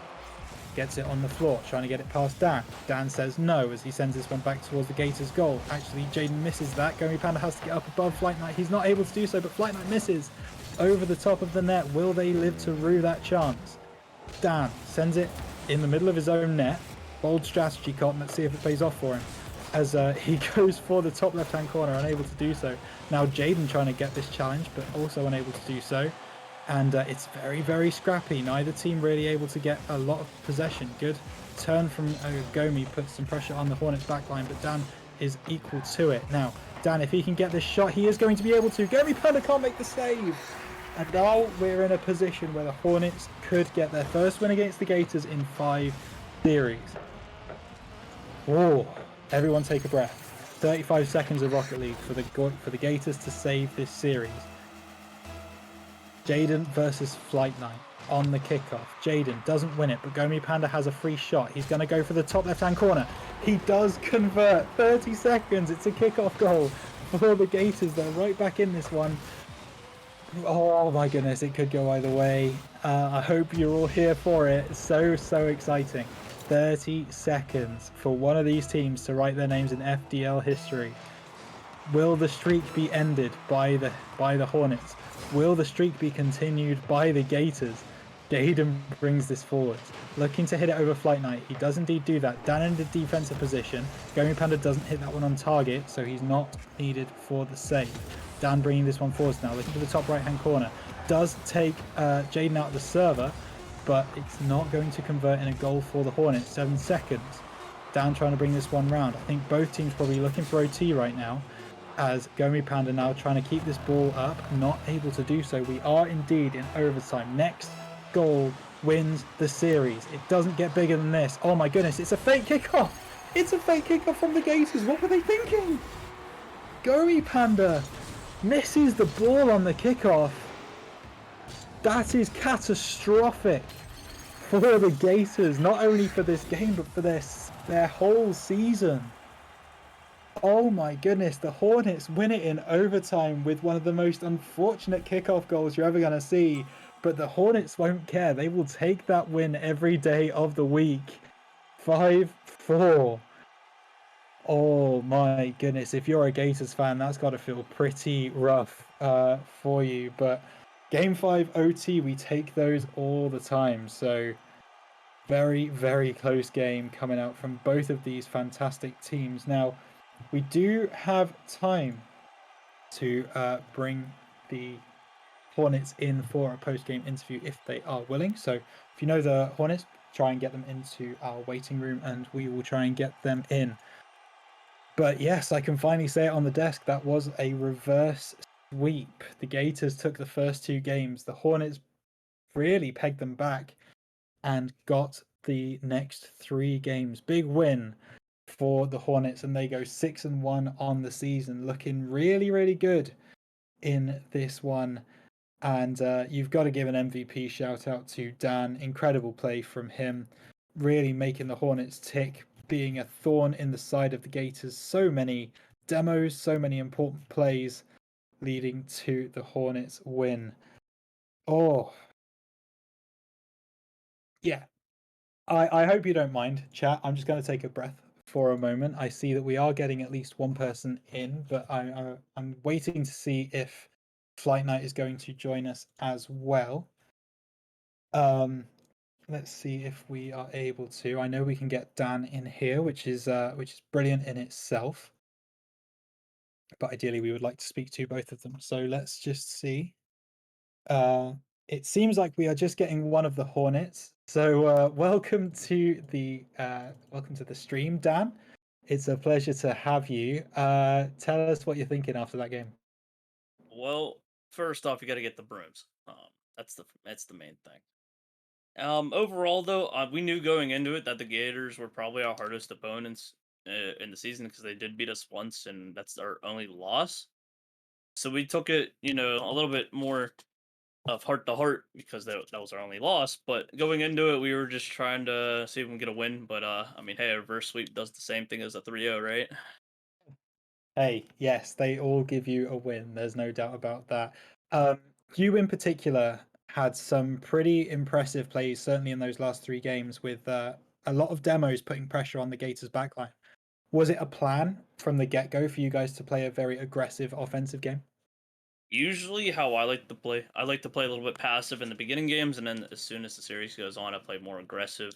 Gets it on the floor, trying to get it past Dan. Dan says no as he sends this one back towards the Gators goal. Actually, Jaden misses that. Gomi Panda has to get up above Flight Knight. He's not able to do so, but Flight Knight misses over the top of the net. Will they live to rue that chance? Dan sends it in the middle of his own net. Bold strategy, Cotton. Let's see if it pays off for him. As he goes for the top left-hand corner, unable to do so. Now Jaden trying to get this challenge, but also unable to do so. And it's very, very scrappy. Neither team really able to get a lot of possession. Good turn from Gomi, puts some pressure on the Hornets backline, but Dan is equal to it. Now, Dan, if he can get this shot, he is going to be able to. Gomi Panda can't make the save. And now we're in a position where the Hornets could get their first win against the Gators in 5 series. Oh, everyone take a breath. 35 seconds of Rocket League for the Gators to save this series. Jaden versus Flight Knight on the kickoff. Jaden doesn't win it, but Gomi Panda has a free shot. He's going to go for the top left-hand corner. He does convert. 30 seconds. It's a kickoff goal for the Gators. They're right back in this one. Oh my goodness, it could go either way. I hope you're all here for it. So exciting. 30 seconds for one of these teams to write their names in FDL history. Will the streak be ended by the Hornets? Will the streak be continued by the Gators? Jaden brings this forward, looking to hit it over Flight Knight. He does indeed do that. Dan in the defensive position. Gomi Panda doesn't hit that one on target, so he's not needed for the save. Dan bringing this one forward now, looking to the top right-hand corner. Does take Jaden out of the server, but it's not going to convert in a goal for the Hornets. 7 seconds. Dan trying to bring this one round. I think both teams probably looking for OT right now, as Gomi Panda now trying to keep this ball up, not able to do so. We are indeed in overtime. Next goal wins the series. It doesn't get bigger than this. Oh my goodness, it's a fake kickoff. It's a fake kickoff from the Gators. What were they thinking? Gomi Panda misses the ball on the kickoff. That is catastrophic for the Gators, not only for this game, but for their whole season. Oh my goodness, the Hornets win it in overtime with one of the most unfortunate kickoff goals you're ever going to see. But the Hornets won't care. They will take that win every day of the week. 5-4. Oh my goodness, if you're a Gators fan, that's got to feel pretty rough for you. But Game 5 OT, we take those all the time. So very, very close game coming out from both of these fantastic teams. Now, we do have time to bring the Hornets in for a post-game interview if they are willing. So if you know the Hornets, try and get them into our waiting room and we will try and get them in. But yes, I can finally say it on the desk. That was a reverse sweep. The Gators took the first 2 games. The Hornets really pegged them back and got the next 3 games. Big win for the Hornets, and they go 6-1 on the season, looking really, really good in this one. And you've got to give an MVP shout out to Dan. Incredible play from him, really making the Hornets tick, being a thorn in the side of the Gators. So many demos, so many important plays leading to the Hornets win. Oh, yeah. I hope you don't mind, chat. I'm just going to take a breath for a moment. I see that we are getting at least one person in, but I'm waiting to see if Flight Knight is going to join us as well. Let's see if we are able to. I know we can get Dan in here, which is brilliant in itself. But ideally, we would like to speak to both of them. So let's just see. It seems like we are just getting one of the Hornets. So welcome to the stream, Dan. It's a pleasure to have you. Tell us what you're thinking after that game. Well, first off, you got to get the brooms. That's the main thing. Overall though, we knew going into it that the Gators were probably our hardest opponents in the season because they did beat us once, and that's our only loss. So we took it, a little bit more of heart to heart because that was our only loss. But going into it, we were just trying to see if we can get a win. But I mean, hey, a reverse sweep does the same thing as a 3-0, right? Hey, yes, they all give you a win. There's no doubt about that. Um, you in particular had some pretty impressive plays, certainly in those last three games, with a lot of demos putting pressure on the Gators' backline. Was it a plan from the get-go for you guys to play a very aggressive offensive game? Usually, how I like to play a little bit passive in the beginning games, and then as soon as the series goes on, I play more aggressive.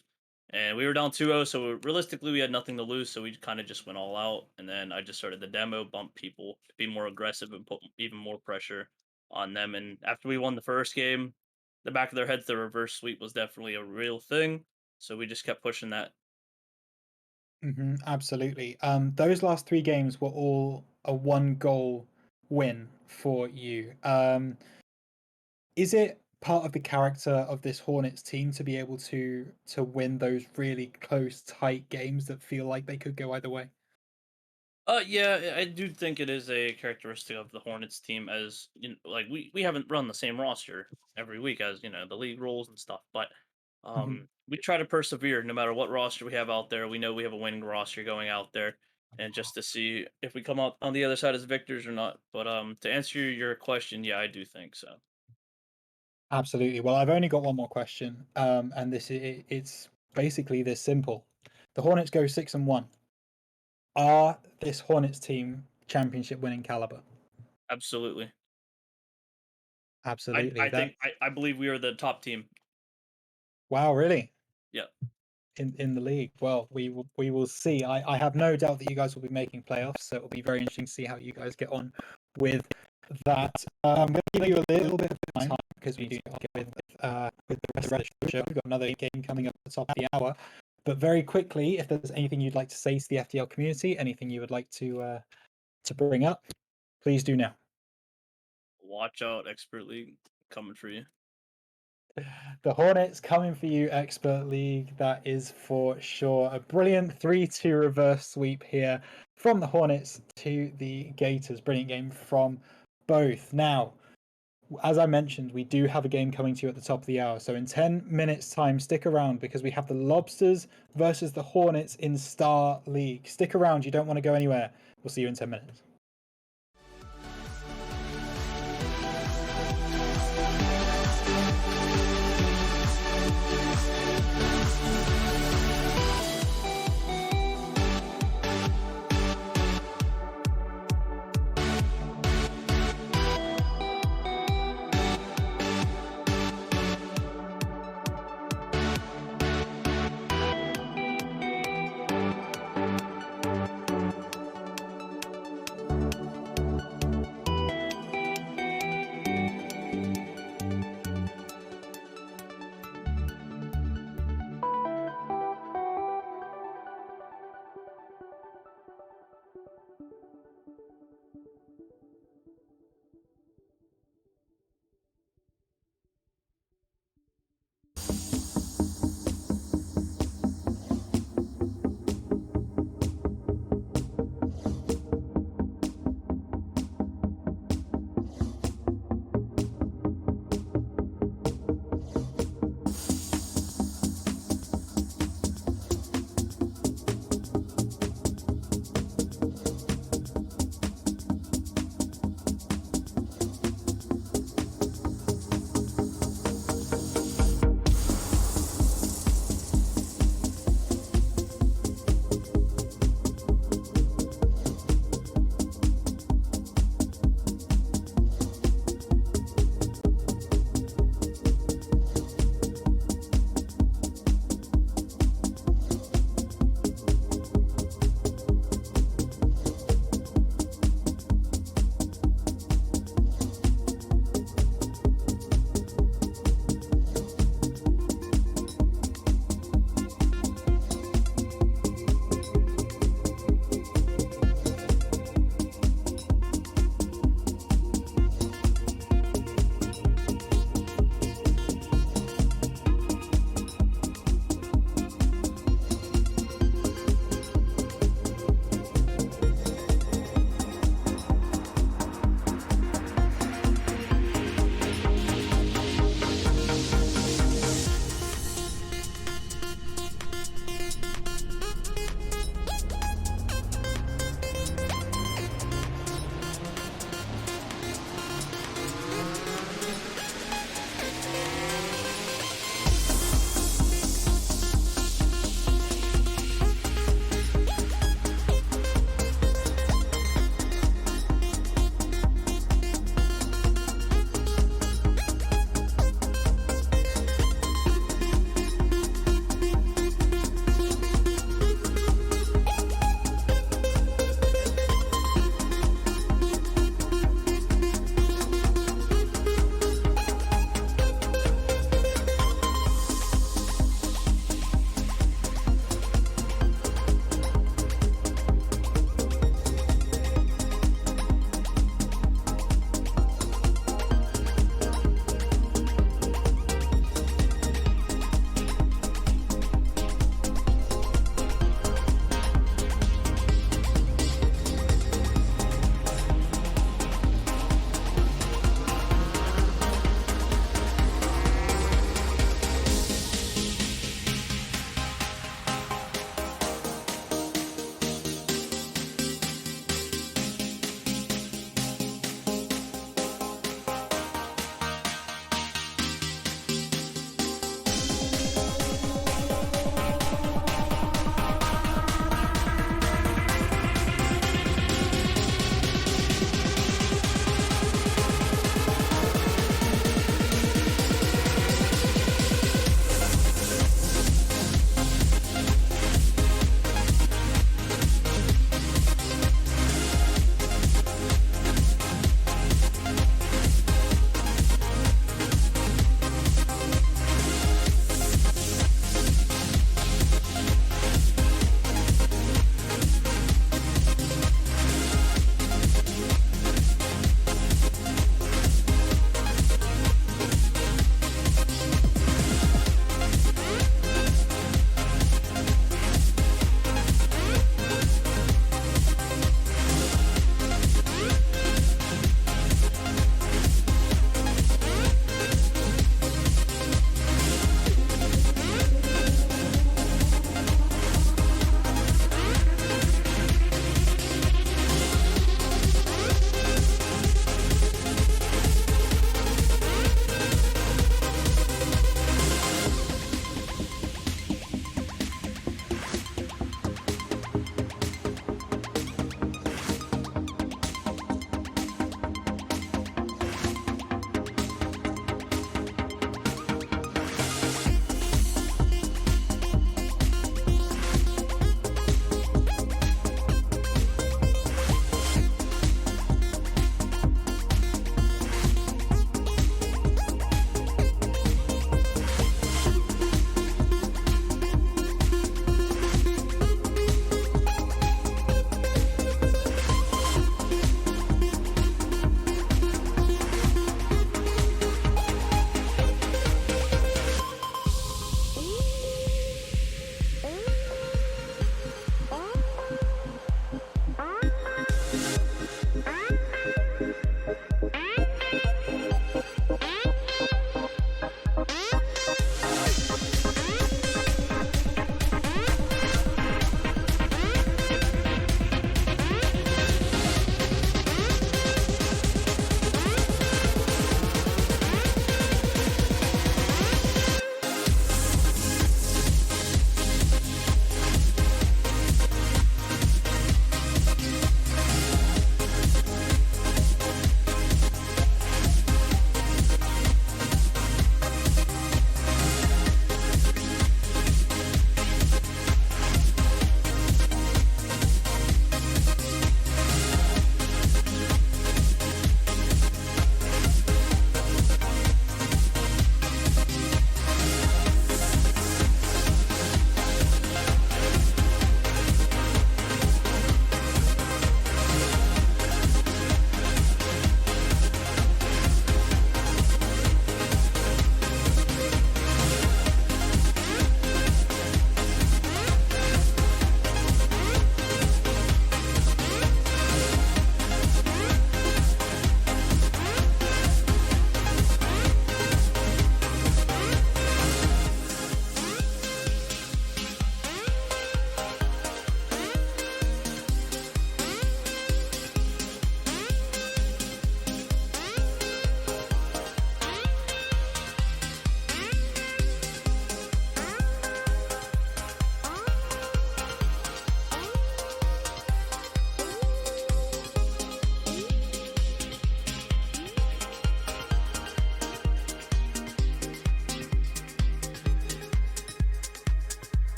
And we were down 2-0, so realistically, we had nothing to lose, so we kind of just went all out. And then I just started the demo, bump people, be more aggressive, and put even more pressure on them. And after we won the first game, the back of their heads, the reverse sweep was definitely a real thing. So we just kept pushing that. Absolutely. Those last three games were all a one-goal win for you. Is it part of the character of this Hornets team to be able to win those really close, tight games that feel like they could go either way? Yeah, I do think it is a characteristic of the Hornets team, as like we haven't run the same roster every week as the league rules and stuff, but Mhm. we try to persevere no matter what roster we have out there. We know we have a winning roster going out there, and just to see if we come out on the other side as victors or not. But to answer your question, yeah, I do think so. Absolutely. Well, I've only got one more question, and it's basically this simple. The Hornets go 6-1. Are this Hornets team championship winning caliber? Absolutely, Absolutely. That I believe we are the top team. wow, really? Yeah. In the league. Well, we will see. I have no doubt that you guys will be making playoffs, so it'll be very interesting to see how you guys get on with that. I'm going to give you a little bit of time because we do need to get with the rest of the show. We've got another game coming up at the top of the hour. But very quickly, if there's anything you'd like to say to the FDL community, anything you would like to bring up, please do now. Watch out, Expert League coming for you. The Hornets coming for you, Expert League. That is for sure. A brilliant 3-2 reverse sweep here from the Hornets to the Gators. Brilliant game from both. Now, as I mentioned, we do have a game coming to you at the top of the hour. So in 10 minutes' time, stick around because we have the Lobsters versus the Hornets in Star League. Stick around. You don't want to go anywhere. We'll see you in 10 minutes.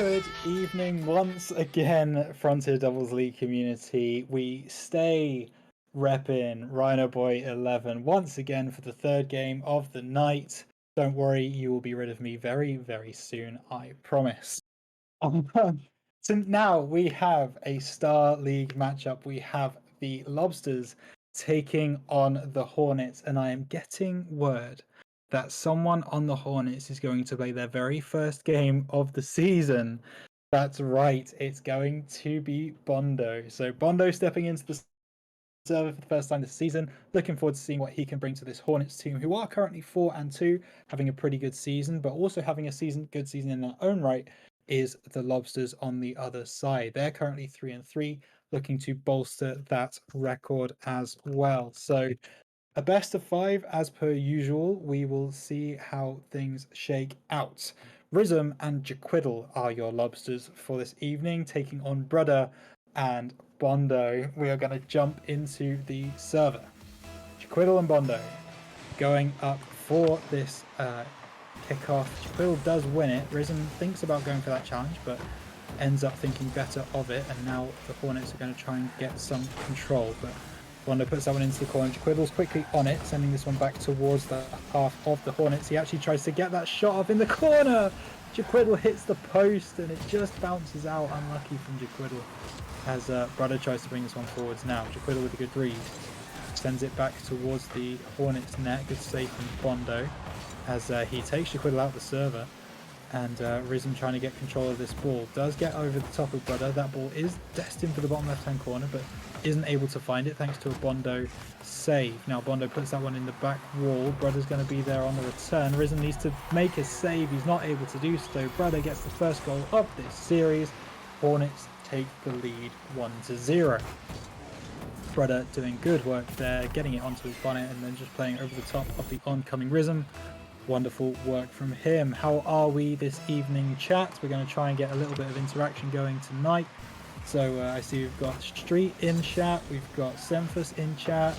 Good evening once again, Frontier Doubles League community. We stay repping Rhino Boy 11 once again for the third game of the night. Don't worry, you will be rid of me very, very soon, I promise. So now we have a Star League matchup. We have the Lobsters taking on the Hornets, and I am getting word that someone on the Hornets is going to play their very first game of the season. That's right, it's going to be Bondo. So Bondo stepping into the server for the first time this season. Looking forward to seeing what he can bring to this Hornets team, who are currently 4-2, having a pretty good season, but also having a good season in their own right is the Lobsters on the other side. They're currently 3-3, looking to bolster that record as well. So a best of 5 as per usual. We will see how things shake out. Rhythm and Jaquiddle are your Lobsters for this evening, taking on Brudder and Bondo. We are going to jump into the server. Jaquiddle and Bondo going up for this kickoff. Jaquiddle does win it. Rhythm thinks about going for that challenge, but ends up thinking better of it, and now the Hornets are going to try and get some control, but Bondo puts that one into the corner. Jaquiddle's quickly on it, sending this one back towards the half of the Hornets. He actually tries to get that shot off in the corner. Jaquiddle hits the post and it just bounces out. Unlucky from Jaquiddle as Brudder tries to bring this one forwards now. Jaquiddle with a good read. Sends it back towards the Hornets net. Good save from Bondo as he takes Jaquiddle out the server. And Rhythm trying to get control of this ball. Does get over the top of Brudder. That ball is destined for the bottom left-hand corner, but isn't able to find it thanks to a Bondo save. Now Bondo puts that one in the back wall. Brudder's going to be there on the return. Rhythm needs to make a save. He's not able to do so. Brudder gets the first goal of this series. Hornets take the lead 1-0. Brudder doing good work there, getting it onto his bonnet and then just playing over the top of the oncoming Rhythm. Wonderful work from him. How are we this evening, chat? We're going to try and get a little bit of interaction going tonight. So I see we've got Street in chat, we've got Semphus in chat,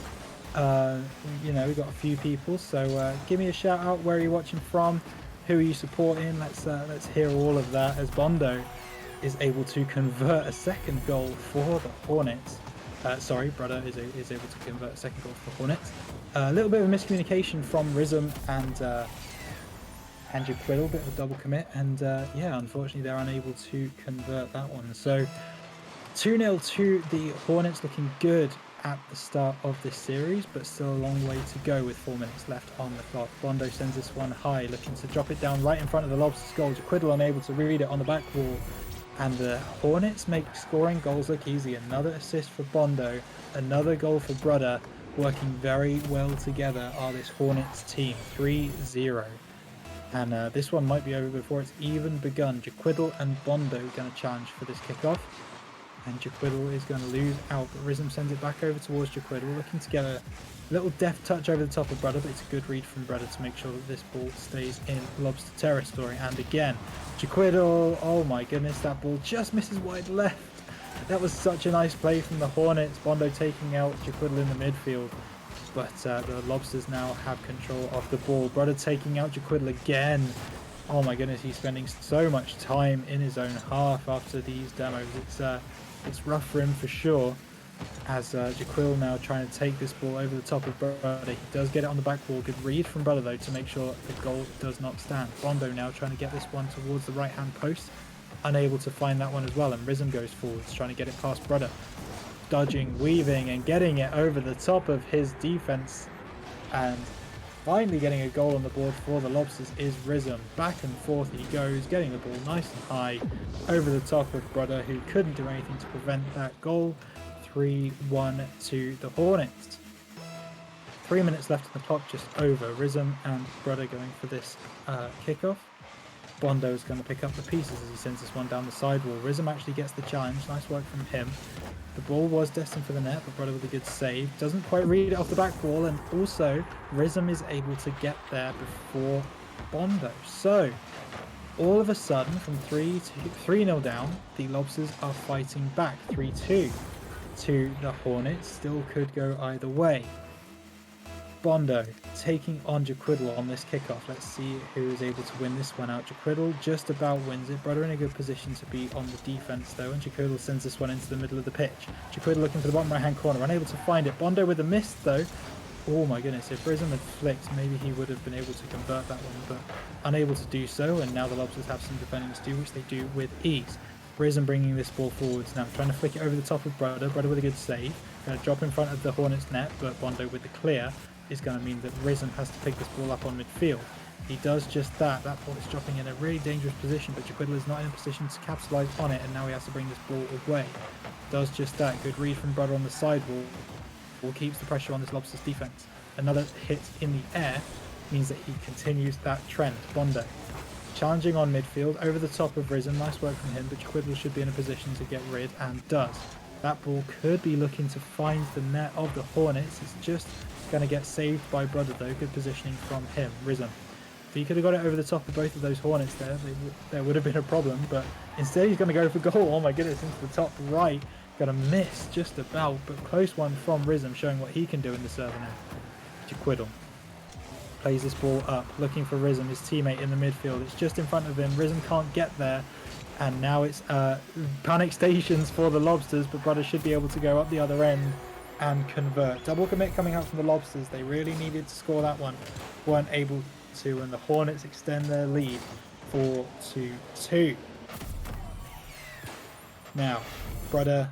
we've got a few people. So give me a shout out. Where are you watching from? Who are you supporting? Let's hear all of that as Bondo is able to convert a second goal for the Hornets. Brudder is able to convert a second goal for the Hornets. A little bit of miscommunication from Rhythm and Jaquiddle, bit of a double commit, and unfortunately they're unable to convert that one. So 2-0 to the Hornets, looking good at the start of this series, but still a long way to go with 4 minutes left on the clock. Bondo sends this one high, looking to drop it down right in front of the Lobsters goal. Jaquiddle unable to read it on the back wall, and the Hornets make scoring goals look easy. Another assist for Bondo, another goal for Brudder. Working very well together are this Hornets team. 3-0. And this one might be over before it's even begun. Jaquiddle and Bondo going to challenge for this kickoff. And Jaquiddle is going to lose out, but Rhythm sends it back over towards Jaquiddle, looking to get a little deft touch over the top of Brudder, but it's a good read from Brudder to make sure that this ball stays in Lobster territory. And again, Jaquiddle, oh my goodness, that ball just misses wide left. That was such a nice play from the Hornets. Bondo taking out Jaquiddle in the midfield, but the Lobsters now have control of the ball. Brudder taking out Jaquiddle again. Oh my goodness, he's spending so much time in his own half after these demos. It's rough for him for sure, as Jaquiddle now trying to take this ball over the top of Brudder. He does get it on the back wall. Good read from Brudder though to make sure the goal does not stand. Bondo now trying to get this one towards the right hand post. Unable to find that one as well, and Rhythm goes forwards trying to get it past Brudder. Dodging, weaving and getting it over the top of his defense, and finally getting a goal on the board for the Lobsters is Rhythm. Back and forth he goes, getting the ball nice and high over the top of Brudder, who couldn't do anything to prevent that goal. 3-1 to the Hornets. 3 minutes left on the clock, just over. Rhythm and Brudder going for this kickoff. Bondo is going to pick up the pieces as he sends this one down the sidewall. Rhythm actually gets the challenge. Nice work from him. The ball was destined for the net, but Brudder with a good save. Doesn't quite read it off the back wall, and also Rhythm is able to get there before Bondo. So, all of a sudden, from 3-0 down, the Lobsters are fighting back. 3-2 to the Hornets. Still could go either way. Bondo taking on Jaquiddle on this kickoff. Let's see who is able to win this one out. Jaquiddle just about wins it. Brother in a good position to be on the defense though, and Jaquiddle sends this one into the middle of the pitch. Jaquiddle looking for the bottom right hand corner, unable to find it. Bondo with a miss though. Oh my goodness, if Prism had flicked, maybe he would have been able to convert that one, but unable to do so, and now the Lobsters have some defending to do, which they do with ease. Prism bringing this ball forwards now, trying to flick it over the top of Brother. Brother with a good save. Going to drop in front of the Hornets net, but Bondo with the clear is going to mean that Risen has to pick this ball up on midfield. He does just that. That ball is dropping in a really dangerous position, but Jaquiddle is not in a position to capitalise on it, and now he has to bring this ball away. Does just that. Good read from Brother on the sidewall. Ball keeps the pressure on this Lobsters defence. Another hit in the air means that he continues that trend. Bondo challenging on midfield over the top of Risen. Nice work from him, but Jaquiddle should be in a position to get rid, and does. That ball could be looking to find the net of the Hornets. It's just going to get saved by Brother though. Good positioning from him. Risen. If he could have got it over the top of both of those Hornets there would have been a problem, but instead he's going to go for goal. Oh my goodness, into the top right. Going to miss just about, but close one from Risen, showing what he can do in the serving end. Jaquiddle plays this ball up, looking for Risen, his teammate in the midfield. It's just in front of him. Risen can't get there, and now it's panic stations for the Lobsters, but Brother should be able to go up the other end and convert. Double commit coming out from the Lobsters. They really needed to score that one. Weren't able to, and the Hornets extend their lead 4-2. Now, Brother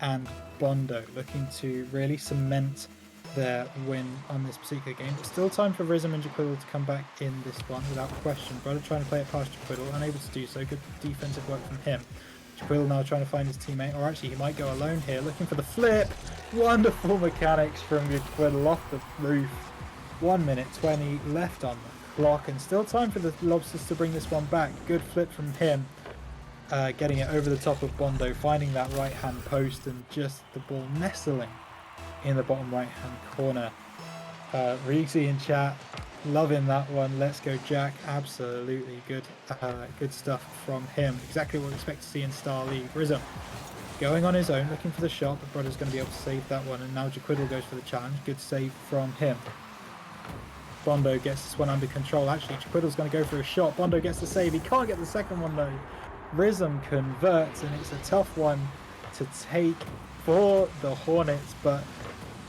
and Bondo looking to really cement their win on this particular game. But still time for Risen and Jaquiddle to come back in this one without question. Brother trying to play it past Jaquiddle, unable to do so. Good defensive work from him. Jaquiddle now trying to find his teammate, or actually he might go alone here, looking for the flip. Wonderful mechanics from Jaquiddle off the roof. 1 minute 20 left on the clock, and still time for the Lobsters to bring this one back. Good flip from him. Getting it over the top of Bondo, finding that right hand post, and just the ball nestling in the bottom right hand corner. Reeksy in chat, loving that one. Let's go Jack, absolutely good good stuff from him. Exactly what we expect to see in Star League. Risen going on his own, looking for the shot, but Brother's going to be able to save that one, and now Jaquiddle goes for the challenge. Good save from him. Bondo gets this one under control. Actually, Jaquiddle's going to go for a shot. Bondo gets the save. He can't get the second one though. Risen converts, and it's a tough one to take for the Hornets, but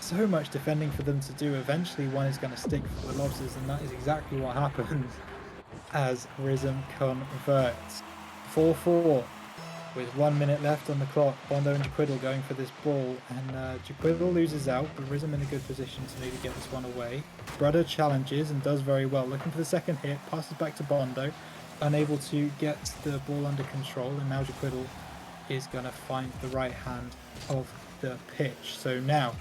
so much defending for them to do. Eventually one is going to stick for the Lobsters, and that is exactly what happens as Risen converts. 4-4 with 1 minute left on the clock. Bondo and Jaquiddle going for this ball, and Jaquiddle loses out, but Risen in a good position to maybe get this one away. Brother challenges and does very well, looking for the second hit, passes back to Bondo, unable to get the ball under control, and now Jaquiddle is going to find the right hand of the pitch. So now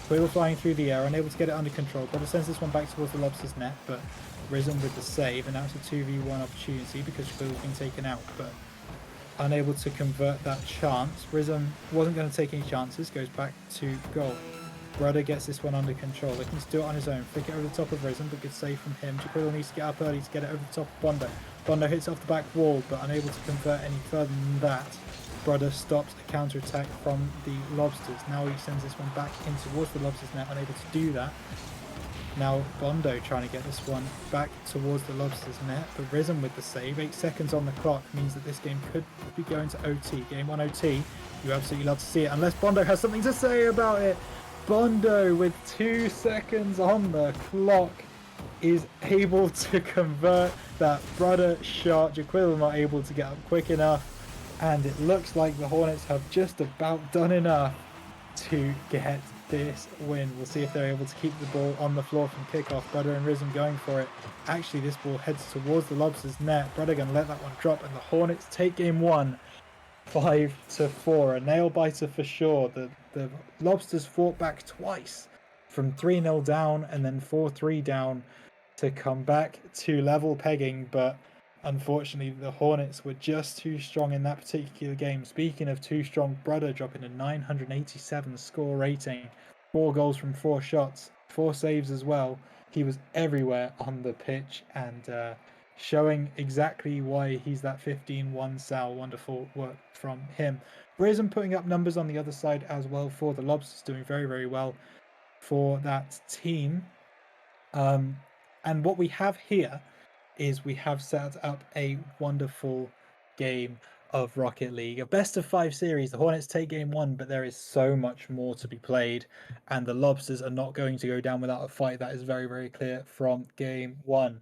Jaquiddle flying through the air, unable to get it under control. Brother sends this one back towards the Lobsters net, but Risen with the save, and now it's a 2v1 opportunity because Jaquiddle's been taken out, but unable to convert that chance. Risen wasn't going to take any chances, goes back to goal. Brother gets this one under control, looking to do it on his own. Flick it over the top of Risen, but good save from him. Jaquiddle needs to get up early to get it over the top of Bondo. Bondo hits off the back wall, but unable to convert any further than that. Brother stops a counter-attack from the Lobsters. Now he sends this one back in towards the Lobsters net, unable to do that. Now Bondo trying to get this one back towards the Lobsters net, but Risen with the save. 8 seconds on the clock means that this game could be going to OT. Game 1 OT, you absolutely love to see it, unless Bondo has something to say about it. Bondo with 2 seconds on the clock is able to convert that Brother shot. Jaquiddle not able to get up quick enough, and it looks like the Hornets have just about done enough to get this win. We'll see if they're able to keep the ball on the floor from kickoff. Brother and Risen going for it. Actually, this ball heads towards the Lobsters net. Brother going to let that one drop, and the Hornets take game 1 5-4. A nail biter for sure. The Lobsters fought back twice from 3-0 down and then 4-3 down to come back to level pegging, but unfortunately the Hornets were just too strong in that particular game. Speaking of too strong, Brother dropping a 987 score rating, 4 goals from 4 shots, 4 saves as well. He was everywhere on the pitch, and showing exactly why he's that 15-1 Sal. Wonderful work from him. Risen putting up numbers on the other side as well for the Lobsters, doing very, very well for that team. Um, and what we have here is we have set up a wonderful game of Rocket League, a best of 5 series. The Hornets take game 1, but there is so much more to be played, and the Lobsters are not going to go down without a fight. That is very, very clear from game 1.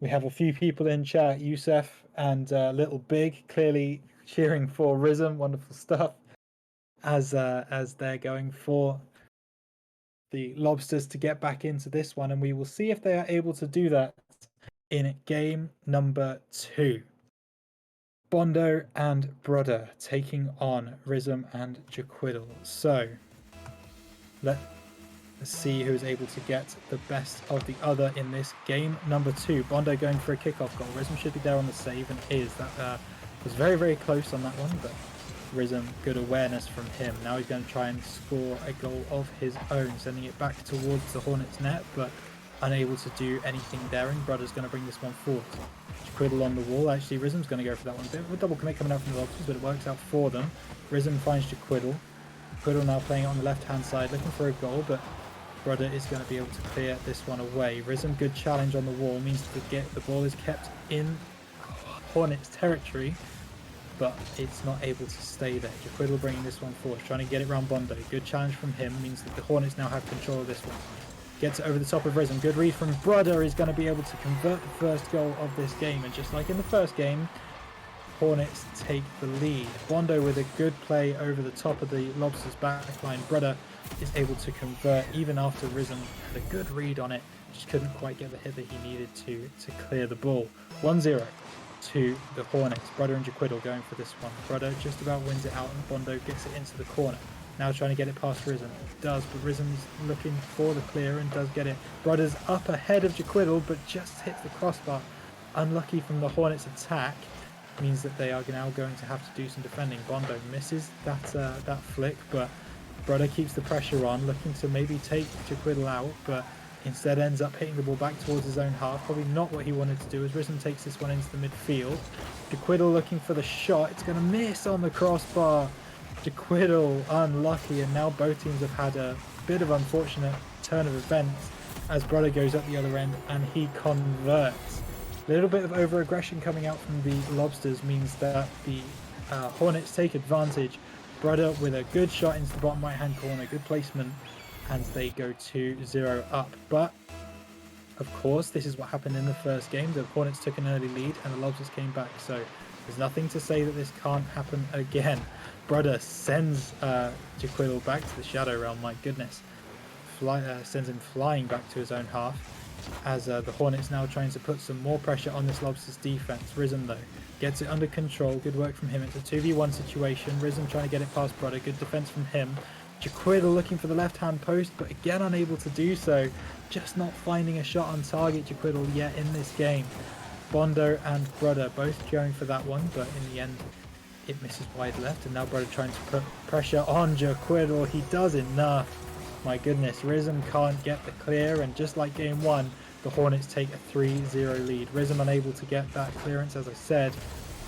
We have a few people in chat, Yusef and Little Big, clearly cheering for Rhythm. Wonderful stuff. As they're going for the Lobsters to get back into this one, and we will see if they are able to do that in game number 2. Bondo and Brudder taking on Rhythm and Jaquiddle. So let's see who's able to get the best of the other in this game number 2. Bondo going for a kickoff goal. Rhythm should be there on the save, and is. That was very, very close on that one, but Rhythm, good awareness from him. Now he's going to try and score a goal of his own, sending it back towards the Hornets net, but unable to do anything there, and Brudder's going to bring this one forward. Jaquiddle on the wall. Actually, Rhythm's going to go for that one. Bit of a double commit coming out from the Lobsters, but it works out for them. Rhythm finds Jaquiddle. Jaquiddle now playing it on the left-hand side, looking for a goal, but Brudder is going to be able to clear this one away. Rhythm, good challenge on the wall, means the ball is kept in Hornets territory, but it's not able to stay there. Jaquiddle bringing this one forward, trying to get it round Bondo. Good challenge from him, means that the Hornets now have control of this one. Gets it over the top of Rhythm. Good read from Brudder, is going to be able to convert the first goal of this game. And just like in the first game, Hornets take the lead. Bondo with a good play over the top of the Lobsters backline. Brudder is able to convert even after Rhythm had a good read on it. Just couldn't quite get the hit that he needed to clear the ball. 1-0 to the Hornets. Brudder and Jaquiddle going for this one. Brudder just about wins it out, and Bondo gets it into the corner. Now trying to get it past Rhythm. It does, but Rhythm's looking for the clear and does get it. Brudder's up ahead of Jaquiddle, but just hits the crossbar. Unlucky from the Hornets' attack. Means that they are now going to have to do some defending. Bondo misses that flick, but Brudder keeps the pressure on, looking to maybe take Jaquiddle out, but instead ends up hitting the ball back towards his own half. Probably not what he wanted to do, as Rhythm takes this one into the midfield. Jaquiddle looking for the shot. It's going to miss on the crossbar. Jaquiddle unlucky, and now both teams have had a bit of unfortunate turn of events as Brudder goes up the other end and he converts. A little bit of over-aggression coming out from the Lobsters means that the Hornets take advantage. Brudder with a good shot into the bottom right-hand corner, good placement, and they go 2-0 up. But of course, this is what happened in the first game. The Hornets took an early lead and the Lobsters came back, so there's nothing to say that this can't happen again. Brudder sends Jaquiddle back to the Shadow Realm, my goodness. Sends him flying back to his own half, as the Hornets now trying to put some more pressure on this Lobsters defense. Rhythm though gets it under control, good work from him. It's a 2v1 situation. Rhythm trying to get it past Brudder, good defense from him. Jaquiddle looking for the left-hand post, but again unable to do so. Just not finding a shot on target, Jaquiddle, yet in this game. Bondo and Brudder both going for that one, but in the end it misses wide left, and now Brudder trying to put pressure on Jaquiddle. He does enough. My goodness, Rhythm can't get the clear, and just like game 1, the Hornets take a 3-0 lead. Rhythm unable to get that clearance, as I said,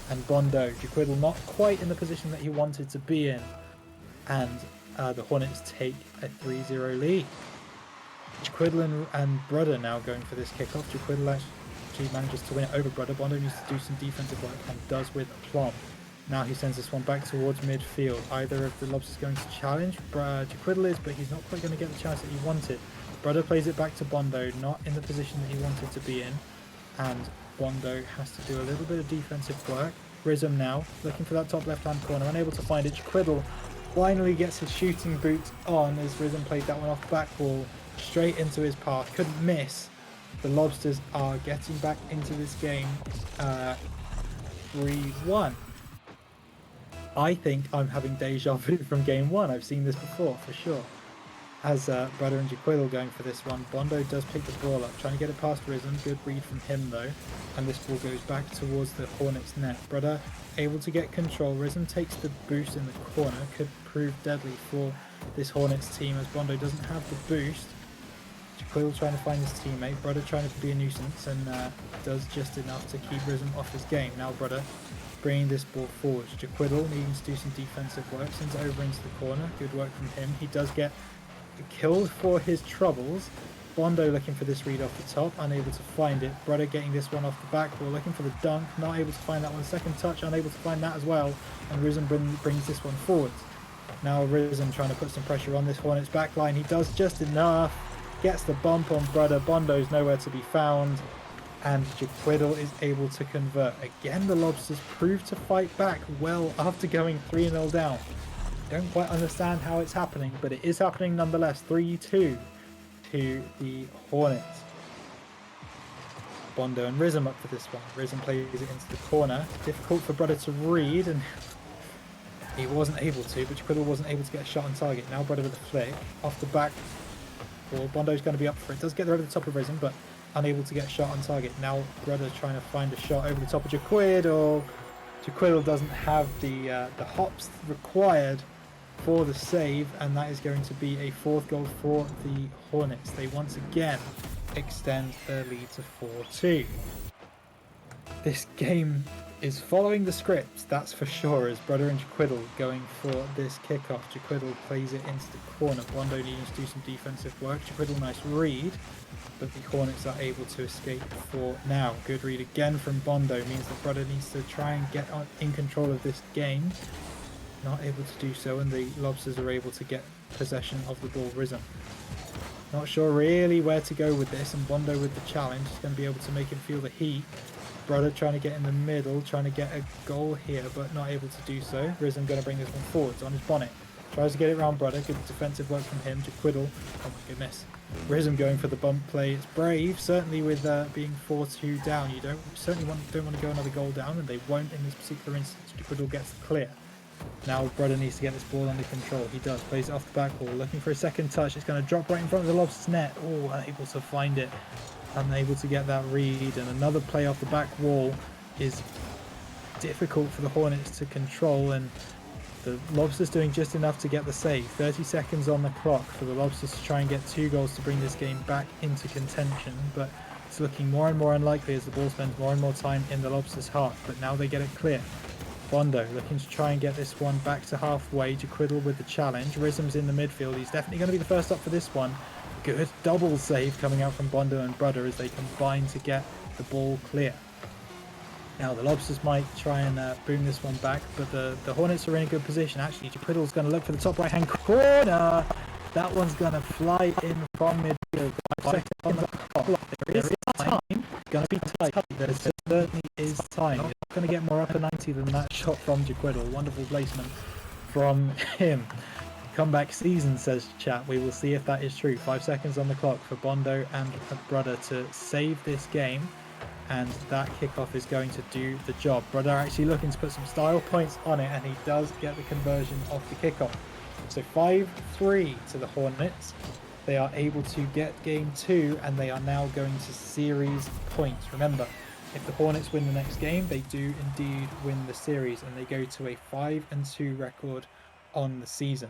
and Bondo, Jaquiddle not quite in the position that he wanted to be in, and the Hornets take a 3-0 lead. Jaquiddle and Brudder now going for this kickoff. Jaquiddle actually manages to win it over Brudder. Bondo needs to do some defensive work and does with aplomb. Now he sends this one back towards midfield. Either of the Lobsters going to challenge. Jaquiddle is, but he's not quite going to get the chance that he wanted. Brudder plays it back to Bondo, not in the position that he wanted to be in. And Bondo has to do a little bit of defensive work. Rhythm now, looking for that top left-hand corner, unable to find it. Jaquiddle finally gets his shooting boots on as Rhythm played that one off back wall, straight into his path. Couldn't miss. The Lobsters are getting back into this game 3-1. I think I'm having deja vu from game 1. I've seen this before, for sure. As Brudder and Jaquiddle going for this one. Bondo does pick the ball up, trying to get it past Rhythm. Good read from him, though. And this ball goes back towards the Hornets' net. Brudder able to get control. Rhythm takes the boost in the corner. Could prove deadly for this Hornets team, as Bondo doesn't have the boost. Jaquiddle trying to find his teammate. Brudder trying to be a nuisance, and does just enough to keep Rhythm off his game. Now Brudder bringing this ball forward. Jaquiddle needing to do some defensive work, sends it over into the corner. Good work from him. He does get killed for his troubles, Bondo looking for this read off the top, unable to find it. Brother getting this one off the back wall, looking for the dunk, not able to find that one. Second touch, unable to find that as well. And Risen brings this one forward. Now Risen trying to put some pressure on this Hornets backline. He does just enough. Gets the bump on Brother. Bondo's nowhere to be found. And Jaquiddle is able to convert. Again, the Lobsters prove to fight back well after going 3-0 down. Don't quite understand how it's happening, but it is happening nonetheless. 3-2 to the Hornets. Bondo and Risen up for this one. Risen plays it into the corner. Difficult for Brother to read, and he wasn't able to, but Jaquiddle wasn't able to get a shot on target. Now Brother with a flick. Off the back. Well, Bondo's going to be up for it. Does get there over the top of Risen, but unable to get a shot on target. Now Brother trying to find a shot over the top of Jaquiddle. Jaquiddle doesn't have the hops required for the save, and that is going to be a 4th goal for the Hornets. They once again extend their lead to 4-2. This game is following the script, that's for sure, as Brother and Jaquiddle going for this kickoff. Jaquiddle plays it into the corner. Bondo needing to do some defensive work. Jaquiddle, nice read, but the Hornets are able to escape for now. Good read again from Bondo, means that Brother needs to try and get in control of this game. Not able to do so, and the Lobsters are able to get possession of the ball. Risen not sure really where to go with this, and Bondo with the challenge is going to be able to make him feel the heat. Brother trying to get in the middle, trying to get a goal here, but not able to do so. Risen going to bring this one forwards on his bonnet. Tries to get it around Brother. Good defensive work from him. Jaquiddle, oh my goodness. Risen going for the bump play. It's brave, certainly with being 4-2 down. You don't want to go another goal down, and they won't in this particular instance. Jaquiddle gets the clear. Now Brother needs to get this ball under control. He does. Plays it off the back wall, looking for a second touch. It's going to drop right in front of the Lobsters net. Oh, unable to find it. Unable to get that read. And another play off the back wall is difficult for the Hornets to control. And the Lobsters doing just enough to get the save. 30 seconds on the clock for the Lobsters to try and get 2 goals to bring this game back into contention. But it's looking more and more unlikely as the ball spends more and more time in the Lobsters' half. But now they get it clear. Bondo looking to try and get this one back to halfway. Jaquiddle with the challenge. Rism's in the midfield. He's definitely going to be the first up for this one. Good double save coming out from Bondo and Brother as they combine to get the ball clear. Now the Lobsters might try and boom this one back, but the Hornets are in a good position. Actually, Jaquiddle's going to look for the top right hand corner. That one's going to fly in from midfield. 5 seconds on the clock. There is time. Going to be tight. There certainly is time. You're not going to get more upper 90 than that shot from Jaquiddle. Wonderful placement from him. Comeback season, says chat. We will see if that is true. 5 seconds on the clock for Bondo and Brother to save this game, and that kickoff is going to do the job. Brother actually looking to put some style points on it, and he does get the conversion off the kickoff. So 5-3 to the Hornets. They are able to get game 2, and they are now going to series points. Remember, if the Hornets win the next game, they do indeed win the series, and they go to a 5-2 record on the season.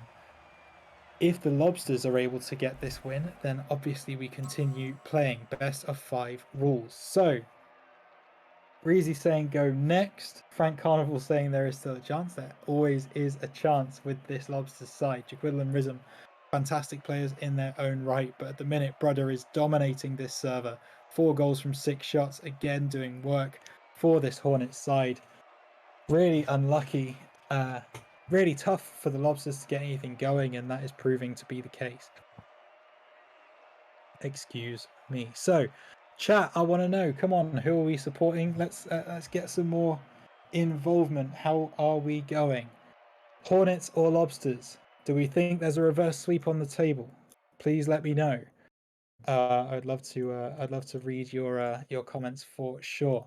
If the Lobsters are able to get this win, then obviously we continue playing best of 5 rules. So, Breezy saying go next. Frank Carnival saying there is still a chance. There always is a chance with this Lobsters side. Jaquiddle and Risen, fantastic players in their own right, but at the minute Brother is dominating this server. 4 goals from 6 shots, again doing work for this Hornets side. Really unlucky, really tough for the Lobsters to get anything going, and that is proving to be the case. Excuse me. So, chat, I want to know, come on, who are we supporting? Let's get some more involvement. How are we going? Hornets or Lobsters? Do we think there's a reverse sweep on the table? Please let me know. I'd love to read your comments for sure.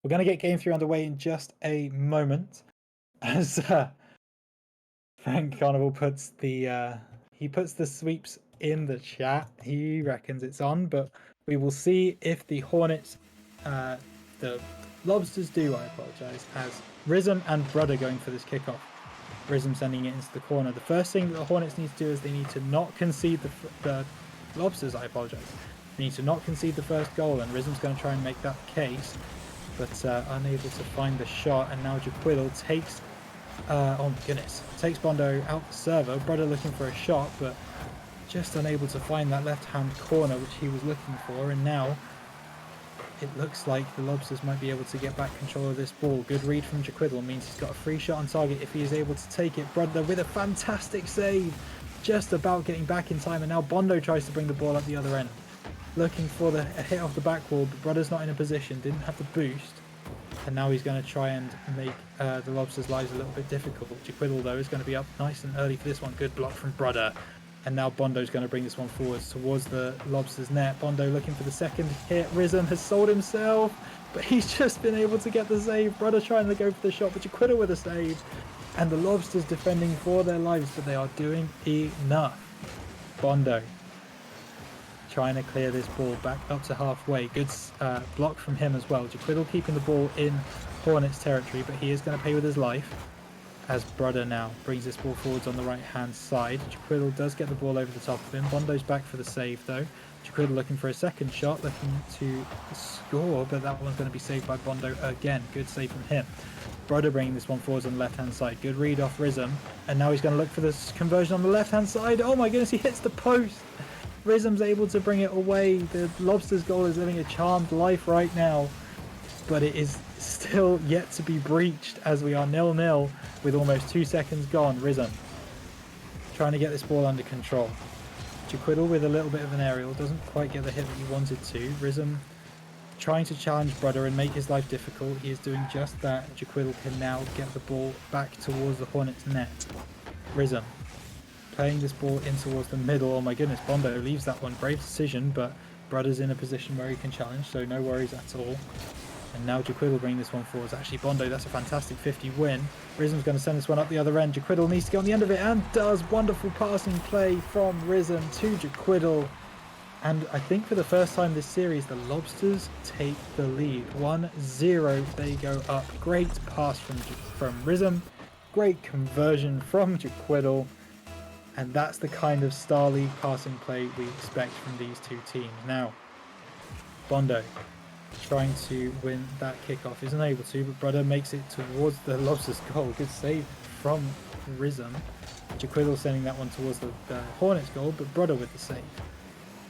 We're going to get game 3 underway in just a moment, as Frank Carnival puts the sweeps in the chat. He reckons it's on, but we will see if the Hornets, the Lobsters do. I apologize. As Risen and Brother going for this kickoff. Risen sending it into the corner. The first thing that the Hornets need to do is they need to not concede the Lobsters. I apologize. They need to not concede the first goal, and Risen's going to try and make that the case, but unable to find the shot. And now Jaquiddle takes, oh my goodness, takes Bondo out the server. Brother looking for a shot, but just unable to find that left-hand corner which he was looking for, and now it looks like the Lobsters might be able to get back control of this ball. Good read from Jaquiddle means he's got a free shot on target if he is able to take it. Brother with a fantastic save, just about getting back in time, and now Bondo tries to bring the ball up the other end. Looking for a hit off the back wall, but Brother's not in a position, didn't have the boost. And now he's going to try and make the Lobsters' lives a little bit difficult. Jaquiddle, though, is going to be up nice and early for this one. Good block from Brother. And now Bondo's going to bring this one forwards towards the Lobsters' net. Bondo looking for the second hit. Rizm has sold himself, but he's just been able to get the save. Brother trying to go for the shot, but Jaquiddle with a save. And the Lobsters defending for their lives, but they are doing enough. Bondo trying to clear this ball back up to halfway. Good block from him as well. Jaquiddle keeping the ball in Hornets territory, but he is going to pay with his life as Brother now brings this ball forwards on the right hand side. Jaquiddle does get the ball over the top of him. Bondo's back for the save though. Jaquiddle looking for a second shot, looking to score, but that one's going to be saved by Bondo again. Good save from him. Brother bringing this one forwards on the left hand side. Good read off Rizm, and now he's going to look for this conversion on the left hand side. Oh my goodness, he hits the post. Rizm's able to bring it away. The Lobsters' goal is living a charmed life right now, but it is still yet to be breached as we are 0-0 with almost 2 seconds gone. Rizm trying to get this ball under control. Jaquiddle with a little bit of an aerial, doesn't quite get the hit that he wanted to. Rizm trying to challenge Brother and make his life difficult. He is doing just that. Jaquiddle can now get the ball back towards the Hornets net. Rizm playing this ball in towards the middle. Oh my goodness, Bondo leaves that one. Brave decision, but Brother's in a position where he can challenge, so no worries at all. And now Jaquiddle bring this one forwards. Actually, Bondo, that's a fantastic 50 win. Rizm's going to send this one up the other end. Jaquiddle needs to get on the end of it, and does. Wonderful passing play from Rizm to Jaquiddle. And I think for the first time this series, the Lobsters take the lead. 1-0, they go up. Great pass from Rizm. Great conversion from Jaquiddle. And that's the kind of Star League passing play we expect from these two teams. Now, Bondo trying to win that kickoff, isn't able to, but Brother makes it towards the Lobsters' goal. Good save from Rizm. Jaquiddle sending that one towards the Hornets' goal, but Brother with the save.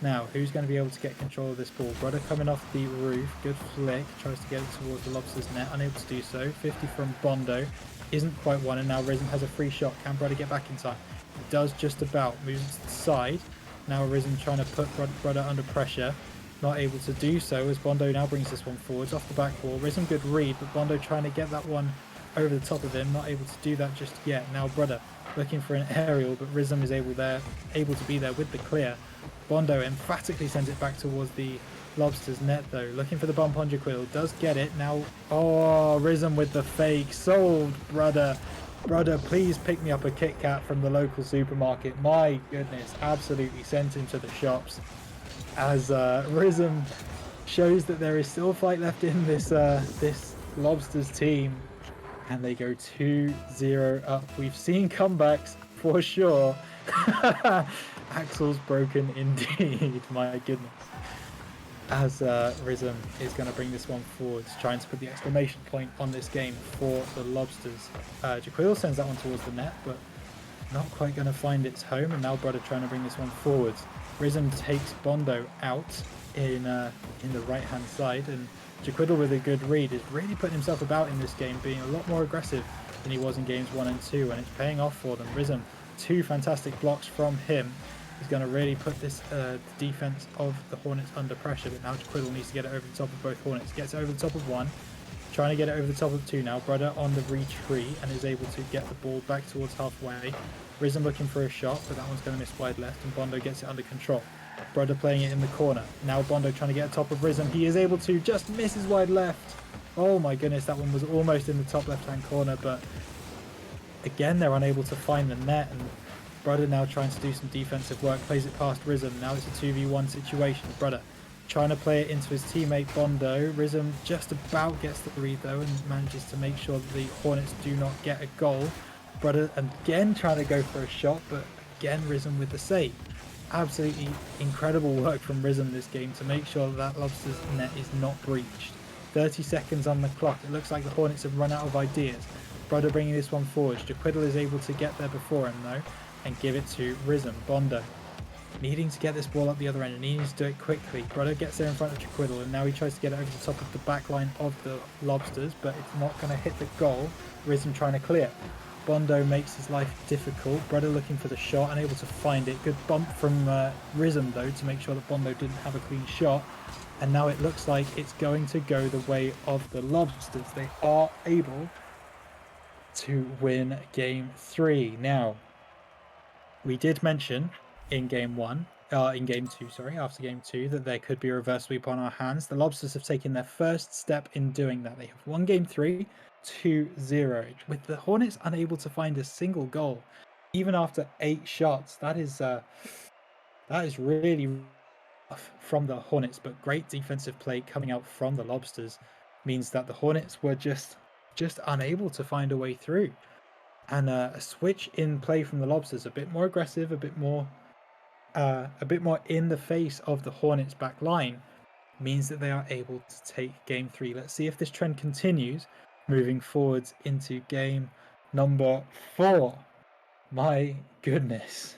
Now, who's going to be able to get control of this ball? Brother coming off the roof. Good flick. Tries to get it towards the Lobsters' net. Unable to do so. 50 from Bondo. Isn't quite one, and now Rizm has a free shot. Can Brother get back in time? He does just about. Moves to the side. Now Rizm trying to put Brother under pressure. Not able to do so as Bondo now brings this one forwards off the back wall. Rizm good read, but Bondo trying to get that one over the top of him. Not able to do that just yet. Now Brother looking for an aerial, but Rizm is able to be there with the clear. Bondo emphatically sends it back towards the Lobsters' net though. Looking for the bump on Jaquiddle. Does get it. Now, oh, Rizm with the fake. Sold, Brother. Brother, please pick me up a Kit Kat from the local supermarket. My goodness, absolutely sent him to the shops. As Rizm shows that there is still a fight left in this Lobsters team. And they go 2-0 up. We've seen comebacks for sure. Axel's broken indeed, my goodness. As Rizm is going to bring this one forwards, trying to put the exclamation point on this game for the Lobsters. Jaquiddle sends that one towards the net, but not quite going to find its home, and now Brother trying to bring this one forwards. Rizm takes Bondo out in the right hand side, and Jaquiddle with a good read is really putting himself about in this game, being a lot more aggressive than he was in games 1 and 2, and it's paying off for them. Rizm, 2 fantastic blocks from him. He's going to really put this defense of the Hornets under pressure, but now Jaquiddle needs to get it over the top of both Hornets. Gets it over the top of one, trying to get it over the top of 2 now. Brother on the retreat and is able to get the ball back towards halfway. Rizm looking for a shot, but that one's going to miss wide left, and Bondo gets it under control. Brother playing it in the corner. Now Bondo trying to get atop of Rizm. He is able to, just misses wide left. Oh my goodness, that one was almost in the top left-hand corner, but again, they're unable to find the net, and Brother now trying to do some defensive work, plays it past Rizm. Now it's a 2v1 situation. Brother trying to play it into his teammate Bondo. Rizm just about gets the read though and manages to make sure that the Hornets do not get a goal. Brother again trying to go for a shot, but again Rizm with the save. Absolutely incredible work from Rizm this game to make sure that Lobsters net is not breached. 30 seconds on the clock. It looks like the Hornets have run out of ideas. Brother bringing this one forward. Jaquiddle is able to get there before him though and give it to Rizm. Bondo needing to get this ball up the other end and needing to do it quickly. Brother gets there in front of Jaquiddle, and now he tries to get it over the top of the back line of the Lobsters, but it's not going to hit the goal. Rhythm trying to clear. Bondo makes his life difficult. Brother looking for the shot, unable to find it. Good bump from Rhythm though to make sure that Bondo didn't have a clean shot. And now it looks like it's going to go the way of the Lobsters. They are able to win game 3. Now, we did mention in game 2, sorry, after game 2, that there could be a reverse sweep on our hands. The Lobsters have taken their first step in doing that. They have won game 3, 2-0, with the Hornets unable to find a single goal, even after 8 shots. That is really rough from the Hornets, but great defensive play coming out from the Lobsters means that the Hornets were just unable to find a way through. And a switch in play from the Lobsters, a bit more aggressive, a bit more in the face of the Hornets back line, means that they are able to take game 3. Let's see if this trend continues moving forwards into game number 4. My goodness.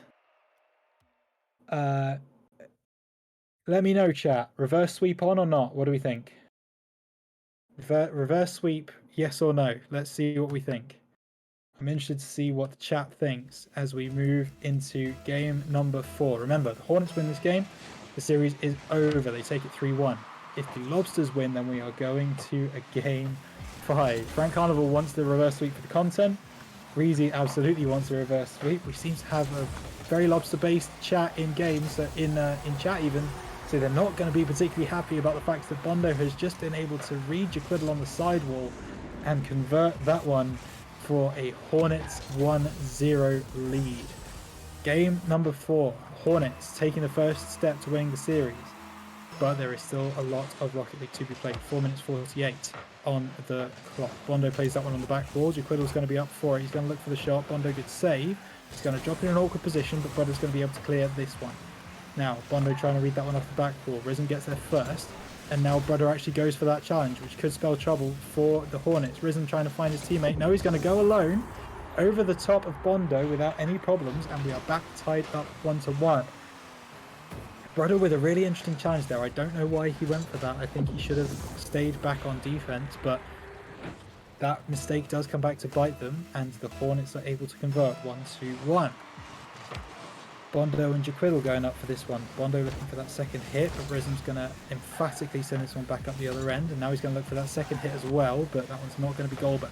Let me know, chat. Reverse sweep on or not? What do we think? Reverse sweep, yes or no? Let's see what we think. I'm interested to see what the chat thinks as we move into game number 4. Remember, the Hornets win this game, the series is over. They take it 3-1. If the Lobsters win, then we are going to a game 5. Frank Carnival wants the reverse sweep for the content. Breezy absolutely wants a reverse sweep. We seem to have a very Lobster-based chat in games, in chat even. So they're not going to be particularly happy about the fact that Bondo has just been able to read Jaquiddle on the sidewall and convert that one for a Hornets 1-0 lead. Game number 4. Hornets taking the first step to winning the series. But there is still a lot of Rocket League to be played. 4 minutes 48 on the clock. Bondo plays that one on the back wall. Jaquiddle's going to be up for it. He's going to look for the shot. Bondo gets save. He's going to drop in an awkward position, but Brother's going to be able to clear this one. Now, Bondo trying to read that one off the back wall. Rhythm gets there first. And now Brother actually goes for that challenge, which could spell trouble for the Hornets. Rhythm trying to find his teammate. No, he's going to go alone over the top of Bondo without any problems. And we are back tied up 1-1. Brother with a really interesting challenge there. I don't know why he went for that. I think he should have stayed back on defense, but that mistake does come back to bite them, and the Hornets are able to convert 1-1. Bondo and Jaquiddle going up for this one. Bondo looking for that second hit, but Rhythm's going to emphatically send this one back up the other end, and now he's going to look for that second hit as well, but that one's not going to be goal. But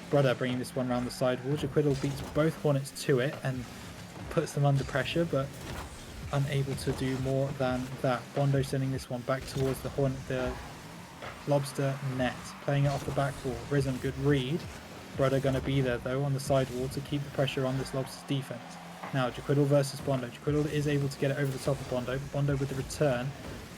Brother bringing this one around the sidewall. Jaquiddle beats both Hornets to it and puts them under pressure, but unable to do more than that. Bondo sending this one back towards the Lobster net, playing it off the back wall. Rhythm, good read. Brother going to be there though on the side wall to keep the pressure on this Lobster's defense. Now Jaquiddle versus Bondo. Jaquiddle is able to get it over the top of Bondo. Bondo with the return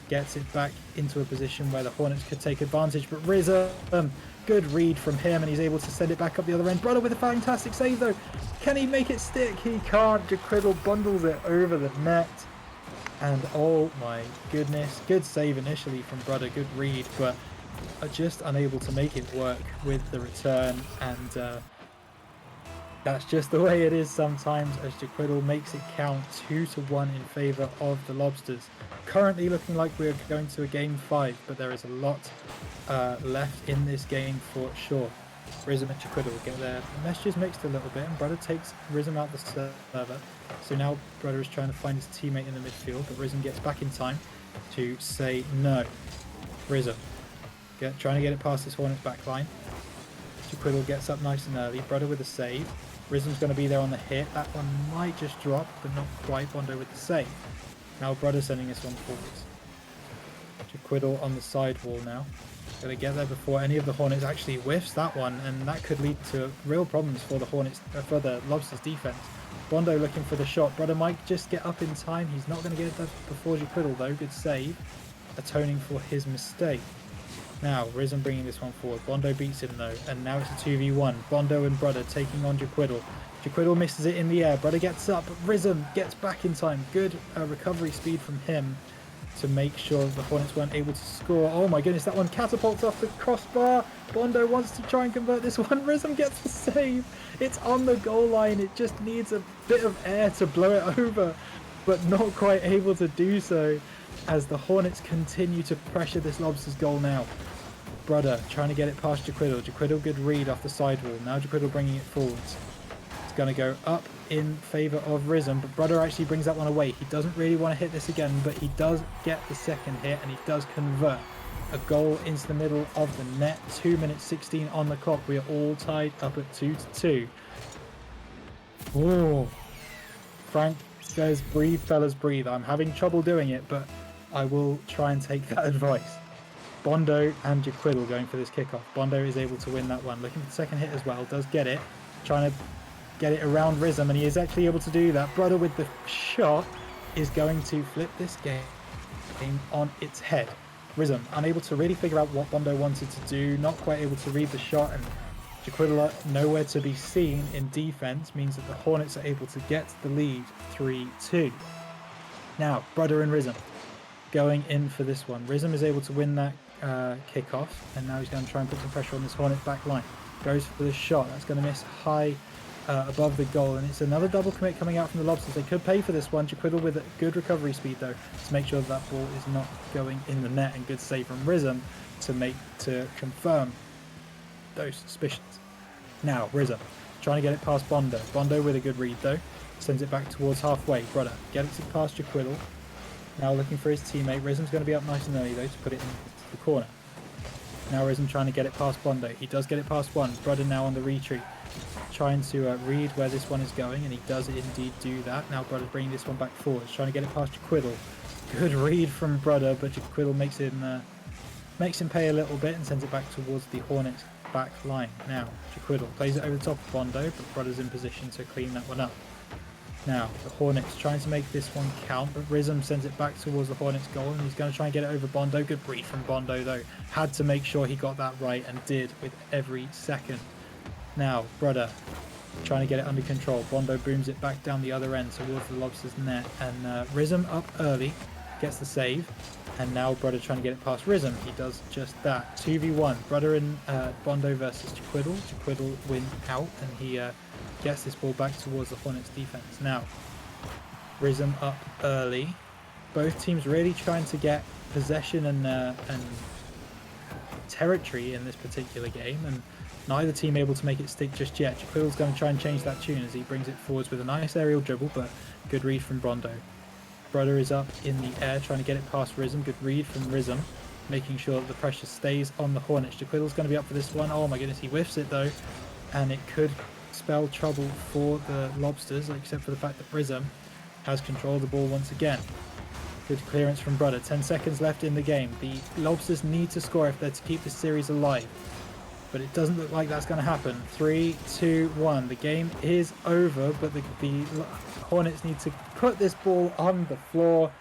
gets it back into a position where the Hornets could take advantage, but Rhythm, good read from him, and he's able to send it back up the other end. Brother with a fantastic save though. Can he make it stick? He can't. Jaquiddle bundles it over the net. And oh my goodness, good save initially from Brother, good read, but are just unable to make it work with the return, and that's just the way it is sometimes as Jaquiddle makes it count 2-1 in favour of the Lobsters. Currently looking like we're going to a game 5, but there is a lot left in this game for sure. Rhythm and Jaquiddle get there. The messages mixed a little bit, and Brother takes Rhythm out the server. So now Brother is trying to find his teammate in the midfield, but Rhythm gets back in time to say no. Rhythm trying to get it past this Hornets back line. Jaquiddle gets up nice and early. Brother with a save. Rhythm's going to be there on the hit. That one might just drop, but not quite. Bondo with the save. Now Brother sending this one forwards. Jaquiddle on the side wall now. Going to get there before any of the Hornets actually whiffs that one, and that could lead to real problems for the Hornets, for the Lobsters defense. Bondo looking for the shot. Brother might just get up in time. He's not going to get it there before Jaquiddle though. Good save, atoning for his mistake. Now Rhythm bringing this one forward. Bondo beats him though, and now it's a 2v1. Bondo and Brother taking on Jaquiddle. Jaquiddle misses it in the air. Brother gets up, but Rhythm gets back in time. Good recovery speed from him to make sure the Hornets weren't able to score. Oh my goodness, that one catapults off the crossbar. Bondo wants to try and convert this one. Rhythm gets the save. It's on the goal line. It just needs a bit of air to blow it over. but not quite able to do so as the Hornets continue to pressure this Lobsters goal now. Brudder trying to get it past Jaquiddle. Jaquiddle, good read off the sidewall. Now Jaquiddle bringing it forwards. It's going to go up in favour of Rhythm, but Brudder actually brings that one away. He doesn't really want to hit this again, but he does get the second hit, and he does convert a goal into the middle of the net. 2 minutes 16 on the clock. We are all tied up at 2-2. Oh, Frank says, breathe, fellas, breathe. I'm having trouble doing it, but I will try and take that advice. Bondo and Jaquiddle going for this kickoff. Bondo is able to win that one. Looking for the second hit as well. Does get it. Trying to get it around Rhythm, and he is actually able to do that. Brudder with the shot is going to flip this game on its head. Rhythm unable to really figure out what Bondo wanted to do. Not quite able to read the shot, and Jaquiddle nowhere to be seen in defense means that the Hornets are able to get the lead 3-2. Now, Brudder and Rhythm going in for this one. Rhythm is able to win that kickoff, and now he's going to try and put some pressure on this Hornets back line. Goes for the shot. That's going to miss high above the goal, and it's another double commit coming out from the Lobsters. They could pay for this one. Jaquiddle with a good recovery speed though to make sure that ball is not going in the net, and good save from Rhythm to confirm those suspicions. Now Rhythm trying to get it past Bondo. Bondo with a good read though, sends it back towards halfway. Brudder gets it past Jaquiddle. Now looking for his teammate. Rhythm's going to be up nice and early though to put it into the corner. Now Rhythm trying to get it past Bondo. He does get it past one. Brudder now on the retreat, trying to read where this one is going, and he does indeed do that. Now Brudder bringing this one back forwards, trying to get it past Jaquiddle. Good read from Brudder, but Jaquiddle makes him pay a little bit and sends it back towards the Hornets back line. Now Jaquiddle plays it over the top of Bondo, but Brudder's in position to clean that one up. Now the Hornets trying to make this one count, but Rhythm sends it back towards the Hornets goal, and he's going to try and get it over Bondo. Good read from Bondo though. Had to make sure he got that right, and did with every second. Now Brudder trying to get it under control. Bondo booms it back down the other end towards the Lobsters net, and Rhythm up early gets the save, and now Brudder trying to get it past Rhythm. He does just that. 2v1. Brudder and Bondo versus Jaquiddle. Jaquiddle wins out, and he gets this ball back towards the Hornets defense. Now Rhythm up early. Both teams really trying to get possession and territory in this particular game, and neither team able to make it stick just yet. Jaquiddle's going to try and change that tune as he brings it forwards with a nice aerial dribble, but good read from Bondo. Brudder is up in the air trying to get it past Rhythm. Good read from Rhythm, making sure that the pressure stays on the Hornets. Jaquiddle's going to be up for this one. Oh my goodness, he whiffs it though, and it could spell trouble for the Lobsters, except for the fact that Rhythm has control of the ball once again. Good clearance from Brudder. 10 seconds left in the game. The Lobsters need to score if they're to keep this series alive, but it doesn't look like that's going to happen. 3, 2, 1. The game is over, but the Hornets need to put this ball on the floor.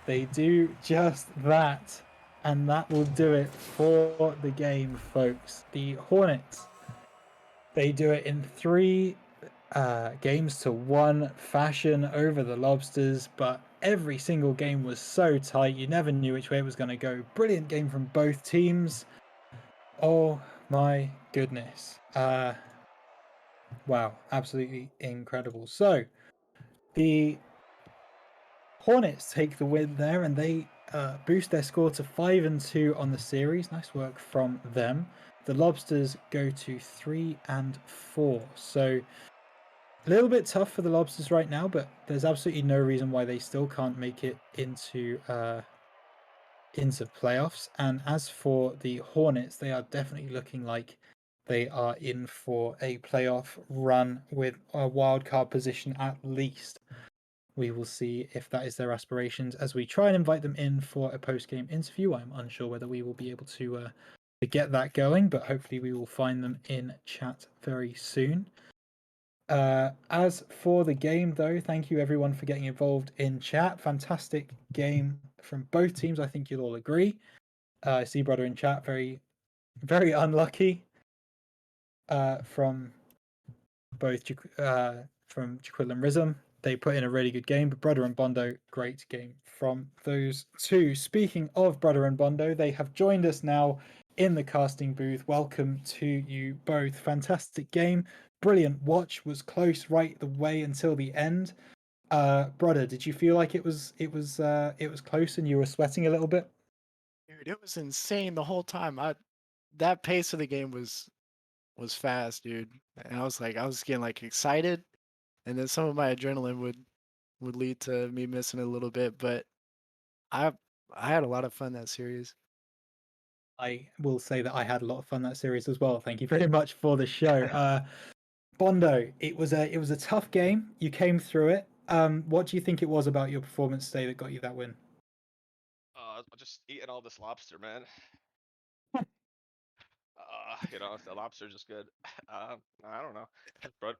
They do just that, and that will do it for the game, folks. The Hornets, they do it in 3 games to 1 fashion over the Lobsters, but every single game was so tight. You never knew which way it was going to go. Brilliant game from both teams. Oh my goodness. Wow, absolutely incredible. So the Hornets take the win there, and they boost their score to 5-2 on the series. Nice work from them. The Lobsters go to 3-4. So a little bit tough for the Lobsters right now, but there's absolutely no reason why they still can't make it into playoffs. And as for the Hornets, they are definitely looking like they are in for a playoff run with a wildcard position at least. We will see if that is their aspirations as we try and invite them in for a post-game interview. I'm unsure whether we will be able to get that going, but hopefully we will find them in chat very soon. As for the game, though, thank you everyone for getting involved in chat. Fantastic game from both teams. I think you'll all agree. I see Brudder in chat, very, very unlucky from both from Jaquiddle and Rhythm. They put in a really good game, but Brudder and Bondo, great game from those two. Speaking of Brudder and Bondo, they have joined us now in the casting booth. Welcome to you both. Fantastic game. Brilliant watch. Was close right the way until the end. Brother, did you feel like it was close and you were sweating a little bit? Dude, it was insane the whole time. That pace of the game was fast, dude. And I was getting like excited, and then some of my adrenaline would lead to me missing a little bit, but I I had a lot of fun that series. I will say that I had a lot of fun that series as well. Thank you very much for the show. Bondo, it was a tough game. You came through it. What do you think it was about your performance today that got you that win? Just eating all this lobster, man. The lobster's just good. I don't know.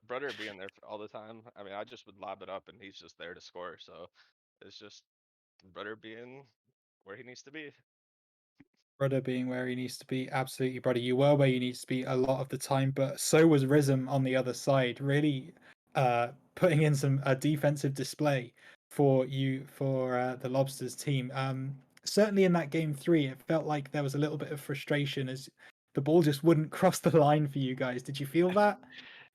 Brother being there all the time. I mean, I just would lob it up and he's just there to score. So it's just brother being where he needs to be. Brother being where he needs to be, absolutely, brother. You were where you need to be a lot of the time, but so was Rhythm on the other side, really putting in some defensive display for you for the Lobsters team. Certainly in that game three, it felt like there was a little bit of frustration as the ball just wouldn't cross the line for you guys. Did you feel that?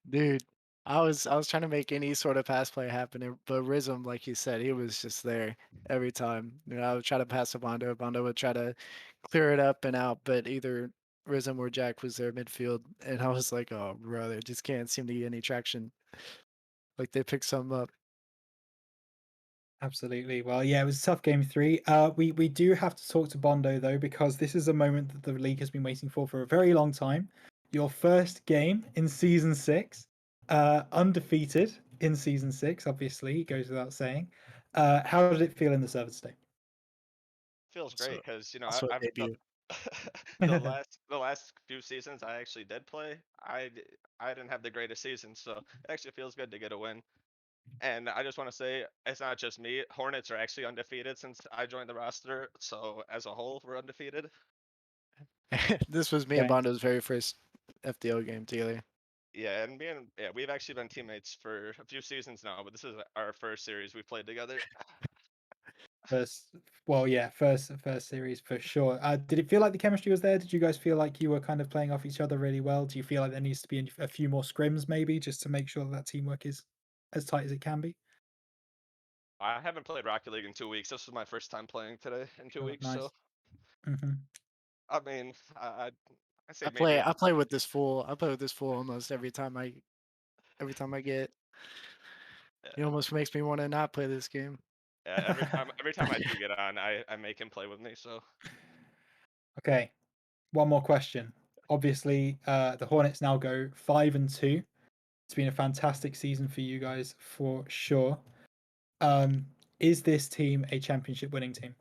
Dude, I was trying to make any sort of pass play happen, but Rizm, like you said, he was just there every time. I would try to pass to Bondo. Bondo would try to clear it up and out, but either Rizm or Jack was there midfield, and I was like, oh brother, just can't seem to get any traction. Like they picked some up. Absolutely. Well, yeah, it was a tough game three. We do have to talk to Bondo though, because this is a moment that the league has been waiting for a very long time. Your first game in season six, undefeated in season six. Obviously, it goes without saying. How did it feel in the server today? Feels So great because also a I've debut. the last few seasons I actually did play. I didn't have the greatest season, so it actually feels good to get a win. And I just want to say it's not just me. Hornets are actually undefeated since I joined the roster. So as a whole, we're undefeated. This was me and Okay. Bondo's very first FDO game together. Yeah, and we've actually been teammates for a few seasons now, but this is our first series we played together. First, well, yeah, first series for sure. Did it feel like the chemistry was there? Did you guys feel like you were kind of playing off each other really well? Do you feel like there needs to be a few more scrims maybe just to make sure that teamwork is as tight as it can be? I haven't played Rocket League in 2 weeks. This was my first time playing today in two Oh, weeks. nice. So Hmm. I mean, I say maybe I play with this fool. I play with this fool almost every time I get. It yeah, almost makes me want to not play this game. yeah, every time I do get on, I make him play with me. So Okay, one more question. Obviously, the Hornets now go 5-2. It's been a fantastic season for you guys for sure. Is this team a championship winning team?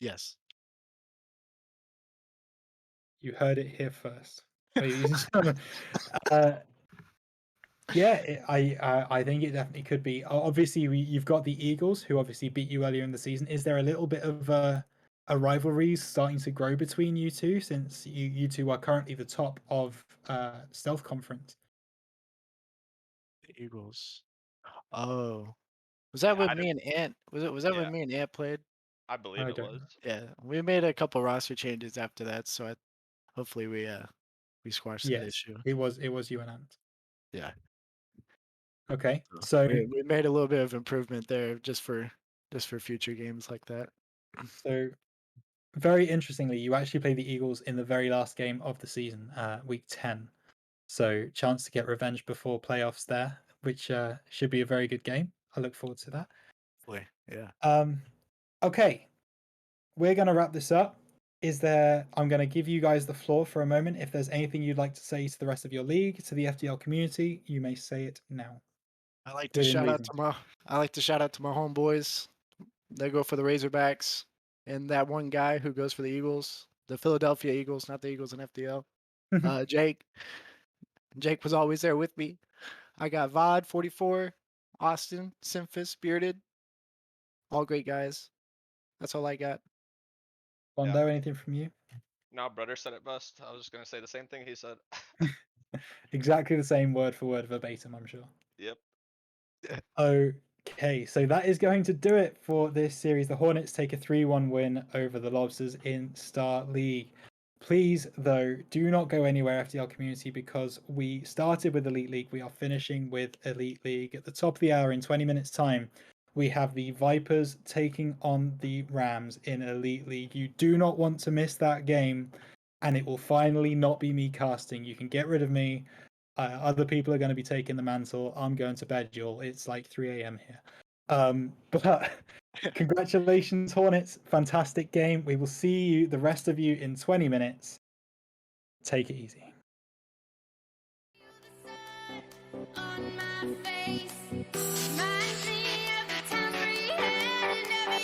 Yes. You heard it here first, ladies and gentlemen. Uh, yeah, I think it definitely could be. Obviously, you've got the Eagles, who obviously beat you earlier in the season. Is there a little bit of a rivalry starting to grow between you two, since you two are currently the top of Stealth Conference? The Eagles. Oh. Was that yeah, with me and Ant? Was that when yeah, me and Ant played? I believe I it don't was. know. Yeah. We made a couple roster changes after that, so hopefully we squash that Yes, issue. it was you and Ant. Yeah. Okay, So so we made a little bit of improvement there just for future games like that. so very interestingly, you actually play the Eagles in the very last game of the season, week 10. So chance to get revenge before playoffs there, which should be a very good game. I look forward to that. Boy, yeah. Okay, we're going to wrap this up. I'm going to give you guys the floor for a moment. If there's anything you'd like to say to the rest of your league, to the FDL community, you may say it now. I like to Within shout out reason. to my homeboys. They go for the Razorbacks, and that one guy who goes for the Eagles, the Philadelphia Eagles, not the Eagles in FDL. Jake. Jake was always there with me. I got Vod 44, Austin, Simphus, Bearded, all great guys. That's all I got. Yeah. Bondo, anything from you? Now brother said it best. I was just gonna say the same thing he said. Exactly the same word for word verbatim, I'm sure. Yep. Okay, so that is going to do it for this series. The Hornets take a 3-1 win over the Lobsters in Star League. Please, though, do not go anywhere, FDL community, because we started with Elite League. We are finishing with Elite League. At the top of the hour, in 20 minutes' time, we have the Vipers taking on the Rams in Elite League. You do not want to miss that game, and it will finally not be me casting. You can get rid of me. Other people are going to be taking the mantle. I'm going to bed, y'all. It's like 3 a.m. here. But congratulations, Hornets. Fantastic game. We will see you, the rest of you, in 20 minutes. Take it easy. On my face, reminds me of the times we had never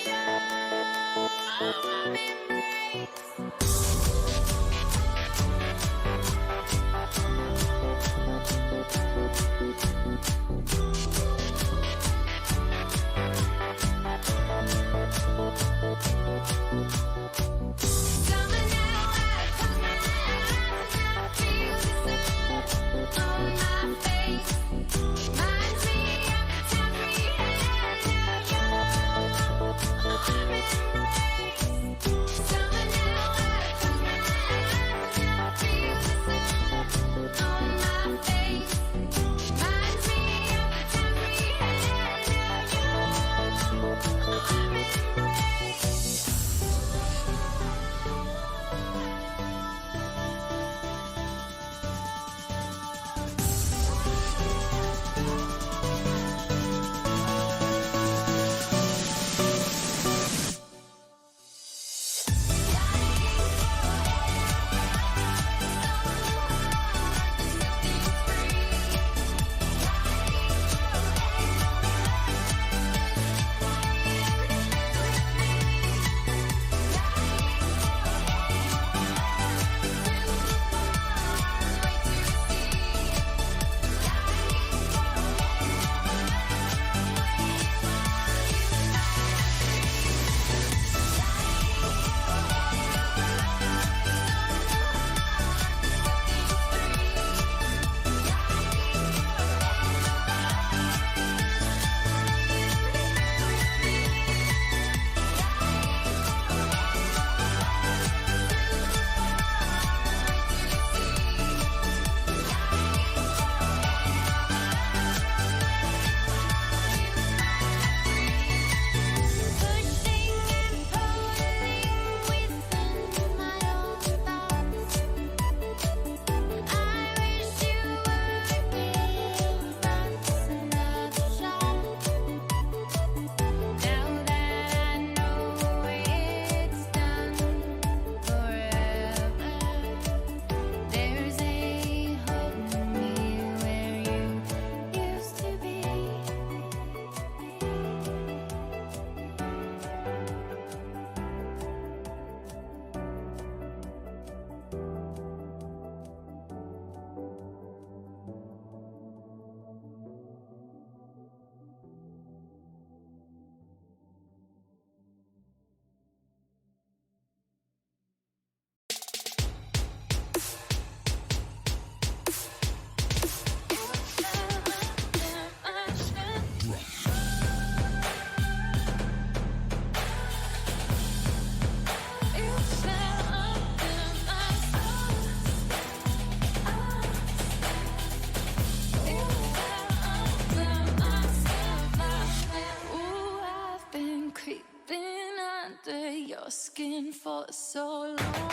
your skin for so long.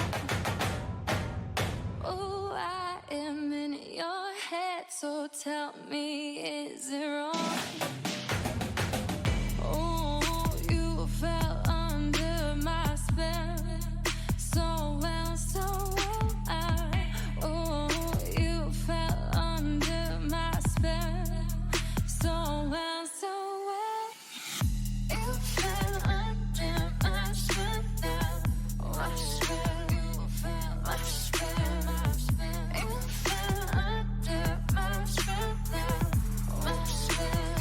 Oh, I am in your head, so tell me, is it wrong? Oh, you fell under my spell, so well, so well. Oh, you fell under my spell, so well, so well. You fell under my spell, my spell. You fell, my spell, my spell. You fell under my spell, my spell.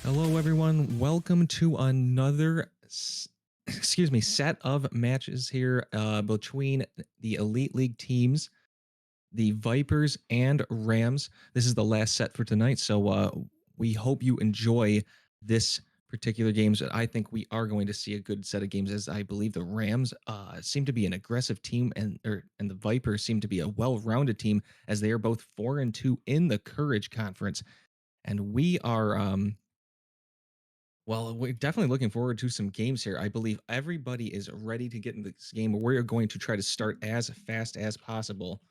Hello, everyone. Welcome to another, set of matches here between the Elite League teams, the Vipers and Rams. This is the last set for tonight, so we hope you enjoy this particular games. I think we are going to see a good set of games, as I believe the Rams seem to be an aggressive team, and the Vipers seem to be a well-rounded team, as they are both 4-2 in the Courage Conference, and we are. Well, we're definitely looking forward to some games here. I believe everybody is ready to get in this game. We're going to try to start as fast as possible.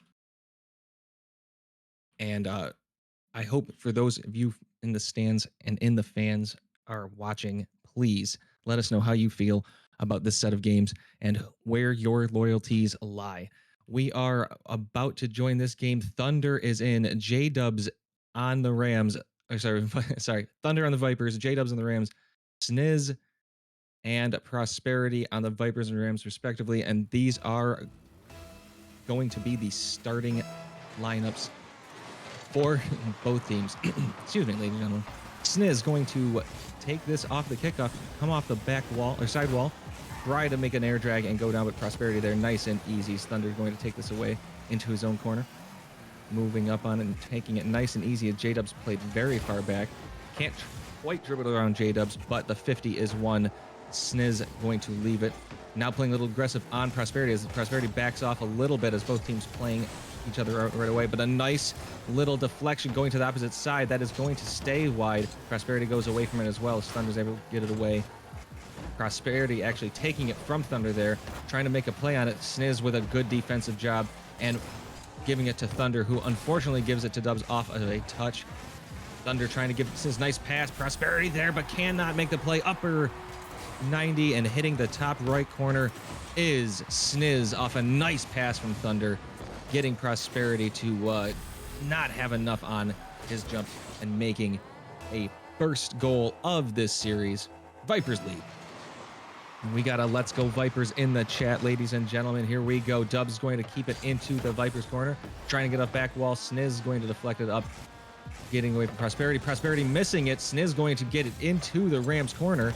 And I hope for those of you in the stands and in the fans are watching, please let us know how you feel about this set of games and where your loyalties lie. We are about to join this game. Thunder is in, J-Dubs on the Rams. Sorry, Thunder on the Vipers, J-Dubs on the Rams, Sniz and Prosperity on the Vipers and Rams, respectively. And these are going to be the starting lineups for both teams. Excuse me, ladies and gentlemen. Sniz going to take this off the kickoff, come off the back wall or side wall, try to make an air drag and go down with Prosperity there. Nice and easy. Thunder going to take this away into his own corner. Moving up on it and taking it nice and easy, as J-Dubs played very far back. Can't quite dribble around J-Dubs, but the 50 is one. Sniz going to leave it. Now playing a little aggressive on Prosperity, as Prosperity backs off a little bit, as both teams playing each other out right away. But a nice little deflection going to the opposite side. That is going to stay wide. Prosperity goes away from it as well, as Thunder's able to get it away. Prosperity actually taking it from Thunder there, trying to make a play on it. Sniz with a good defensive job and giving it to Thunder, who unfortunately gives it to Dubs off of a touch. Thunder trying to give Sniz nice pass. Prosperity there, but cannot make the play. Upper 90 and hitting the top right corner is Sniz off a nice pass from Thunder, getting Prosperity to not have enough on his jump and making a first goal of this series. Vipers lead. We got a Let's Go Vipers in the chat, ladies and gentlemen. Here we go. Dubs going to keep it into the Vipers corner, trying to get up back wall. Sniz going to deflect it up, getting away from Prosperity. Prosperity missing it. Sniz going to get it into the Rams corner,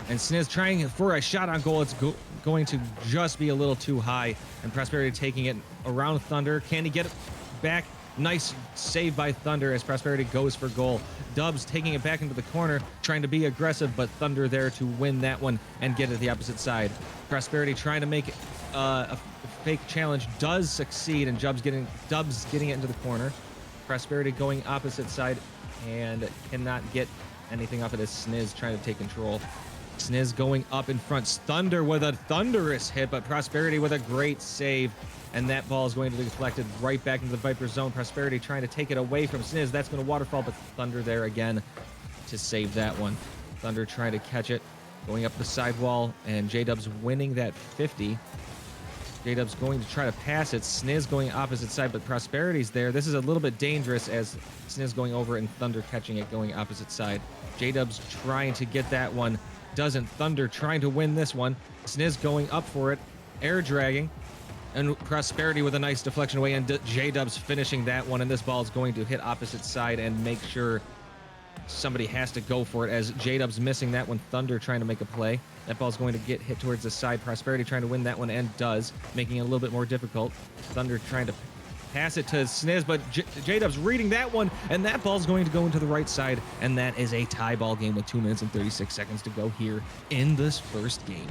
and Sniz trying for a shot on goal. It's going to just be a little too high, and Prosperity taking it around Thunder. Can he get it back? Nice save by Thunder as Prosperity goes for goal. Dubs taking it back into the corner, trying to be aggressive, but Thunder there to win that one and get it the opposite side. Prosperity trying to make a fake challenge, does succeed, and Dubs getting it into the corner. Prosperity going opposite side and cannot get anything off of this. Sniz trying to take control. Sniz going up in front. Thunder with a thunderous hit, but Prosperity with a great save. And that ball is going to be deflected right back into the Viper zone. Prosperity trying to take it away from Sniz. That's going to waterfall, but Thunder there again to save that one. Thunder trying to catch it, going up the sidewall, and J-Dubs winning that 50. J-Dubs going to try to pass it. Sniz going opposite side, but Prosperity's there. This is a little bit dangerous, as Sniz going over and Thunder catching it going opposite side. J-Dubs trying to get that one. Doesn't. Thunder trying to win this one. Sniz going up for it, air dragging. And Prosperity with a nice deflection away, and J-Dubs finishing that one, and this ball is going to hit opposite side and make sure somebody has to go for it, as J-Dubs missing that one. Thunder trying to make a play. That ball's going to get hit towards the side. Prosperity trying to win that one, and does, making it a little bit more difficult. Thunder trying to pass it to Sniz, but J-Dubs reading that one, and that ball's going to go into the right side, and that is a tie ball game with 2 minutes and 36 seconds to go here in this first game.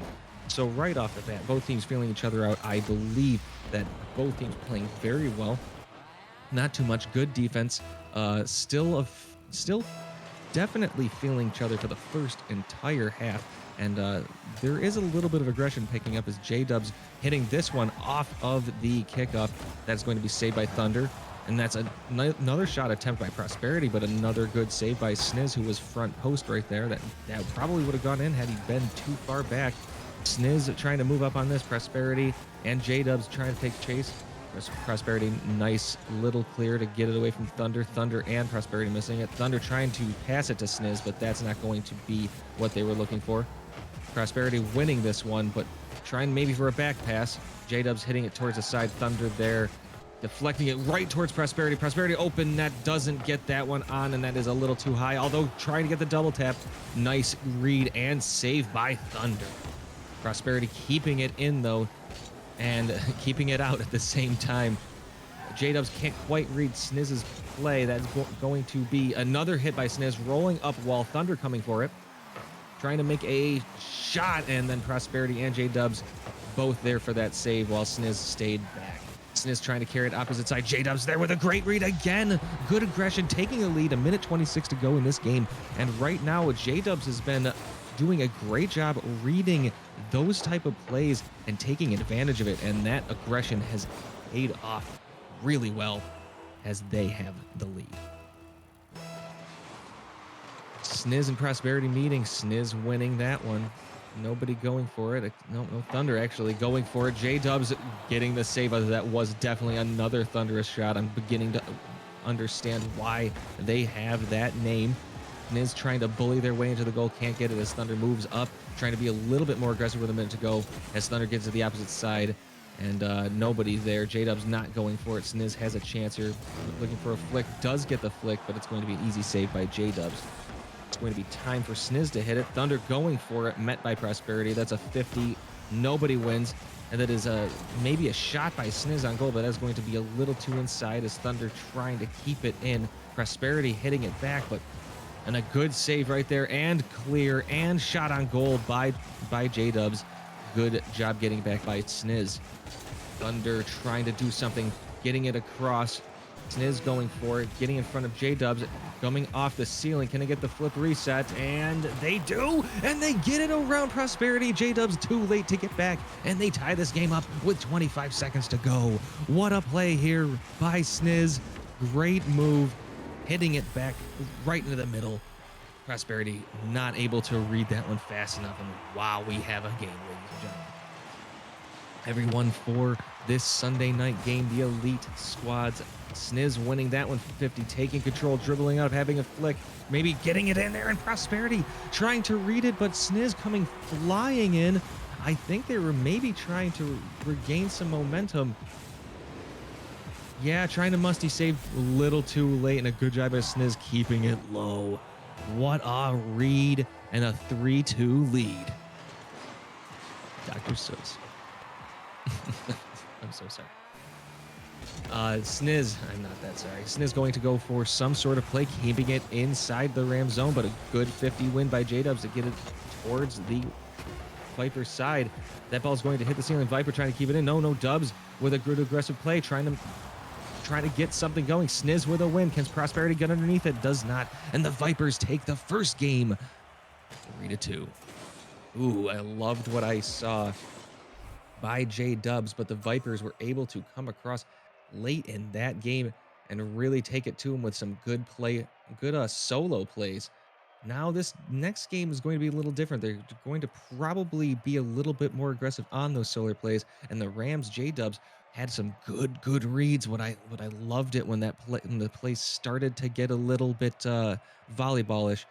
So right off the bat, both teams feeling each other out. I believe that both teams playing very well. Not too much good defense. Still definitely feeling each other for the first entire half. And there is a little bit of aggression picking up, as J-Dubs hitting this one off of the kickoff. That's going to be saved by Thunder. And that's another shot attempt by Prosperity, but another good save by Sniz, who was front post right there. That probably would have gone in had he been too far back. Sniz trying to move up on this. Prosperity and J-Dubs trying to take chase. Prosperity, nice little clear to get it away from Thunder. Thunder and Prosperity missing it. Thunder trying to pass it to Sniz, but that's not going to be what they were looking for. Prosperity winning this one, but trying maybe for a back pass. J-Dubs hitting it towards the side. Thunder there deflecting it right towards Prosperity. Prosperity open net, doesn't get that one on, and that is a little too high, although trying to get the double tap. Nice read and save by Thunder. Prosperity keeping it in, though, and keeping it out at the same time. J-Dubs can't quite read Snizz's play. That's going to be another hit by Snizz, rolling up while Thunder coming for it. Trying to make a shot, and then Prosperity and J-Dubs both there for that save while Snizz stayed back. Snizz trying to carry it opposite side. J-Dubs there with a great read again. Good aggression, taking the lead. 1:26 to go in this game. And right now, J-Dubs has been doing a great job reading those type of plays and taking advantage of it. And that aggression has paid off really well as they have the lead. Snizz and Prosperity meeting. Snizz winning that one. Nobody going for it. No Thunder actually going for it. J-Dubs getting the save. That was definitely another thunderous shot. I'm beginning to understand why they have that name. Snizz trying to bully their way into the goal. Can't get it as Thunder moves up. Trying to be a little bit more aggressive with a minute to go as Thunder gets to the opposite side. And nobody there. J-Dubs not going for it. Snizz has a chance here. Looking for a flick. Does get the flick, but it's going to be an easy save by J-Dubs. It's going to be time for Snizz to hit it. Thunder going for it. Met by Prosperity. That's a 50. Nobody wins. And that is maybe a shot by Snizz on goal, but that's going to be a little too inside as Thunder trying to keep it in. Prosperity hitting it back, but and a good save right there, and clear, and shot on goal by J-Dubs. Good job getting back by Snizz. Thunder trying to do something, getting it across. Snizz going for it, getting in front of J-Dubs, coming off the ceiling. Can they get the flip reset? And they do, and they get it around Prosperity. J-Dubs too late to get back, and they tie this game up with 25 seconds to go. What a play here by Snizz. Great move, hitting it back right into the middle. Prosperity not able to read that one fast enough, and wow, we have a game, ladies and gentlemen. Everyone for this Sunday night game, the Elite Squads. Snizz winning that one 50, taking control, dribbling up, having a flick, maybe getting it in there, and Prosperity trying to read it, but Snizz coming flying in. I think they were maybe trying to regain some momentum. Yeah, trying to musty save a little too late, and a good job by Snizz keeping it low. What a read, and a 3-2 lead. Dr. Seuss. I'm so sorry. Snizz, I'm not that sorry. Snizz going to go for some sort of play, keeping it inside the Ram zone, but a good 50 win by J-Dubs to get it towards the Viper side. That ball's going to hit the ceiling. Viper trying to keep it in. No, Dubs with a good aggressive play, trying to get something going. Snizz with a win. Can Prosperity get underneath it? Does not. And the Vipers take the first game 3-2. Ooh, I loved what I saw by J-Dubs, but the Vipers were able to come across late in that game and really take it to him with some good play, good solo plays. Now this next game is going to be a little different. They're going to probably be a little bit more aggressive on those solar plays, and the Rams J-Dubs had some good reads. What I loved it when the play started to get a little bit volleyballish,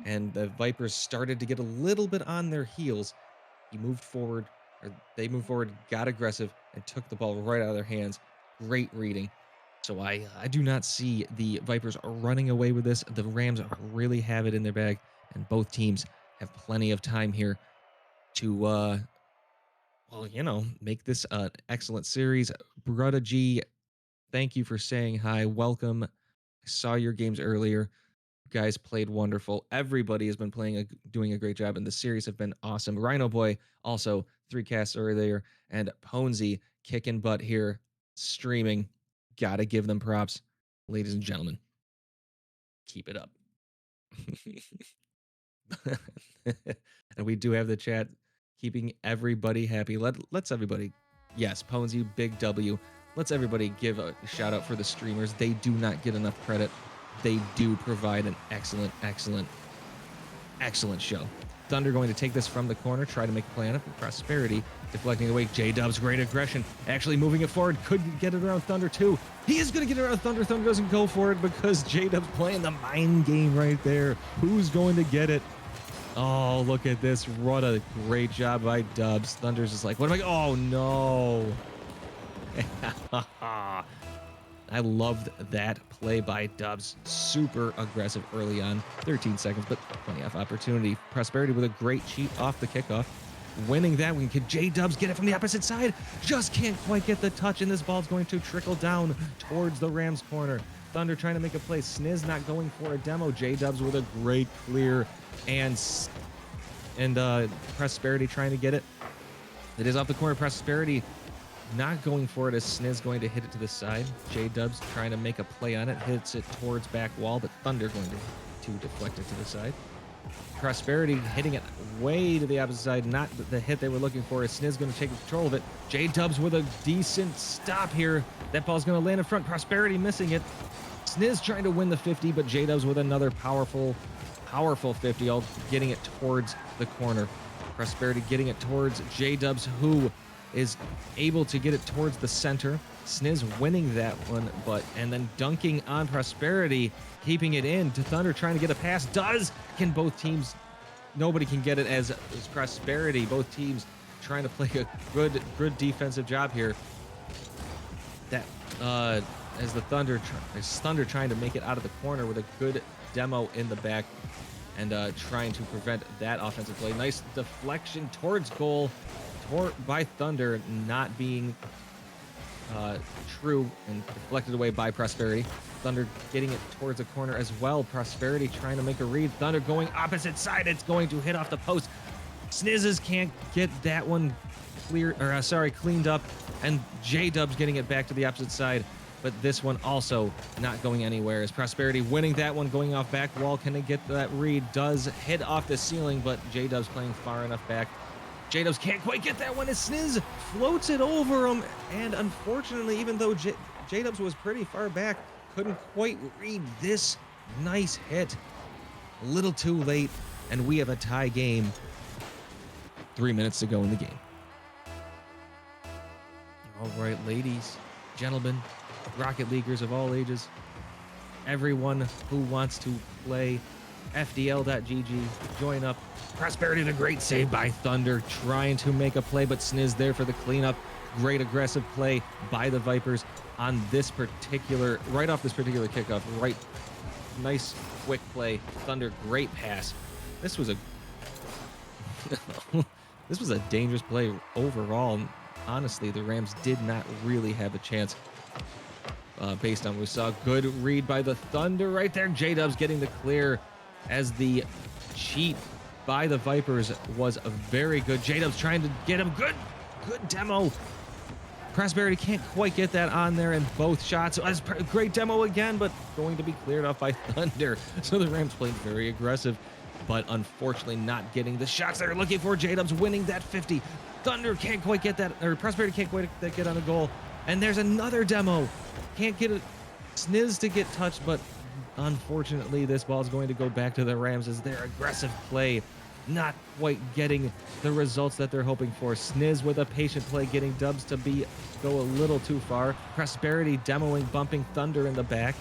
and the Vipers started to get a little bit on their heels. They moved forward, got aggressive, and took the ball right out of their hands. Great reading. So I do not see the Vipers running away with this. The Rams really have it in their bag, and both teams have plenty of time here to make this an excellent series. Brutta G, thank you for saying hi. Welcome. I saw your games earlier. You guys played wonderful. Everybody has been doing a great job, and the series have been awesome. Rhino Boy, also 3 casts earlier, and Ponzi kicking butt here, streaming. Gotta give them props. Ladies and gentlemen, keep it up. And we do have the chat keeping everybody happy. Let's everybody, yes, Ponzi, big W. Let's everybody give a shout out for the streamers. They do not get enough credit. They do provide an excellent show. Thunder going to take this from the corner, try to make a play on it. Prosperity deflecting away. J-Dubs, great aggression. Actually moving it forward. Could get it around Thunder too. He is going to get it around Thunder. Thunder doesn't go for it because J-Dubs playing the mind game right there. Who's going to get it? Oh, look at this. What a great job by Dubs. Thunder's just like, what am I? Oh, no. I loved that play by Dubs. Super aggressive early on. 13 seconds, but plenty of opportunity. Prosperity with a great cheat off the kickoff. Winning that one. Can J-Dubs get it from the opposite side? Just can't quite get the touch, and this ball's going to trickle down towards the Rams corner. Thunder trying to make a play. Sniz not going for a demo. J-Dubs with a great clear, and Prosperity trying to get it. It is off the corner. Prosperity not going for it as Sniz going to hit it to the side. J-Dubs trying to make a play on it. Hits it towards back wall, but Thunder going to deflect it to the side. Prosperity hitting it way to the opposite side. Not the hit they were looking for. As Sniz going to take control of it. J-Dubs with a decent stop here. That ball's going to land in front. Prosperity missing it. Sniz trying to win the 50, but J-Dubs with another powerful 50, all getting it towards the corner. Prosperity getting it towards J-Dubs, who is able to get it towards the center. Sniz winning that one, and then dunking on Prosperity, keeping it in to Thunder, trying to get a pass. Can both teams, nobody can get it as Prosperity. Both teams trying to play a good defensive job here. That as Thunder trying to make it out of the corner with a good demo in the back, and trying to prevent that offensive play. Nice deflection towards goal by Thunder, not being true, and deflected away by Prosperity. Thunder getting it towards the corner as well. Prosperity trying to make a read. Thunder going opposite side. It's going to hit off the post. Snizzes can't get that one cleaned up, and J-Dubs getting it back to the opposite side. But this one also not going anywhere. As Prosperity winning that one, going off back wall. Can they get that read? Does hit off the ceiling, but J-Dubs playing far enough back. J-Dubs can't quite get that one as Sniz floats it over him. And unfortunately, even though J-Dubs was pretty far back, couldn't quite read this nice hit. A little too late, and we have a tie game. 3 minutes to go in the game. All right, ladies, gentlemen, Rocket Leaguers of all ages, everyone who wants to play FDL.GG, join up. Prosperity, the great save by Thunder, trying to make a play, but Sniz there for the cleanup. Great aggressive play by the Vipers on this particular, right off this particular kickoff. Right, nice quick play. Thunder, great pass. This was a this was a dangerous play overall. Honestly, the Rams did not really have a chance. Based on what we saw. Good read by the Thunder right there. J-Dubs getting the clear, as the cheat by the Vipers was very good. J-Dubs trying to get him. Good demo. Prosperity can't quite get that on there in both shots. Great demo again, but going to be cleared off by Thunder. So the Rams played very aggressive, but unfortunately not getting the shots they're looking for. J-Dubs winning that 50. Thunder can't quite get that, or Prosperity can't quite get on the goal. And there's another demo. Can't get it. Sniz to get touched, but unfortunately this ball is going to go back to the Rams as their aggressive play not quite getting the results that they're hoping for. Sniz with a patient play, getting Dubs to go a little too far. Prosperity demoing, bumping Thunder in the back.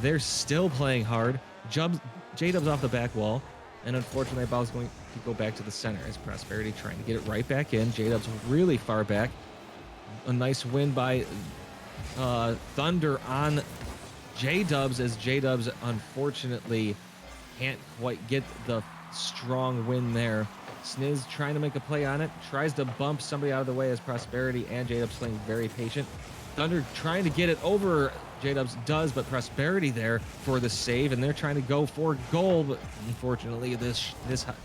They're still playing hard. J-Dubs off the back wall, and unfortunately the ball is going to go back to the center as Prosperity trying to get it right back in. J-Dubs really far back. A nice win by Thunder on J-Dubs, as J-Dubs unfortunately can't quite get the strong win there. Sniz trying to make a play on it, tries to bump somebody out of the way as Prosperity and J-Dubs playing very patient. Thunder trying to get it over. J-Dubs does, but Prosperity there for the save, and they're trying to go for goal, but unfortunately this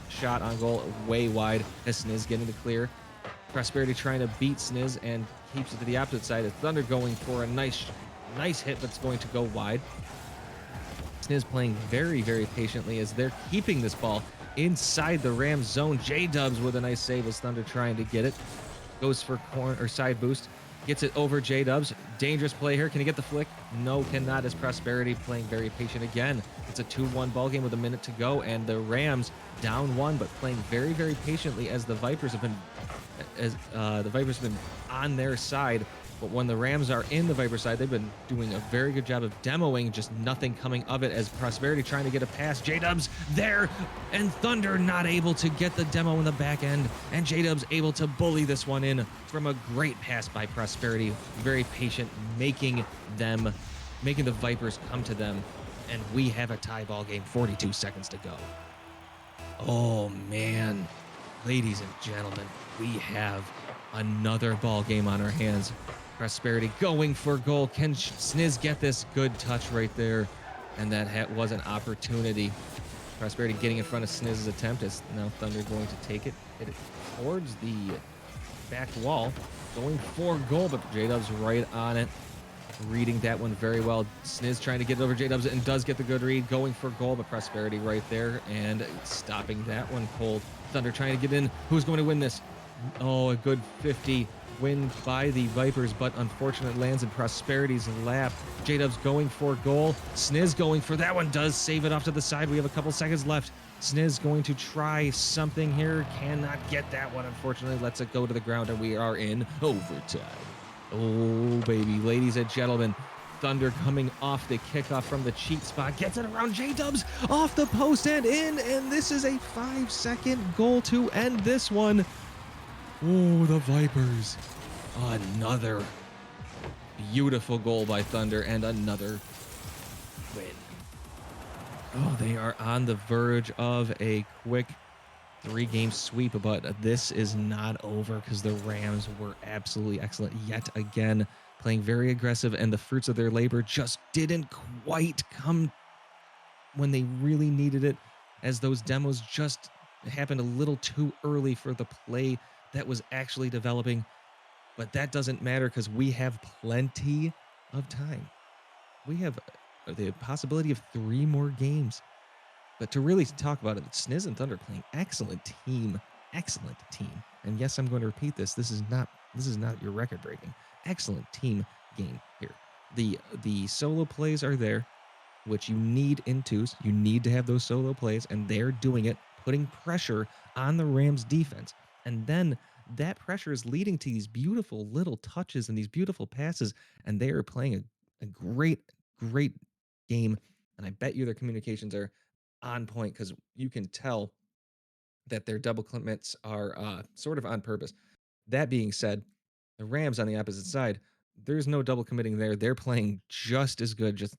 shot on goal way wide as Sniz getting the clear. Prosperity trying to beat Sniz and keeps it to the opposite side. As Thunder going for a nice hit that's going to go wide. Sniz playing very, very patiently as they're keeping this ball inside the Rams zone. J-Dubs with a nice save as Thunder trying to get it. Goes for corner or side boost. Gets it over J-Dubs. Dangerous play here. Can he get the flick? No, cannot, as Prosperity playing very patient again. It's a 2-1 ball game with a minute to go, and the Rams down 1, but playing very, very patiently as the Vipers have been on their side. But when the Rams are in the Viper side, they've been doing a very good job of demoing, just nothing coming of it as Prosperity trying to get a pass. J-Dubs there, and Thunder not able to get the demo in the back end, and J-Dubs able to bully this one in from a great pass by Prosperity. Very patient, making them making the Vipers come to them, and we have a tie ball game, 42 seconds to go. Oh man, ladies and gentlemen, we have another ball game on our hands. Prosperity going for goal. Can Sniz get this? Good touch right there, and that was an opportunity. Prosperity getting in front of Sniz's attempt as now Thunder going to take it, hit it towards the back wall, going for goal, but J-Dub's right on it, reading that one very well. Sniz trying to get it over J-Dubs and does get the good read, going for goal, but Prosperity right there and stopping that one cold. Thunder trying to get in. Who's going to win this? Oh, a good 50 win by the Vipers, but unfortunately lands in Prosperity's lap. J-Dubs going for goal. Sniz going for that one, does save it off to the side. We have a couple seconds left. Sniz going to try something here. Cannot get that one, unfortunately. Lets it go to the ground, and we are in overtime. Oh, baby. Ladies and gentlemen, Thunder coming off the kickoff from the cheat spot. Gets it around J-Dubs off the post and in, and this is a 5-second goal to end this one. Oh, the Vipers. Another beautiful goal by Thunder and another win. Oh, they are on the verge of a quick 3-game sweep, but this is not over because the Rams were absolutely excellent yet again, playing very aggressive, and the fruits of their labor just didn't quite come when they really needed it, as those demos just happened a little too early for the play that was actually developing. But that doesn't matter because we have plenty of time. We have the possibility of 3 more games. But to really talk about it, Sniz and Thunder playing excellent team. And yes, I'm going to repeat this. This is not your record breaking. Excellent team game here. The solo plays are there, which you need in twos. You need to have those solo plays, and they're doing it, putting pressure on the Rams defense. And then that pressure is leading to these beautiful little touches and these beautiful passes, and they are playing a great game. And I bet you their communications are on point because you can tell that their double commits are sort of on purpose. That being said, the Rams on the opposite side, there's no double committing there. They're playing just as good. Just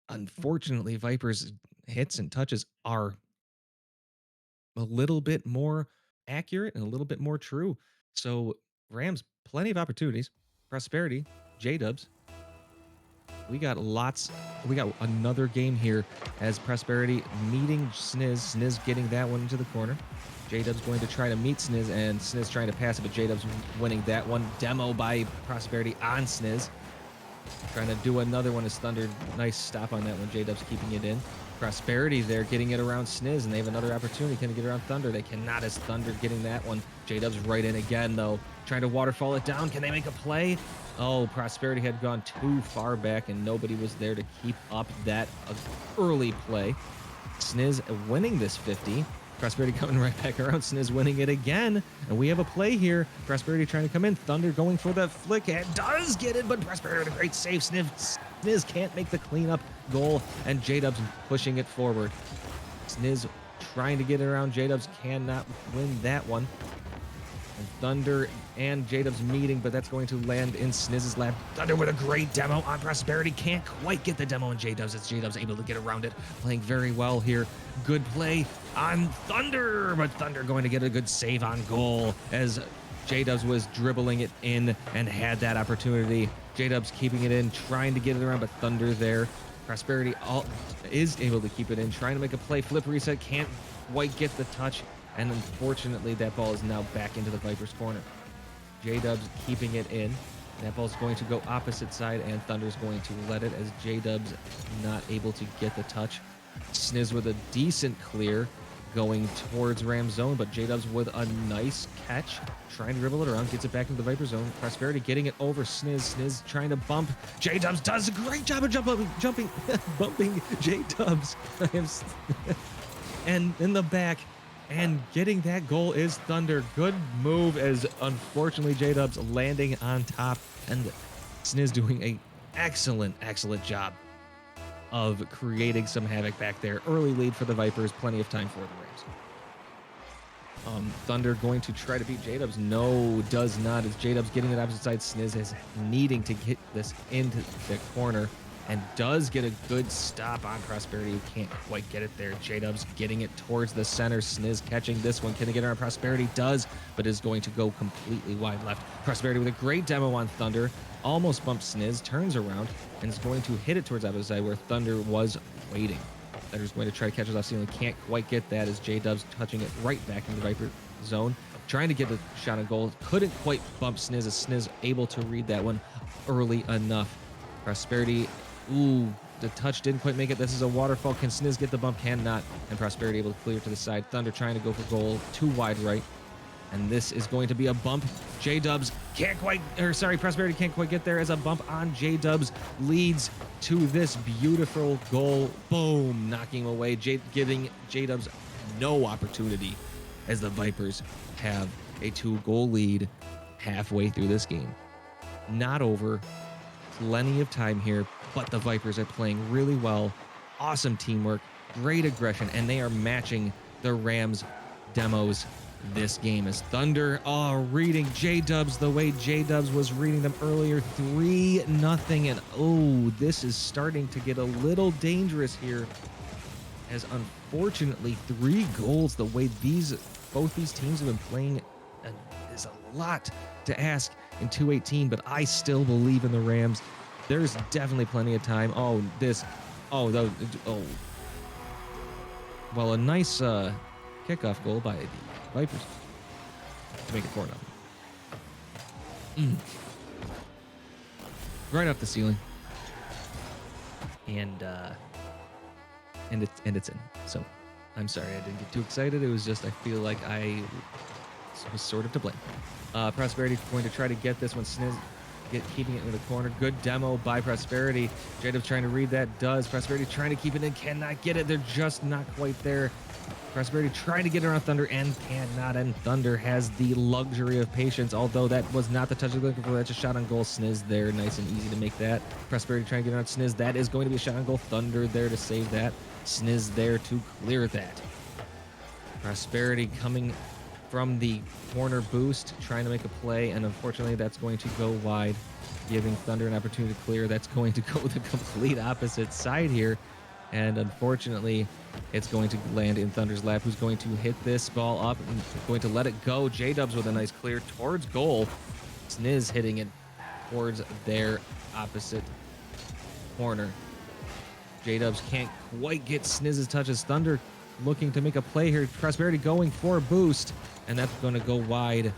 unfortunately, Vipers' hits and touches are a little bit more accurate and a little bit more true. So Rams, plenty of opportunities. Prosperity, J-Dubs. We got another game here as Prosperity meeting Sniz. Sniz getting that one into the corner. J-Dubs going to try to meet Sniz, and Sniz trying to pass it, but J-Dubs winning that one. Demo by Prosperity on Sniz. Trying to do another one as Thunder. Nice stop on that one. J-Dubs keeping it in. Prosperity there getting it around Sniz, and they have another opportunity. Can they get around Thunder? They cannot, as Thunder getting that one. J-Dubs right in again, though. Trying to waterfall it down. Can they make a play? Oh, Prosperity had gone too far back, and nobody was there to keep up that early play. Sniz winning this 50. Prosperity coming right back around. Sniz winning it again. And we have a play here. Prosperity trying to come in. Thunder going for the flick. And does get it, but Prosperity with a great save. Sniz can't make the cleanup goal. And J-Dubs pushing it forward. Sniz trying to get it around. J-Dubs cannot win that one. And Thunder and J-Dubs meeting, but that's going to land in Sniz's lap. Thunder with a great demo on Prosperity. Can't quite get the demo on J-Dubs as J-Dubs able to get around it. Playing very well here. Good play on Thunder, but Thunder going to get a good save on goal as J-Dubs was dribbling it in and had that opportunity. J-Dubs keeping it in, trying to get it around, but Thunder there. Prosperity is able to keep it in, trying to make a play. Flip reset, can't quite get the touch. And unfortunately, that ball is now back into the Vipers' corner. J-Dubs keeping it in. That ball's going to go opposite side, and Thunder's going to let it as J-Dubs not able to get the touch. Sniz with a decent clear going towards Ram zone, but J-Dubs with a nice catch. Trying to dribble it around, gets it back into the Viper zone. Prosperity getting it over Sniz. Sniz trying to bump. J-Dubs does a great job of bumping J-Dubs. And in the back. And getting that goal is Thunder. Good move as unfortunately J-Dubs landing on top, and Sniz doing a excellent job of creating some havoc back there. Early lead for the Vipers, plenty of time for the Rams. Thunder going to try to beat J-Dubs. No, does not, as J-Dubs getting it opposite side. Sniz is needing to get this into the corner. and does get a good stop on Prosperity, who can't quite get it there. J-Dubs getting it towards the center. Sniz catching this one. Can they get it on Prosperity? Does, but is going to go completely wide left. Prosperity with a great demo on Thunder. Almost bumps Sniz, turns around, and is going to hit it towards the opposite side where Thunder was waiting. Thunder's going to try to catch us off ceiling. Can't quite get that as J-Dubs touching it right back into the Viper zone. Trying to get the shot on goal. Couldn't quite bump Sniz as Sniz able to read that one early enough. Prosperity, ooh, the touch didn't quite make it. This is a waterfall. Can Sniz get the bump? Cannot. And Prosperity able to clear to the side. Thunder trying to go for goal. Too wide right. And this is going to be a bump. J-Dubs can't quite, or sorry, Prosperity can't quite get there as a bump on J-Dubs leads to this beautiful goal. Boom, knocking him away, giving J-Dubs no opportunity as the Vipers have a 2-goal lead halfway through this game. Not over, plenty of time here, but the Vipers are playing really well. Awesome teamwork, great aggression, and they are matching the Rams demos this game as Thunder reading J-Dubs the way J-Dubs was reading them earlier. 3-0, and this is starting to get a little dangerous here as unfortunately 3 goals the way both these teams have been playing is a lot to ask in 2:18, but I still believe in the Rams. There's definitely plenty of time. Well, a nice kickoff goal by the Vipers to make it 4-0. Right off the ceiling, and it's in. So I'm sorry I didn't get too excited. It was just I feel like I was sort of to blame. Prosperity going to try to get this one. Sniz keeping it in the corner. Good demo by Prosperity. J-Dubs trying to read that. Does. Prosperity trying to keep it in. Cannot get it. They're just not quite there. Prosperity trying to get around Thunder and cannot, and Thunder has the luxury of patience, although that was not the touch they're looking for. That's a shot on goal. Sniz there, nice and easy to make that. Prosperity trying to get around Sniz. That is going to be a shot on goal. Thunder there to save that. Sniz there to clear that. Prosperity coming from the corner boost, trying to make a play, and unfortunately that's going to go wide, giving Thunder an opportunity to clear. That's going to go the complete opposite side here. And unfortunately, it's going to land in Thunder's lap, who's going to hit this ball up and going to let it go. J-Dubs with a nice clear towards goal. Sniz hitting it towards their opposite corner. J-Dubs can't quite get Sniz's touches. Thunder looking to make a play here. Prosperity going for a boost, and that's going to go wide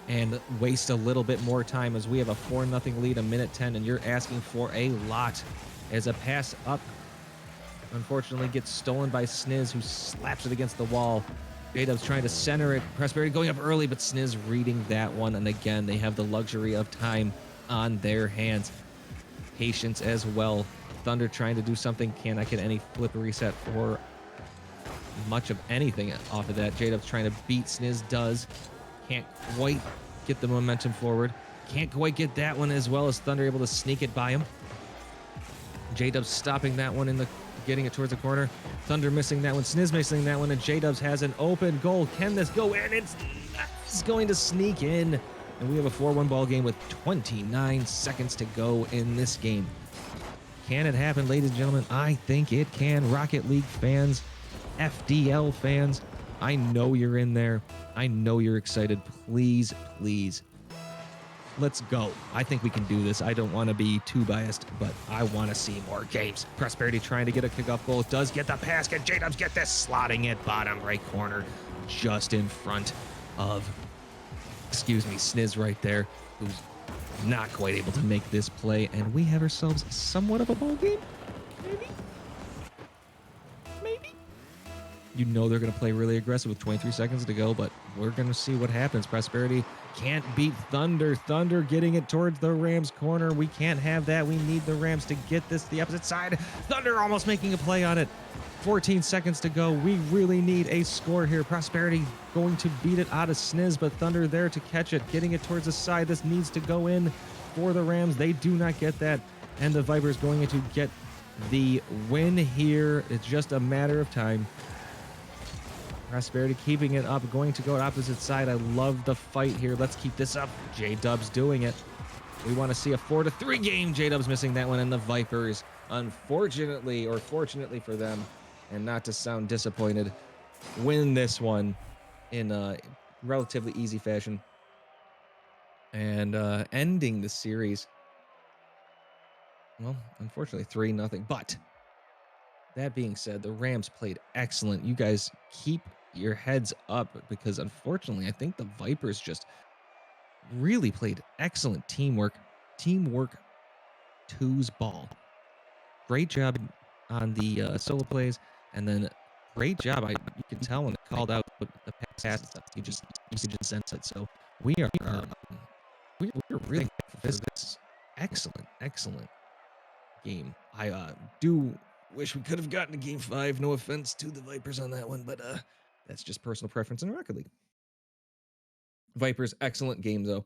and waste a little bit more time as we have a 4-0 lead, a minute 10, and you're asking for a lot as a pass up unfortunately gets stolen by Sniz, who slaps it against the wall. J-Dubs trying to center it. Prosperity going up early, but Sniz reading that one. And again, they have the luxury of time on their hands. Patience as well. Thunder trying to do something. Cannot get any flip reset or much of anything off of that. J-Dubs trying to beat Sniz. Does. Can't quite get the momentum forward. Can't quite get that one, as well as Thunder able to sneak it by him. J-Dubs stopping that one getting it towards the corner. Thunder missing that one. Sniz missing that one, and J-Dubs has an open goal. Can this go? And it's going to sneak in. And we have a 4-1 ball game with 29 seconds to go in this game. Can it happen, ladies and gentlemen? I think it can. Rocket League fans, FDL fans, I know you're in there. I know you're excited. Please, please, let's go. I think we can do this. I don't want to be too biased, but I want to see more games. Prosperity trying to get a kickoff goal. Does get the pass. Can J-Dubs get this? Slotting it bottom right corner, just in front of, Sniz right there, who's not quite able to make this play. And we have ourselves somewhat of a ball game. Maybe. You know they're going to play really aggressive with 23 seconds to go, but we're going to see what happens. Prosperity can't beat Thunder. Thunder getting it towards the Rams corner. We can't have that. We need the Rams to get this to the opposite side. Thunder almost making a play on it. 14 seconds to go. We really need a score here. Prosperity going to beat it out of Sniz, but Thunder there to catch it, getting it towards the side. This needs to go in for the Rams. They do not get that, and the Vipers going to get the win here. It's just a matter of time. Prosperity keeping it up, going to go opposite side. I love the fight here. Let's keep this up. J-Dubs doing it. We want to see a 4-3 game. J-Dubs missing that one, and the Vipers unfortunately, or fortunately for them, and not to sound disappointed, win this one in a relatively easy fashion and ending the series. Well, unfortunately, 3-0. But that being said, the Rams played excellent. You guys keep your heads up because unfortunately, I think the Vipers just really played excellent teamwork. Teamwork two's ball. Great job on the solo plays, and then great job. You can tell when they called out the pass and stuff. You just sense it. So we are we're really thankful for this excellent game. I do wish we could have gotten to game 5. No offense to the Vipers on that one, but that's just personal preference in Rocket League. Vipers, excellent game though.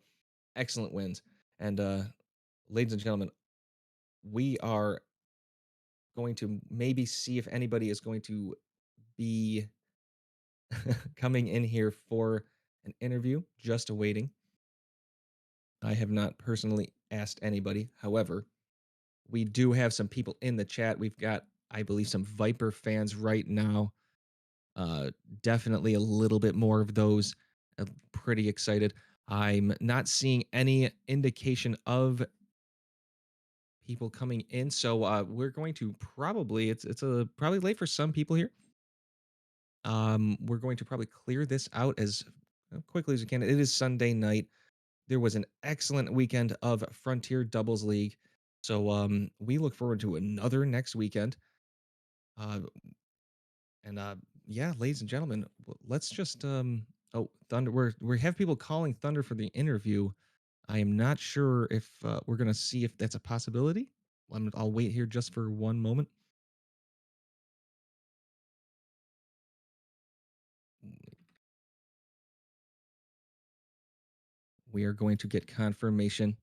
Excellent wins. And ladies and gentlemen, we are going to maybe see if anybody is going to be coming in here for an interview. Just awaiting. I have not personally asked anybody. However, we do have some people in the chat. We've got, I believe, some Viper fans right now. Definitely a little bit more of those. Pretty excited. I'm not seeing any indication of people coming in, so we're going to probably it's probably late for some people here. We're going to probably clear this out as quickly as we can. It is Sunday night. There was an excellent weekend of Frontier Doubles League, so we look forward to another next weekend. Yeah, ladies and gentlemen, let's just oh, Thunder, we have people calling Thunder for the interview. I am not sure if we're gonna see if that's a possibility. I'll wait here just for one moment. We are going to get confirmation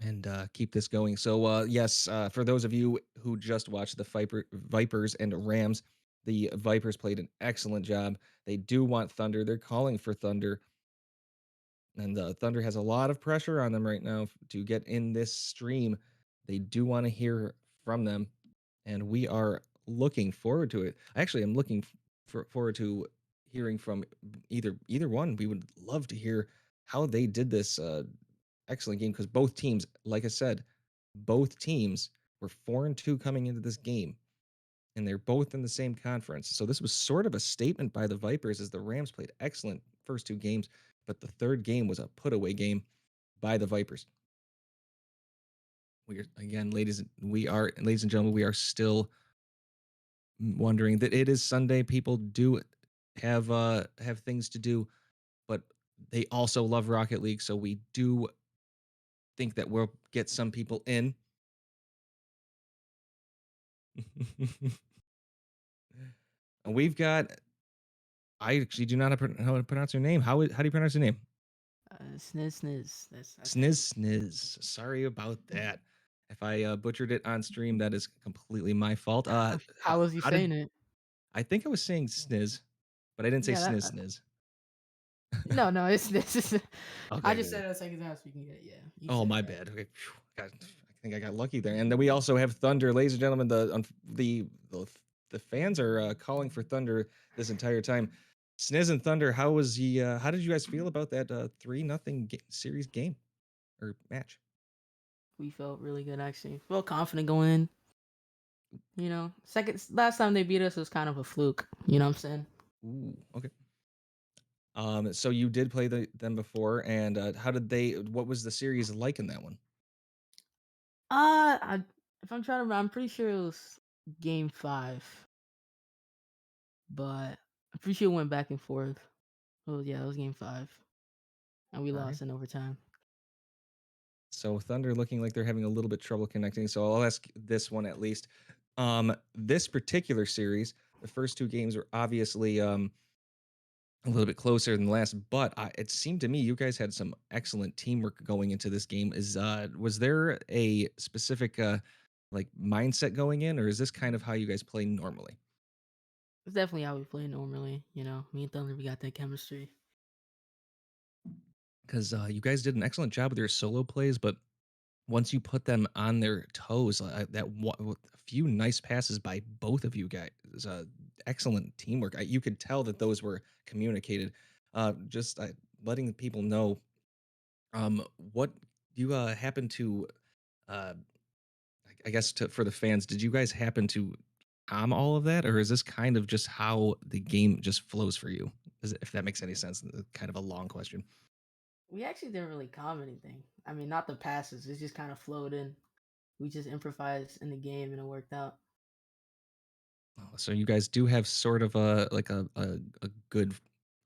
and keep this going. So yes, for those of you who just watched the Vipers and Rams, the Vipers played an excellent job. They do want Thunder. They're calling for Thunder. And Thunder has a lot of pressure on them right now to get in this stream. They do want to hear from them, and we are looking forward to it. Actually, I'm looking forward to hearing from either one. We would love to hear how they did this excellent game because both teams, like I said, both teams were 4-2 coming into this game, and they're both in the same conference. So this was sort of a statement by the Vipers as the Rams played excellent first 2 games, but the third game was a put-away game by the Vipers. We are again, ladies and gentlemen, we are still wondering that it is Sunday. People do have things to do, but they also love Rocket League, so we do think that we'll get some people in. And we've got. I actually do not know how to pronounce your name. How do you pronounce your name? Sniz. That's Sniz. Sorry about that. If I butchered it on stream, that is completely my fault. how was you saying it? I think I was saying sniz, but I didn't say Yeah, sniz. No, it's this. Okay, I just okay. said it a second time so you can get it. Yeah. you Oh, said my it right. bad. Okay, I think I got lucky there. And then we also have Thunder, ladies and gentlemen. The fans are calling for Thunder this entire time. Sniz and Thunder, how did you guys feel about that 3-0 series game or match? We felt really good actually. Felt confident going in. You know, last time they beat us was kind of a fluke. You know what I'm saying? Ooh, okay. So you did play them before, and what was the series like in that one? If I'm trying to remember, I'm pretty sure it was game 5, but I'm pretty sure it went back and forth. Oh yeah, it was game 5, and we Alright. lost in overtime. So Thunder looking like they're having a little bit trouble connecting. So I'll ask this one at least. This particular series, the first 2 games were obviously a little bit closer than the last, but it seemed to me you guys had some excellent teamwork going into this game. Was there a specific like mindset going in, or is this kind of how you guys play normally? It's definitely how we play normally. You know, me and Thunder, we got that chemistry. Because you guys did an excellent job with your solo plays, but once you put them on their toes, a few nice passes by both of you guys, excellent teamwork. You could tell that those were communicated. Just letting people know. What do you happen to? Uh, I guess for the fans, did you guys happen to all of that, or is this kind of just how the game just flows for you? If that makes any sense, kind of a long question. We actually didn't really calm anything. I mean, not the passes. It just kind of flowed in. We just improvised in the game and it worked out. Oh, so you guys do have sort of a good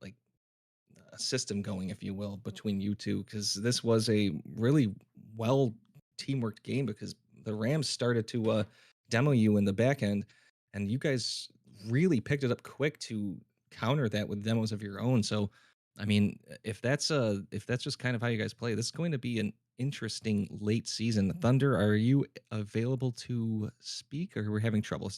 like a system going, if you will, between you two, because this was a really well teamwork game because the Rams started to demo you in the back end, and you guys really picked it up quick to counter that with demos of your own. So, I mean, if that's just kind of how you guys play, this is going to be an interesting late season. Thunder, are you available to speak, or we're having trouble?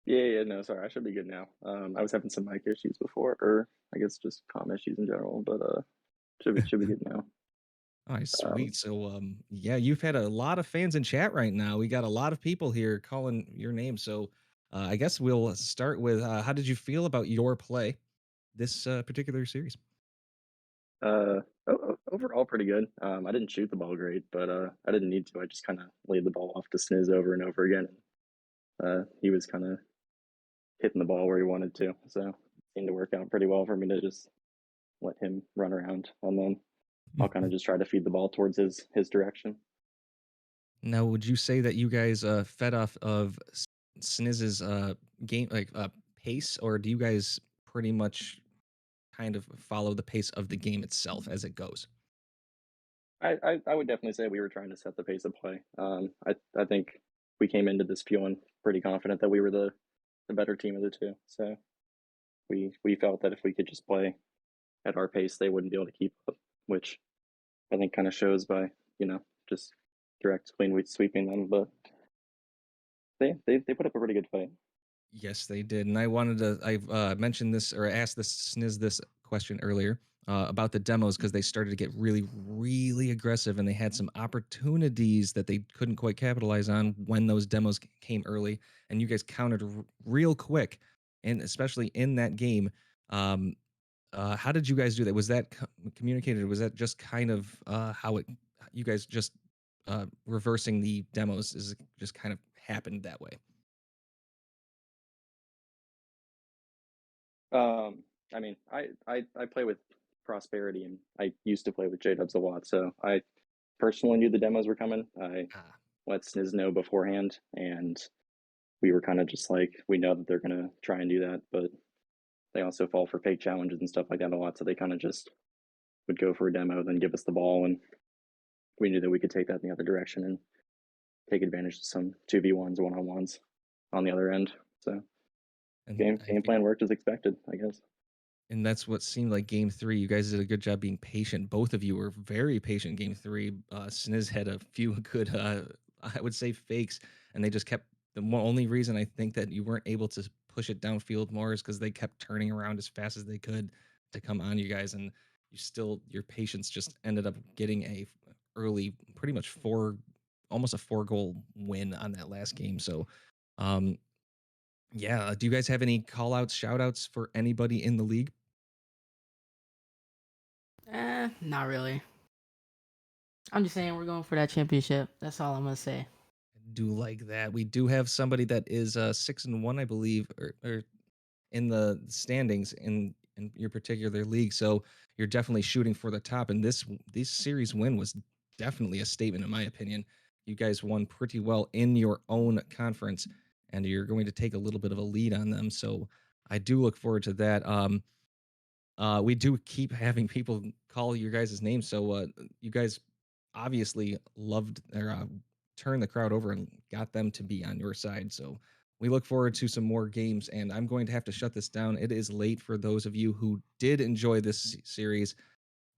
Yeah, no, sorry, I should be good now. I was having some mic issues before, or I guess just comm issues in general, but should be good now. All right, Um, sweet. So, yeah, you've had a lot of fans in chat right now. We got a lot of people here calling your name. So, I guess we'll start with how did you feel about your play this particular series? Overall pretty good. I didn't shoot the ball great, but I didn't need to. I just kind of laid the ball off to Sniz over and over again. He was kind of hitting the ball where he wanted to, so it seemed to work out pretty well for me to just let him run around, and then I'll kind of just try to feed the ball towards his direction. Now, would you say that you guys fed off of Sniz's game pace, or do you guys pretty much kind of follow the pace of the game itself as it goes? I would definitely say we were trying to set the pace of play. I think we came into this feeling pretty confident that we were the better team of the two. So we felt that if we could just play at our pace, they wouldn't be able to keep up, which I think kind of shows by just direct clean sweeping them. But they put up a pretty good fight. Yes, they did. And I've mentioned this or asked this Sniz this question earlier about the demos because they started to get really, really aggressive and they had some opportunities that they couldn't quite capitalize on when those demos came early. And you guys countered real quick, and especially in that game. Um, how did you guys do that? Was that communicated? Or was that just kind of how you guys just reversing the demos is just kind of happened that way? I mean, I play with Prosperity, and I used to play with J-Dubs a lot, so I personally knew the demos were coming. I Ah. let Sniz know beforehand, and we were kind of just like, we know that they're gonna try and do that, but they also fall for fake challenges and stuff like that a lot, so they kind of just would go for a demo, then give us the ball, and we knew that we could take that in the other direction and take advantage of some 2v1s, one-on-ones on the other end. So And game plan worked as expected, I guess. And that's what seemed like game three. You guys did a good job being patient. Both of you were very patient game three. Sniz had a few good, I would say, fakes, and they just kept. Only reason I think that you weren't able to push it downfield more is because they kept turning around as fast as they could to come on you guys, and your patience just ended up getting a early, pretty much almost a 4-goal win on that last game. So, um, yeah. Do you guys have any call outs, shout outs for anybody in the league? Not really. I'm just saying we're going for that championship. That's all I'm gonna say. Do like that. We do have somebody that is 6-1, I believe, or in the standings in your particular league. So you're definitely shooting for the top. And this series win was definitely a statement, in my opinion. You guys won pretty well in your own conference, and you're going to take a little bit of a lead on them. So I do look forward to that. We do keep having people call your guys' names. So you guys obviously loved or turned the crowd over and got them to be on your side. So we look forward to some more games. And I'm going to have to shut this down. It is late for those of you who did enjoy this series.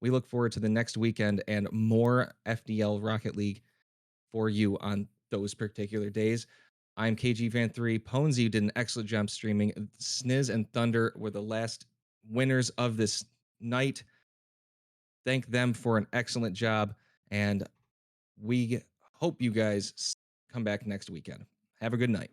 We look forward to the next weekend and more FDL Rocket League for you on those particular days. I'm KG Fan 3. Ponzi did an excellent job streaming. Sniz and Thunder were the last winners of this night. Thank them for an excellent job. And we hope you guys come back next weekend. Have a good night.